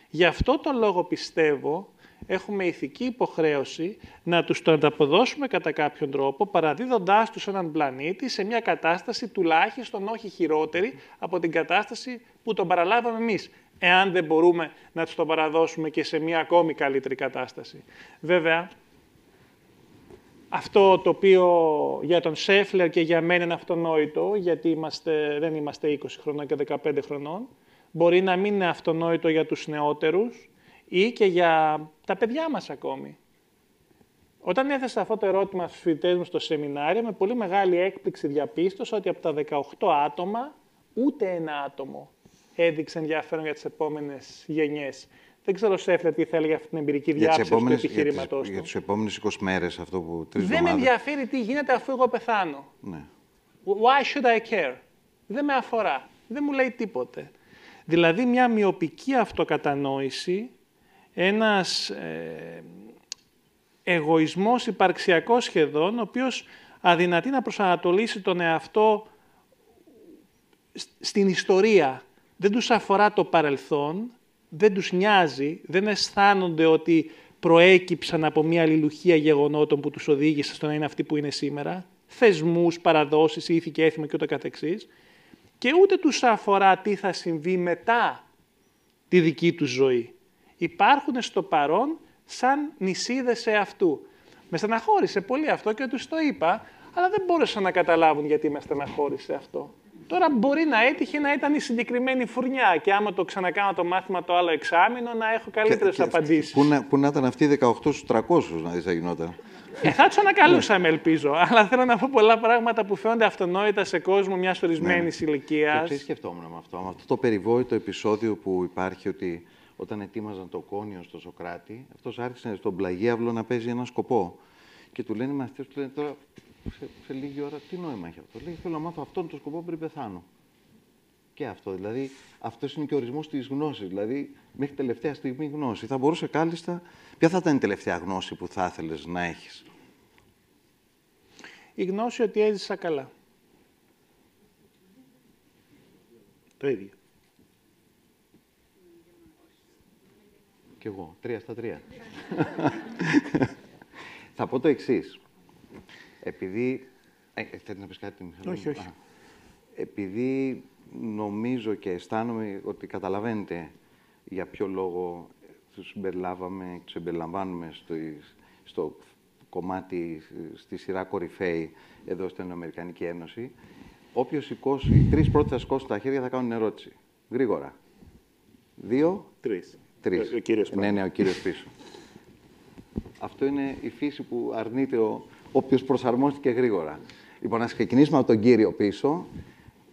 Γι' αυτό τον λόγο πιστεύω έχουμε ηθική υποχρέωση να τους το ανταποδώσουμε κατά κάποιον τρόπο, παραδίδοντάς τους έναν πλανήτη σε μια κατάσταση τουλάχιστον όχι χειρότερη από την κατάσταση που τον παραλάβαμε εμείς, εάν δεν μπορούμε να τους το παραδώσουμε και σε μια ακόμη καλύτερη κατάσταση. Βέβαια, αυτό το οποίο για τον Σέφλερ και για μένα είναι αυτονόητο, γιατί δεν είμαστε 20 χρονών και 15 χρονών, μπορεί να μην είναι αυτονόητο για τους νεότερους ή και για τα παιδιά μας ακόμη. Όταν έθεσα αυτό το ερώτημα στους φοιτητές μου στο σεμινάριο, με πολύ μεγάλη έκπληξη διαπίστωσα ότι από τα 18 άτομα, ούτε ένα άτομο έδειξε ενδιαφέρον για τις επόμενες γενιές. Δεν ξέρω, Σέφλερ, τι θα έλεγε αυτή την εμπειρική διάψευση του επιχειρήματός του. Για τις επόμενες 20 μέρες, αυτό που 3 εβδομάδες. Δεν με ενδιαφέρει τι γίνεται αφού εγώ πεθάνω. Ναι. Why should I care? Δεν με αφορά. Δεν μου λέει τίποτε. Δηλαδή, μια μειοπική αυτοκατανόηση, ένας εγωισμός υπαρξιακός σχεδόν, ο οποίος αδυνατεί να προσανατολίσει τον εαυτό στην ιστορία. Δεν τους αφορά το παρελθόν, δεν τους νοιάζει, δεν αισθάνονται ότι προέκυψαν από μια αλληλουχία γεγονότων που τους οδήγησε στο να είναι αυτοί που είναι σήμερα, θεσμούς, παραδόσεις, ήθη και έθιμα και ούτω καθεξής, και ούτε τους αφορά τι θα συμβεί μετά τη δική τους ζωή. Υπάρχουν στο παρόν σαν νησίδες εαυτού. Με στεναχώρησε πολύ αυτό και τους το είπα, αλλά δεν μπόρεσαν να καταλάβουν γιατί με στεναχώρησε αυτό. Τώρα μπορεί να έτυχε να ήταν η συγκεκριμένη φουρνιά και άμα το ξανακάνω το μάθημα το άλλο εξάμηνο να έχω καλύτερες απαντήσεις. Πού να ήταν αυτοί οι 18 στους 300 να δεις θα γινόταν. Θα τους ανακαλούσαμε, ελπίζω. Αλλά θέλω να πω πολλά πράγματα που φαίνονται αυτονόητα σε κόσμο μιας ορισμένης ηλικίας. Και σκεφτόμουν με αυτό το περιβόητο επεισόδιο που υπάρχει ότι όταν ετοίμαζαν το κόνιο στο Σοκράτη, αυτός άρχισε στον πλαγίαυλο να παίζει ένα σκοπό. Και του λένε οι μαθητές, του λένε τώρα σε λίγη ώρα τι νόημα έχει αυτό. Λέει, θέλω να μάθω αυτόν τον σκοπό πριν πεθάνω. Και αυτό, δηλαδή, αυτός είναι και ο ορισμός της γνώσης. Δηλαδή, μέχρι τελευταία στιγμή γνώση. Θα μπορούσε κάλλιστα. Ποια θα ήταν η τελευταία γνώση που θα ήθελες να έχεις? Η γνώση ότι έζησα καλά. Το ίδιο. Κι εγώ, 3 στα 3. Θα πω το εξής. Επειδή... θέλεις να πεις κάτι? Όχι, όχι. Επειδή νομίζω και αισθάνομαι ότι καταλαβαίνετε για ποιο λόγο τους συμπεριλαμβάνουμε στο κομμάτι, στη σειρά κορυφαίη εδώ στην Αμερικανική Ένωση, όποιος σηκώσει, οι 3 πρώτοι θα σηκώσουν τα χέρια θα κάνουν ερώτηση. Γρήγορα. 2, 3. Ο κύριος ναι, ο κύριος πίσω. Αυτό είναι η φύση που αρνείται όποιος προσαρμόστηκε γρήγορα. Λοιπόν, ας ξεκινήσουμε από τον κύριο πίσω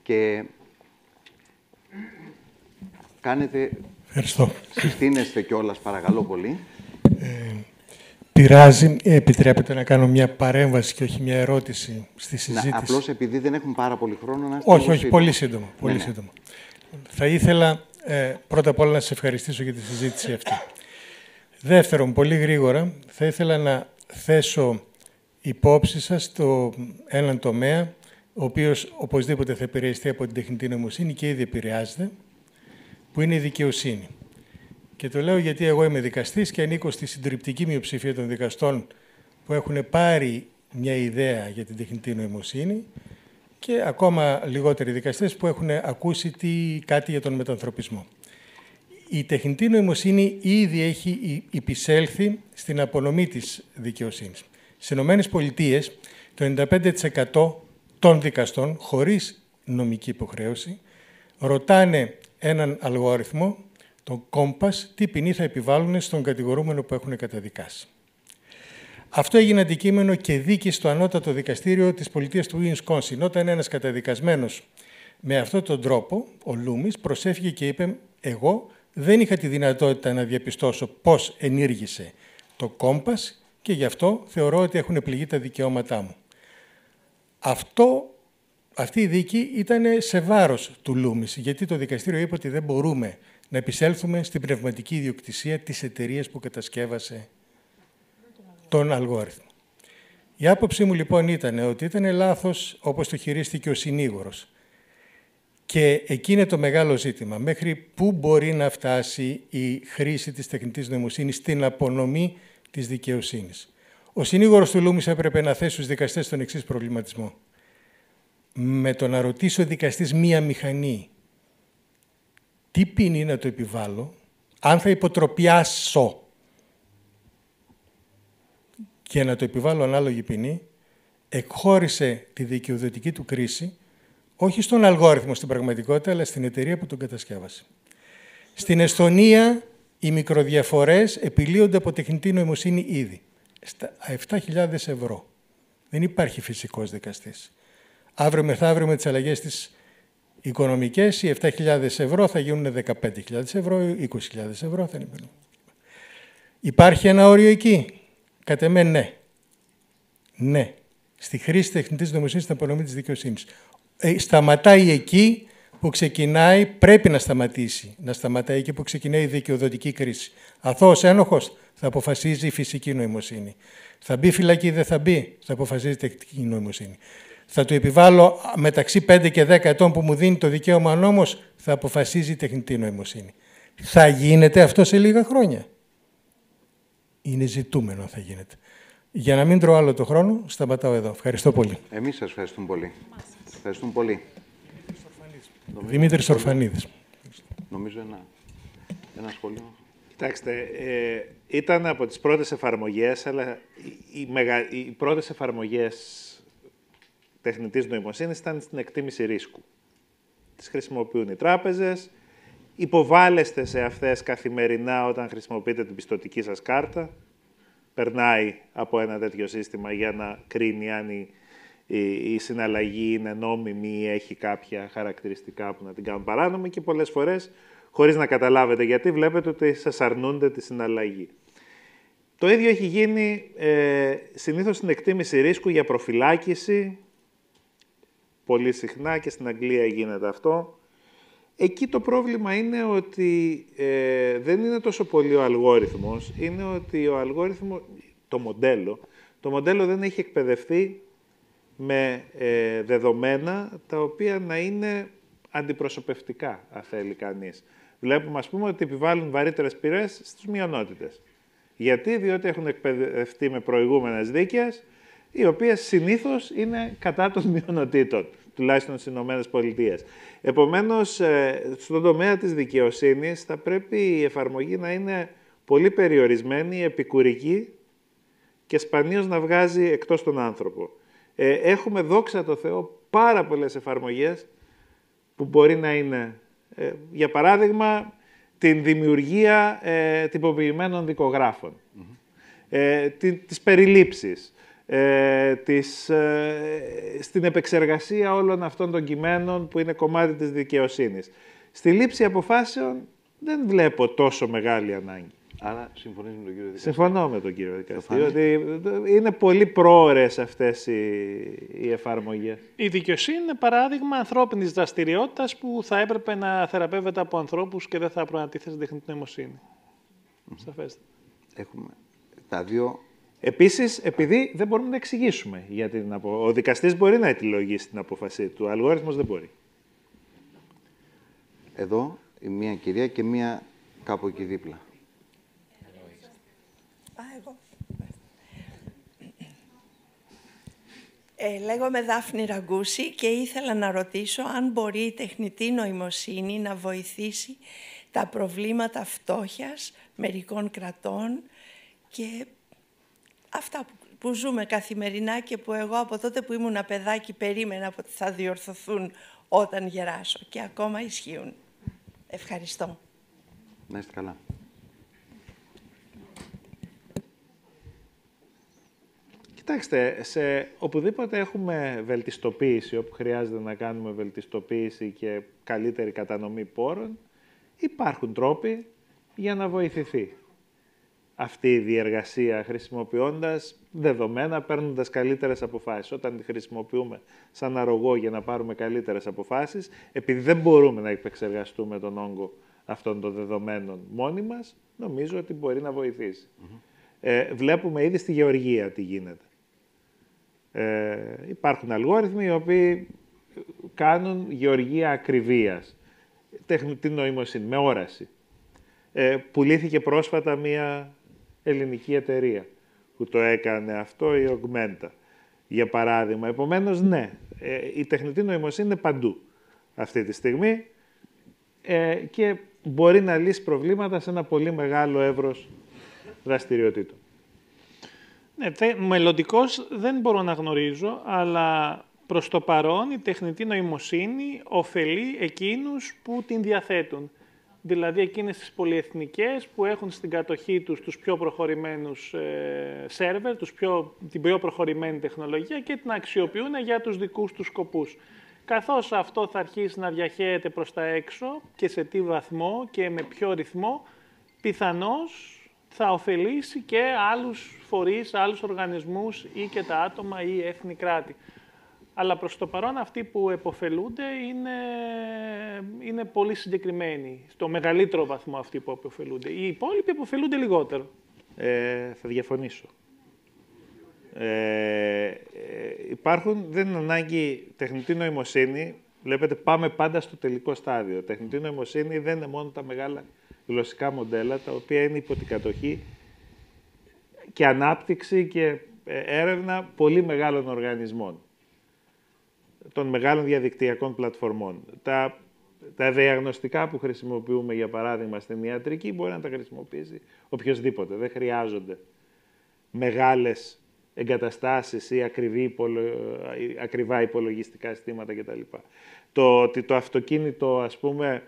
και κάνετε... Ευχαριστώ. Συστήνεστε κιόλας, παρακαλώ πολύ. Πειράζει, επιτρέπετε να κάνω μια παρέμβαση και όχι μια ερώτηση στη συζήτηση? Απλώς επειδή δεν έχουμε πάρα πολύ χρόνο να... Όχι, πολύ σύντομα. Πολύ σύντομα. Θα ήθελα πρώτα απ' όλα να σας ευχαριστήσω για τη συζήτηση αυτή. Δεύτερον, πολύ γρήγορα, θα ήθελα να θέσω υπόψη σας στο έναν τομέα, ο οποίος οπωσδήποτε θα επηρεαστεί από την τεχνητή νοημοσύνη και ήδη επηρεάζεται, που είναι η δικαιοσύνη. Και το λέω γιατί εγώ είμαι δικαστής και ανήκω στη συντριπτική μειοψηφία των δικαστών που έχουν πάρει μια ιδέα για την τεχνητή νοημοσύνη και ακόμα λιγότεροι δικαστές που έχουν ακούσει κάτι για τον μετανθρωπισμό. Η τεχνητή νοημοσύνη ήδη έχει υπησέλθει στην απονομή της δικαιοσύνης. Στις ΗΠΑ το 95% των δικαστών, χωρίς νομική υποχρέωση, ρωτάνε έναν αλγόριθμο, τον Compass, τι ποινή θα επιβάλλουν στον κατηγορούμενο που έχουν καταδικάσει. Αυτό έγινε αντικείμενο και δίκη στο ανώτατο δικαστήριο της πολιτείας του Wisconsin, όταν ένας καταδικασμένος με αυτόν τον τρόπο, ο Λούμις, προσέφηκε και είπε «Εγώ δεν είχα τη δυνατότητα να διαπιστώσω πώς ενήργησε το Compass και γι' αυτό θεωρώ ότι έχουν πληγεί τα δικαιώματά μου». Αυτή η δίκη ήταν σε βάρος του Λούμις, γιατί το δικαστήριο είπε ότι δεν μπορούμε να επισέλθουμε στην πνευματική ιδιοκτησία της εταιρείας που κατασκεύασε τον αλγόριθμο. Η άποψή μου λοιπόν ήταν ότι ήταν λάθος όπως το χειρίστηκε ο συνήγορος. Και εκεί είναι το μεγάλο ζήτημα. Μέχρι πού μπορεί να φτάσει η χρήση της τεχνητής νοημοσύνης στην απονομή της δικαιοσύνης. Ο συνήγορος του Λούμις έπρεπε να θέσει στους δικαστές τον εξής προβληματισμό. Με το να ρωτήσει ο δικαστής μία μηχανή τι ποινή να το επιβάλλω, αν θα υποτροπιάσω και να το επιβάλλω ανάλογη ποινή, εκχώρησε τη δικαιοδοτική του κρίση όχι στον αλγόριθμο στην πραγματικότητα, αλλά στην εταιρεία που τον κατασκεύασε. Στην Εστονία οι μικροδιαφορές επιλύονται από τεχνητή νοημοσύνη ήδη. Στα 7.000 ευρώ. Δεν υπάρχει φυσικός δικαστής. Αύριο μεθαύριο με τις αλλαγές της οικονομικές, οι 7.000 ευρώ θα γίνουν 15.000 ευρώ, 20.000 ευρώ θα είναι. Υπάρχει ένα όριο εκεί. Κατ' εμέ ναι. Ναι. Στη χρήση τεχνητής νοημοσύνης στην απονομή της δικαιοσύνης. Σταματάει εκεί που ξεκινάει, πρέπει να σταματήσει. Να σταματάει εκεί που ξεκινάει η δικαιοδοτική κρίση. Αθώος ένοχος θα αποφασίζει η φυσική νοημοσύνη. Θα μπει φυλακή ή δεν θα μπει, θα αποφασίζει η τεχνητή νοημοσύνη. Θα του επιβάλλω μεταξύ 5 και 10 ετών που μου δίνει το δικαίωμα νόμος, θα αποφασίζει η τεχνητή νοημοσύνη. Θα γίνεται αυτό σε λίγα χρόνια. Είναι ζητούμενο θα γίνεται. Για να μην τρώω άλλο το χρόνο, σταματάω εδώ. Ευχαριστώ πολύ. Εμείς σας ευχαριστούμε πολύ. Ευχαριστούμε πολύ. Δημήτρης Ορφανίδης. Νομίζω ένα σχόλιο. Κοιτάξτε, ήταν από τις πρώτες εφαρμογές, αλλά οι πρώτες εφαρμογές τεχνητής νοημοσύνης ήταν στην εκτίμηση ρίσκου. Τις χρησιμοποιούν οι τράπεζες, υποβάλλεστε σε αυτές καθημερινά όταν χρησιμοποιείτε την πιστωτική σας κάρτα, περνάει από ένα τέτοιο σύστημα για να κρίνει αν η συναλλαγή είναι νόμιμη ή έχει κάποια χαρακτηριστικά που να την κάνουν παράνομη και πολλές φορές, χωρίς να καταλάβετε γιατί, βλέπετε ότι σας αρνούνται τη συναλλαγή. Το ίδιο έχει γίνει συνήθως στην εκτίμηση ρίσκου για προφυλάκηση, πολύ συχνά και στην Αγγλία γίνεται αυτό. Εκεί το πρόβλημα είναι ότι δεν είναι τόσο πολύ ο αλγόριθμος, είναι ότι ο αλγόριθμος, το μοντέλο δεν έχει εκπαιδευτεί με δεδομένα τα οποία να είναι αντιπροσωπευτικά, αν θέλει κανείς. Βλέπουμε, ας πούμε, ότι επιβάλλουν βαρύτερες ποινές στους μειονότητες. Γιατί? Διότι έχουν εκπαιδευτεί με προηγούμενες δίκες, οι οποίες συνήθως είναι κατά των μειονοτήτων, τουλάχιστον στις ΗΠΑ. Επομένως, στον τομέα της δικαιοσύνης θα πρέπει η εφαρμογή να είναι πολύ περιορισμένη, επικουρική και σπανίως να βγάζει εκτός τον άνθρωπο. Έχουμε, δόξα τω Θεώ, πάρα πολλές εφαρμογές που μπορεί να είναι, για παράδειγμα, την δημιουργία τυποποιημένων δικογράφων, τις περιλήψεις, στην επεξεργασία όλων αυτών των κειμένων που είναι κομμάτι της δικαιοσύνης. Στη λήψη αποφάσεων δεν βλέπω τόσο μεγάλη ανάγκη. Άρα συμφωνείς με τον κύριο δικαστή? Συμφωνώ με τον κύριο δικαστή, ότι είναι πολύ πρόωρες αυτές οι εφαρμογές. Η δικαιοσύνη είναι παράδειγμα ανθρώπινης δραστηριότητας που θα έπρεπε να θεραπεύεται από ανθρώπους και δεν θα προανατίθεται στην τεχνητή νοημοσύνη. Σαφέστατα. Έχουμε τα δύο Επίσης, επειδή δεν μπορούμε να εξηγήσουμε. Ο δικαστής μπορεί να αιτιολογήσει την απόφασή του, ο αλγόριθμος δεν μπορεί. Εδώ η μία κυρία και μία κάπου εκεί δίπλα. Εγώ. Λέγομαι Δάφνη Ραγκούση και ήθελα να ρωτήσω αν μπορεί η τεχνητή νοημοσύνη να βοηθήσει τα προβλήματα φτώχειας μερικών κρατών και αυτά που ζούμε καθημερινά και που εγώ από τότε που ήμουν παιδάκι περίμενα ότι θα διορθωθούν όταν γεράσω και ακόμα ισχύουν. Ευχαριστώ. Να είστε καλά. Κοιτάξτε, οπουδήποτε έχουμε βελτιστοποίηση, όπου χρειάζεται να κάνουμε βελτιστοποίηση και καλύτερη κατανομή πόρων, υπάρχουν τρόποι για να βοηθηθεί αυτή η διεργασία χρησιμοποιώντας δεδομένα, παίρνοντας καλύτερες αποφάσεις. Όταν τη χρησιμοποιούμε σαν αρρωγό για να πάρουμε καλύτερες αποφάσεις, επειδή δεν μπορούμε να επεξεργαστούμε τον όγκο αυτών των δεδομένων μόνοι μας, νομίζω ότι μπορεί να βοηθήσει. Βλέπουμε ήδη στη γεωργία τι γίνεται. Υπάρχουν αλγόριθμοι οι οποίοι κάνουν γεωργία ακριβίας, τεχνητή νοημοσύνη, με όραση. Πουλήθηκε πρόσφατα μία ελληνική εταιρεία που το έκανε αυτό, η Augmenta, για παράδειγμα. Επομένως, ναι, η τεχνητή νοημοσύνη είναι παντού αυτή τη στιγμή και μπορεί να λύσει προβλήματα σε ένα πολύ μεγάλο εύρος δραστηριοτήτων. Ναι, μελλοντικώς δεν μπορώ να γνωρίζω, αλλά προς το παρόν η τεχνητή νοημοσύνη ωφελεί εκείνους που την διαθέτουν. Δηλαδή εκείνες τις πολυεθνικές που έχουν στην κατοχή τους τους πιο προχωρημένους σερβερ, την πιο προχωρημένη τεχνολογία και την αξιοποιούν για τους δικούς τους σκοπούς. Καθώς αυτό θα αρχίσει να διαχέεται προς τα έξω και σε τι βαθμό και με ποιο ρυθμό, πιθανώς θα ωφελήσει και άλλους φορείς, άλλους οργανισμούς ή και τα άτομα ή έθνη κράτη. Αλλά προς το παρόν αυτοί που επωφελούνται είναι πολύ συγκεκριμένοι. Στο μεγαλύτερο βαθμό αυτοί που επωφελούνται. Οι υπόλοιποι επωφελούνται λιγότερο. Θα διαφωνήσω. Δεν είναι ανάγκη τεχνητή νοημοσύνη. Βλέπετε, πάμε πάντα στο τελικό στάδιο. Τεχνητή νοημοσύνη δεν είναι μόνο τα μεγάλα γλωσσικά μοντέλα, τα οποία είναι υπό την κατοχή και ανάπτυξη και έρευνα πολύ μεγάλων οργανισμών, των μεγάλων διαδικτυακών πλατφορμών. Τα διαγνωστικά που χρησιμοποιούμε, για παράδειγμα, στην ιατρική, μπορεί να τα χρησιμοποιήσει οποιοσδήποτε. Δεν χρειάζονται μεγάλες εγκαταστάσεις ή ακριβά υπολογιστικά συστήματα κτλ. Το ότι το αυτοκίνητο, ας πούμε,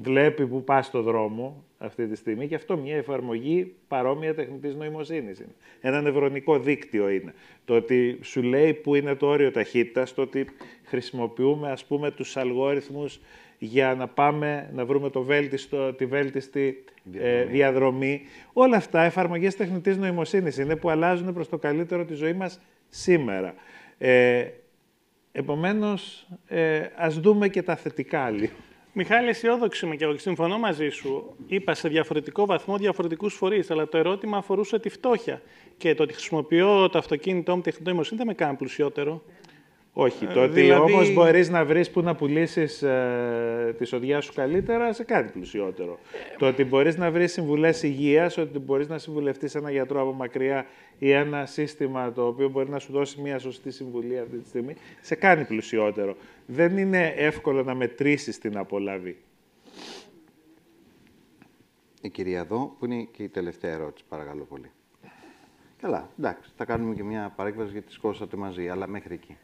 βλέπει που πας στο δρόμο αυτή τη στιγμή και αυτό μια εφαρμογή παρόμοια τεχνητής νοημοσύνης είναι. Ένα νευρονικό δίκτυο είναι. Το ότι σου λέει που είναι το όριο ταχύτητας, το ότι χρησιμοποιούμε, ας πούμε, τους αλγόριθμους για να πάμε να βρούμε τη βέλτιστη διαδρομή. Όλα αυτά εφαρμογές τεχνητής νοημοσύνης είναι που αλλάζουν προς το καλύτερο τη ζωή μας σήμερα. Επομένως, ας δούμε και τα θετικά λίγο. Μιχάλη, αισιόδοξη είμαι και εγώ. Συμφωνώ μαζί σου. Είπα σε διαφορετικό βαθμό διαφορετικούς φορείς, αλλά το ερώτημα αφορούσε τη φτώχεια. Και το ότι χρησιμοποιώ το αυτοκίνητό μου τεχνητή νοημοσύνη δεν με κάνει πλουσιότερο. Όχι. Το ότι όμως μπορείς να βρεις που να πουλήσεις τη σοδιά σου καλύτερα, σε κάνει πλουσιότερο. Το ότι μπορείς να βρεις συμβουλές υγείας, ότι μπορείς να συμβουλευτείς έναν γιατρό από μακριά ή ένα σύστημα το οποίο μπορεί να σου δώσει μια σωστή συμβουλή αυτή τη στιγμή, σε κάνει πλουσιότερο. Δεν είναι εύκολο να μετρήσεις την απολαύη. Η κυρία εδώ, που είναι και η τελευταία ερώτηση, παρακαλώ πολύ. Καλά, εντάξει, θα κάνουμε και μια παρέκβαση γιατί σκόσατε μαζί, αλλά μέχρι εκεί.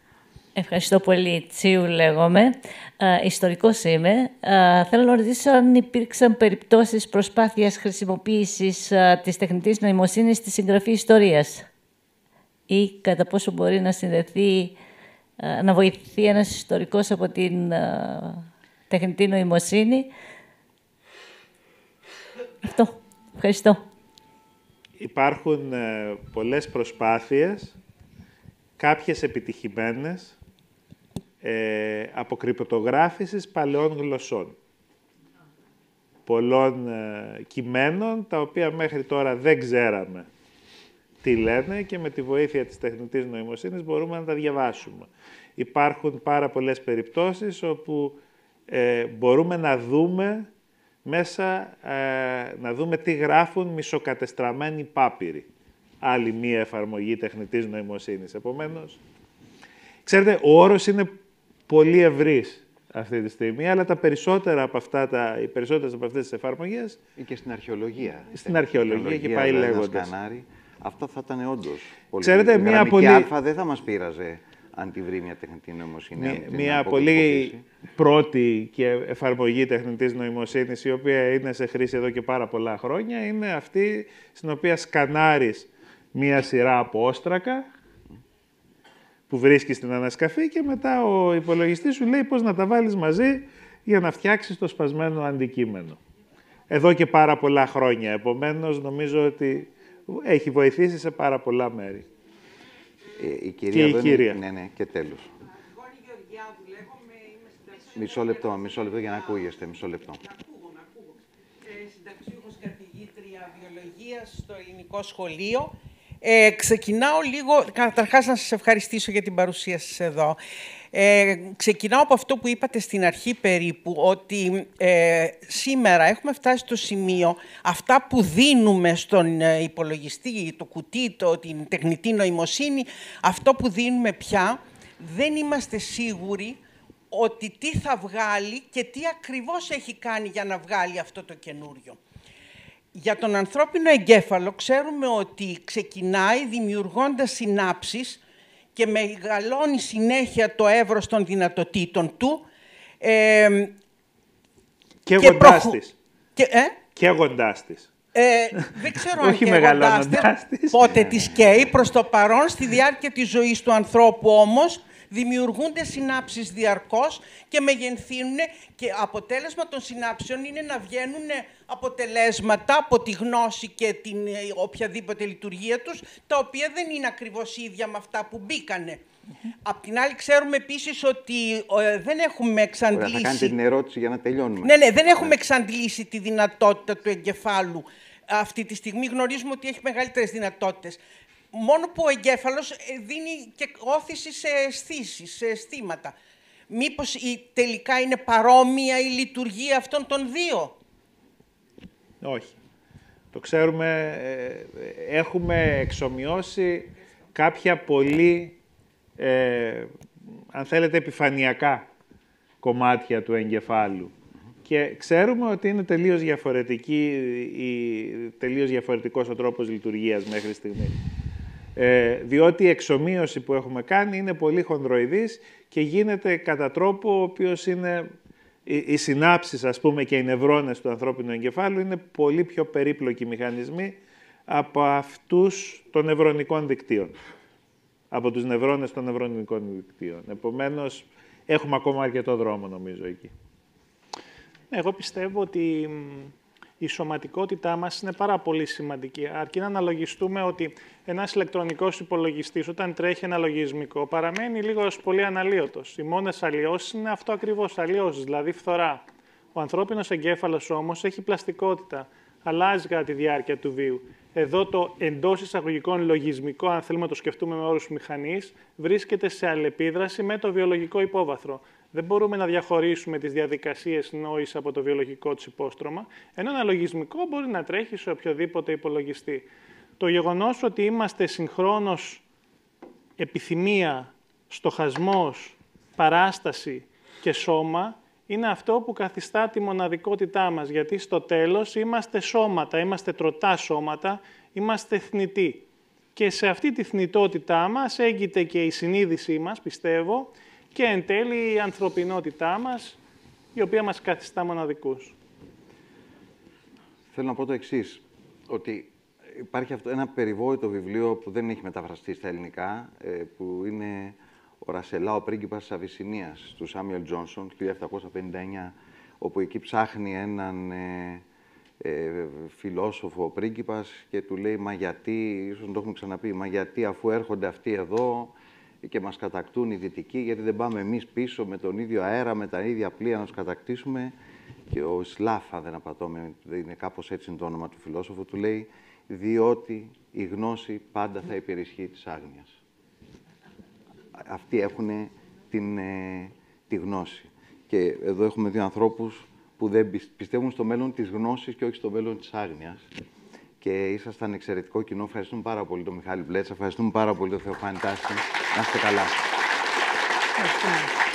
Ευχαριστώ πολύ. Τσίου λέγομαι. Ιστορικός είμαι. Θέλω να ρωτήσω αν υπήρξαν περιπτώσεις προσπάθειας χρησιμοποίησης της τεχνητής νοημοσύνης στη συγγραφή ιστορίας ή κατά πόσο μπορεί να συνδεθεί, να βοηθηθεί ένας ιστορικός από την τεχνητή νοημοσύνη. Αυτό. Ευχαριστώ. Υπάρχουν πολλές προσπάθειες, κάποιες επιτυχημένες, αποκρυπτογράφησης παλαιών γλωσσών. πολλών κειμένων, τα οποία μέχρι τώρα δεν ξέραμε τι λένε και με τη βοήθεια της τεχνητής νοημοσύνης μπορούμε να τα διαβάσουμε. Υπάρχουν πάρα πολλές περιπτώσεις όπου μπορούμε να δούμε μέσα, να δούμε τι γράφουν μισοκατεστραμμένοι πάπυροι. Άλλη μία εφαρμογή τεχνητής νοημοσύνης. Επομένως, ξέρετε, ο όρος είναι πολύ ευρύς αυτή τη στιγμή, αλλά τα περισσότερα από αυτά, οι περισσότερες από αυτές τις εφαρμογές... Ή και στην αρχαιολογία. Στην αρχαιολογία και πάει λέγοντας. Αυτό θα ήταν όντως πολύ... Ξέρετε, μια πολύ... Α δεν θα μας πείραζε αν τη βρει μια τεχνητή νοημοσύνη. Μια πολύ πρώτη και εφαρμογή τεχνητής νοημοσύνης, η οποία είναι σε χρήση εδώ και πάρα πολλά χρόνια, είναι αυτή στην οποία σκανάρεις μια σειρά από όστρακα που βρίσκεις στην ανασκαφή και μετά ο υπολογιστής σου λέει πώς να τα βάλεις μαζί για να φτιάξεις το σπασμένο αντικείμενο. Εδώ και πάρα πολλά χρόνια. Επομένως, νομίζω ότι έχει βοηθήσει σε πάρα πολλά μέρη. Η κυρία και η κυρία. Ναι, και τέλος. Μισό λεπτό για να ακούγεστε, μισό λεπτό. Να ακούγω. Συνταξιούχος καθηγήτρια βιολογίας στο ελληνικό σχολείο. Ξεκινάω λίγο, καταρχάς να σας ευχαριστήσω για την παρουσία σας εδώ. Ξεκινάω από αυτό που είπατε στην αρχή περίπου, ότι σήμερα έχουμε φτάσει στο σημείο αυτά που δίνουμε στον υπολογιστή, το κουτί, την τεχνητή νοημοσύνη, αυτό που δίνουμε πια, δεν είμαστε σίγουροι ότι τι θα βγάλει και τι ακριβώς έχει κάνει για να βγάλει αυτό το καινούριο. Για τον ανθρώπινο εγκέφαλο ξέρουμε ότι ξεκινάει δημιουργώντας συνάψεις και μεγαλώνει συνέχεια το εύρος των δυνατοτήτων του. Και γοντάς Και γοντάς της. Δεν ξέρω αν και γοντάς της, πότε της καίει. Προς το παρόν, στη διάρκεια της ζωής του ανθρώπου όμως, δημιουργούνται συνάψεις διαρκώς και μεγενθύνουν και αποτέλεσμα των συνάψεων είναι να βγαίνουν αποτελέσματα από τη γνώση και την οποιαδήποτε λειτουργία τους, τα οποία δεν είναι ακριβώς ίδια με αυτά που μπήκανε. Απ' την άλλη, ξέρουμε επίσης ότι δεν έχουμε εξαντλήσει... Θα κάνετε την ερώτηση για να τελειώνουμε. Ναι, δεν έχουμε εξαντλήσει τη δυνατότητα του εγκεφάλου. Αυτή τη στιγμή γνωρίζουμε ότι έχει μεγαλύτερες δυνατότητες. Μόνο που ο εγκέφαλος δίνει και όθηση σε αισθήσεις, σε αισθήματα. Μήπως τελικά είναι παρόμοια η λειτουργία αυτών των δύο? Όχι. Το ξέρουμε, έχουμε εξομοιώσει κάποια πολύ, αν θέλετε, επιφανειακά κομμάτια του εγκεφάλου. Και ξέρουμε ότι είναι τελείως διαφορετικός ο τρόπος λειτουργίας μέχρι στιγμή. Διότι η εξομοίωση που έχουμε κάνει είναι πολύ χονδροειδής και γίνεται κατά τρόπο ο οποίος είναι... Οι συνάψεις, ας πούμε, και οι νευρώνες του ανθρώπινου εγκεφάλου είναι πολύ πιο περίπλοκοι μηχανισμοί από αυτούς των νευρονικών δικτύων. Από τους νευρώνες των νευρονικών δικτύων. Επομένως, έχουμε ακόμα αρκετό δρόμο, νομίζω, εκεί. Εγώ πιστεύω ότι η σωματικότητά μας είναι πάρα πολύ σημαντική. Αρκεί να αναλογιστούμε ότι ένας ηλεκτρονικός υπολογιστής, όταν τρέχει ένα λογισμικό, παραμένει λίγο πολύ αναλύωτος. Οι μόνες αλλοιώσεις είναι αυτό ακριβώς, αλλοιώσεις, δηλαδή φθορά. Ο ανθρώπινος εγκέφαλος όμως έχει πλαστικότητα. Αλλάζει κατά τη διάρκεια του βίου. Εδώ το εντός εισαγωγικών λογισμικό, αν θέλουμε να το σκεφτούμε με όρους μηχανής, βρίσκεται σε αλληλεπίδραση με το βιολογικό υπόβαθρο. Δεν μπορούμε να διαχωρίσουμε τις διαδικασίες νόησης από το βιολογικό του υπόστρωμα, ενώ ένα λογισμικό μπορεί να τρέχει σε οποιοδήποτε υπολογιστή. Το γεγονός ότι είμαστε συγχρόνως επιθυμία, στοχασμός, παράσταση και σώμα, είναι αυτό που καθιστά τη μοναδικότητά μας, γιατί στο τέλος είμαστε σώματα, είμαστε τροτά σώματα, είμαστε θνητοί. Και σε αυτή τη θνητότητά μας έγκυται και η συνείδησή μας, πιστεύω, και εν τέλει η ανθρωπινότητά μας, η οποία μας καθιστά μοναδικούς. Θέλω να πω το εξής, ότι υπάρχει αυτό ένα περιβόητο βιβλίο που δεν έχει μεταφραστεί στα ελληνικά, που είναι ο Ρασελά, ο πρίγκιπας της Αβυσσινίας, του Σάμιουελ Τζόνσον, 1759, όπου εκεί ψάχνει έναν φιλόσοφο πρίγκιπας και του λέει «Μα γιατί, ίσως το έχουμε ξαναπεί, μα γιατί αφού έρχονται αυτοί εδώ και μας κατακτούν οι Δυτικοί, γιατί δεν πάμε εμείς πίσω με τον ίδιο αέρα, με τα ίδια πλοία να τους κατακτήσουμε?» Και ο Σλάφα, δεν απατώμε, είναι κάπως έτσι είναι το όνομα του φιλόσοφου, του λέει «Διότι η γνώση πάντα θα υπερισχύει της άγνοιας». Αυτοί έχουν τη γνώση. Και εδώ έχουμε δύο ανθρώπους που δεν πιστεύουν στο μέλλον της γνώσης και όχι στο μέλλον της άγνοιας. Και ήσασταν εξαιρετικό κοινό. Ευχαριστούμε πάρα πολύ τον Μιχάλη Μπλέτσα, ευχαριστούμε πάρα πολύ τον Θεοφάνη Τάση. Να είστε καλά. Ευχαριστούμε.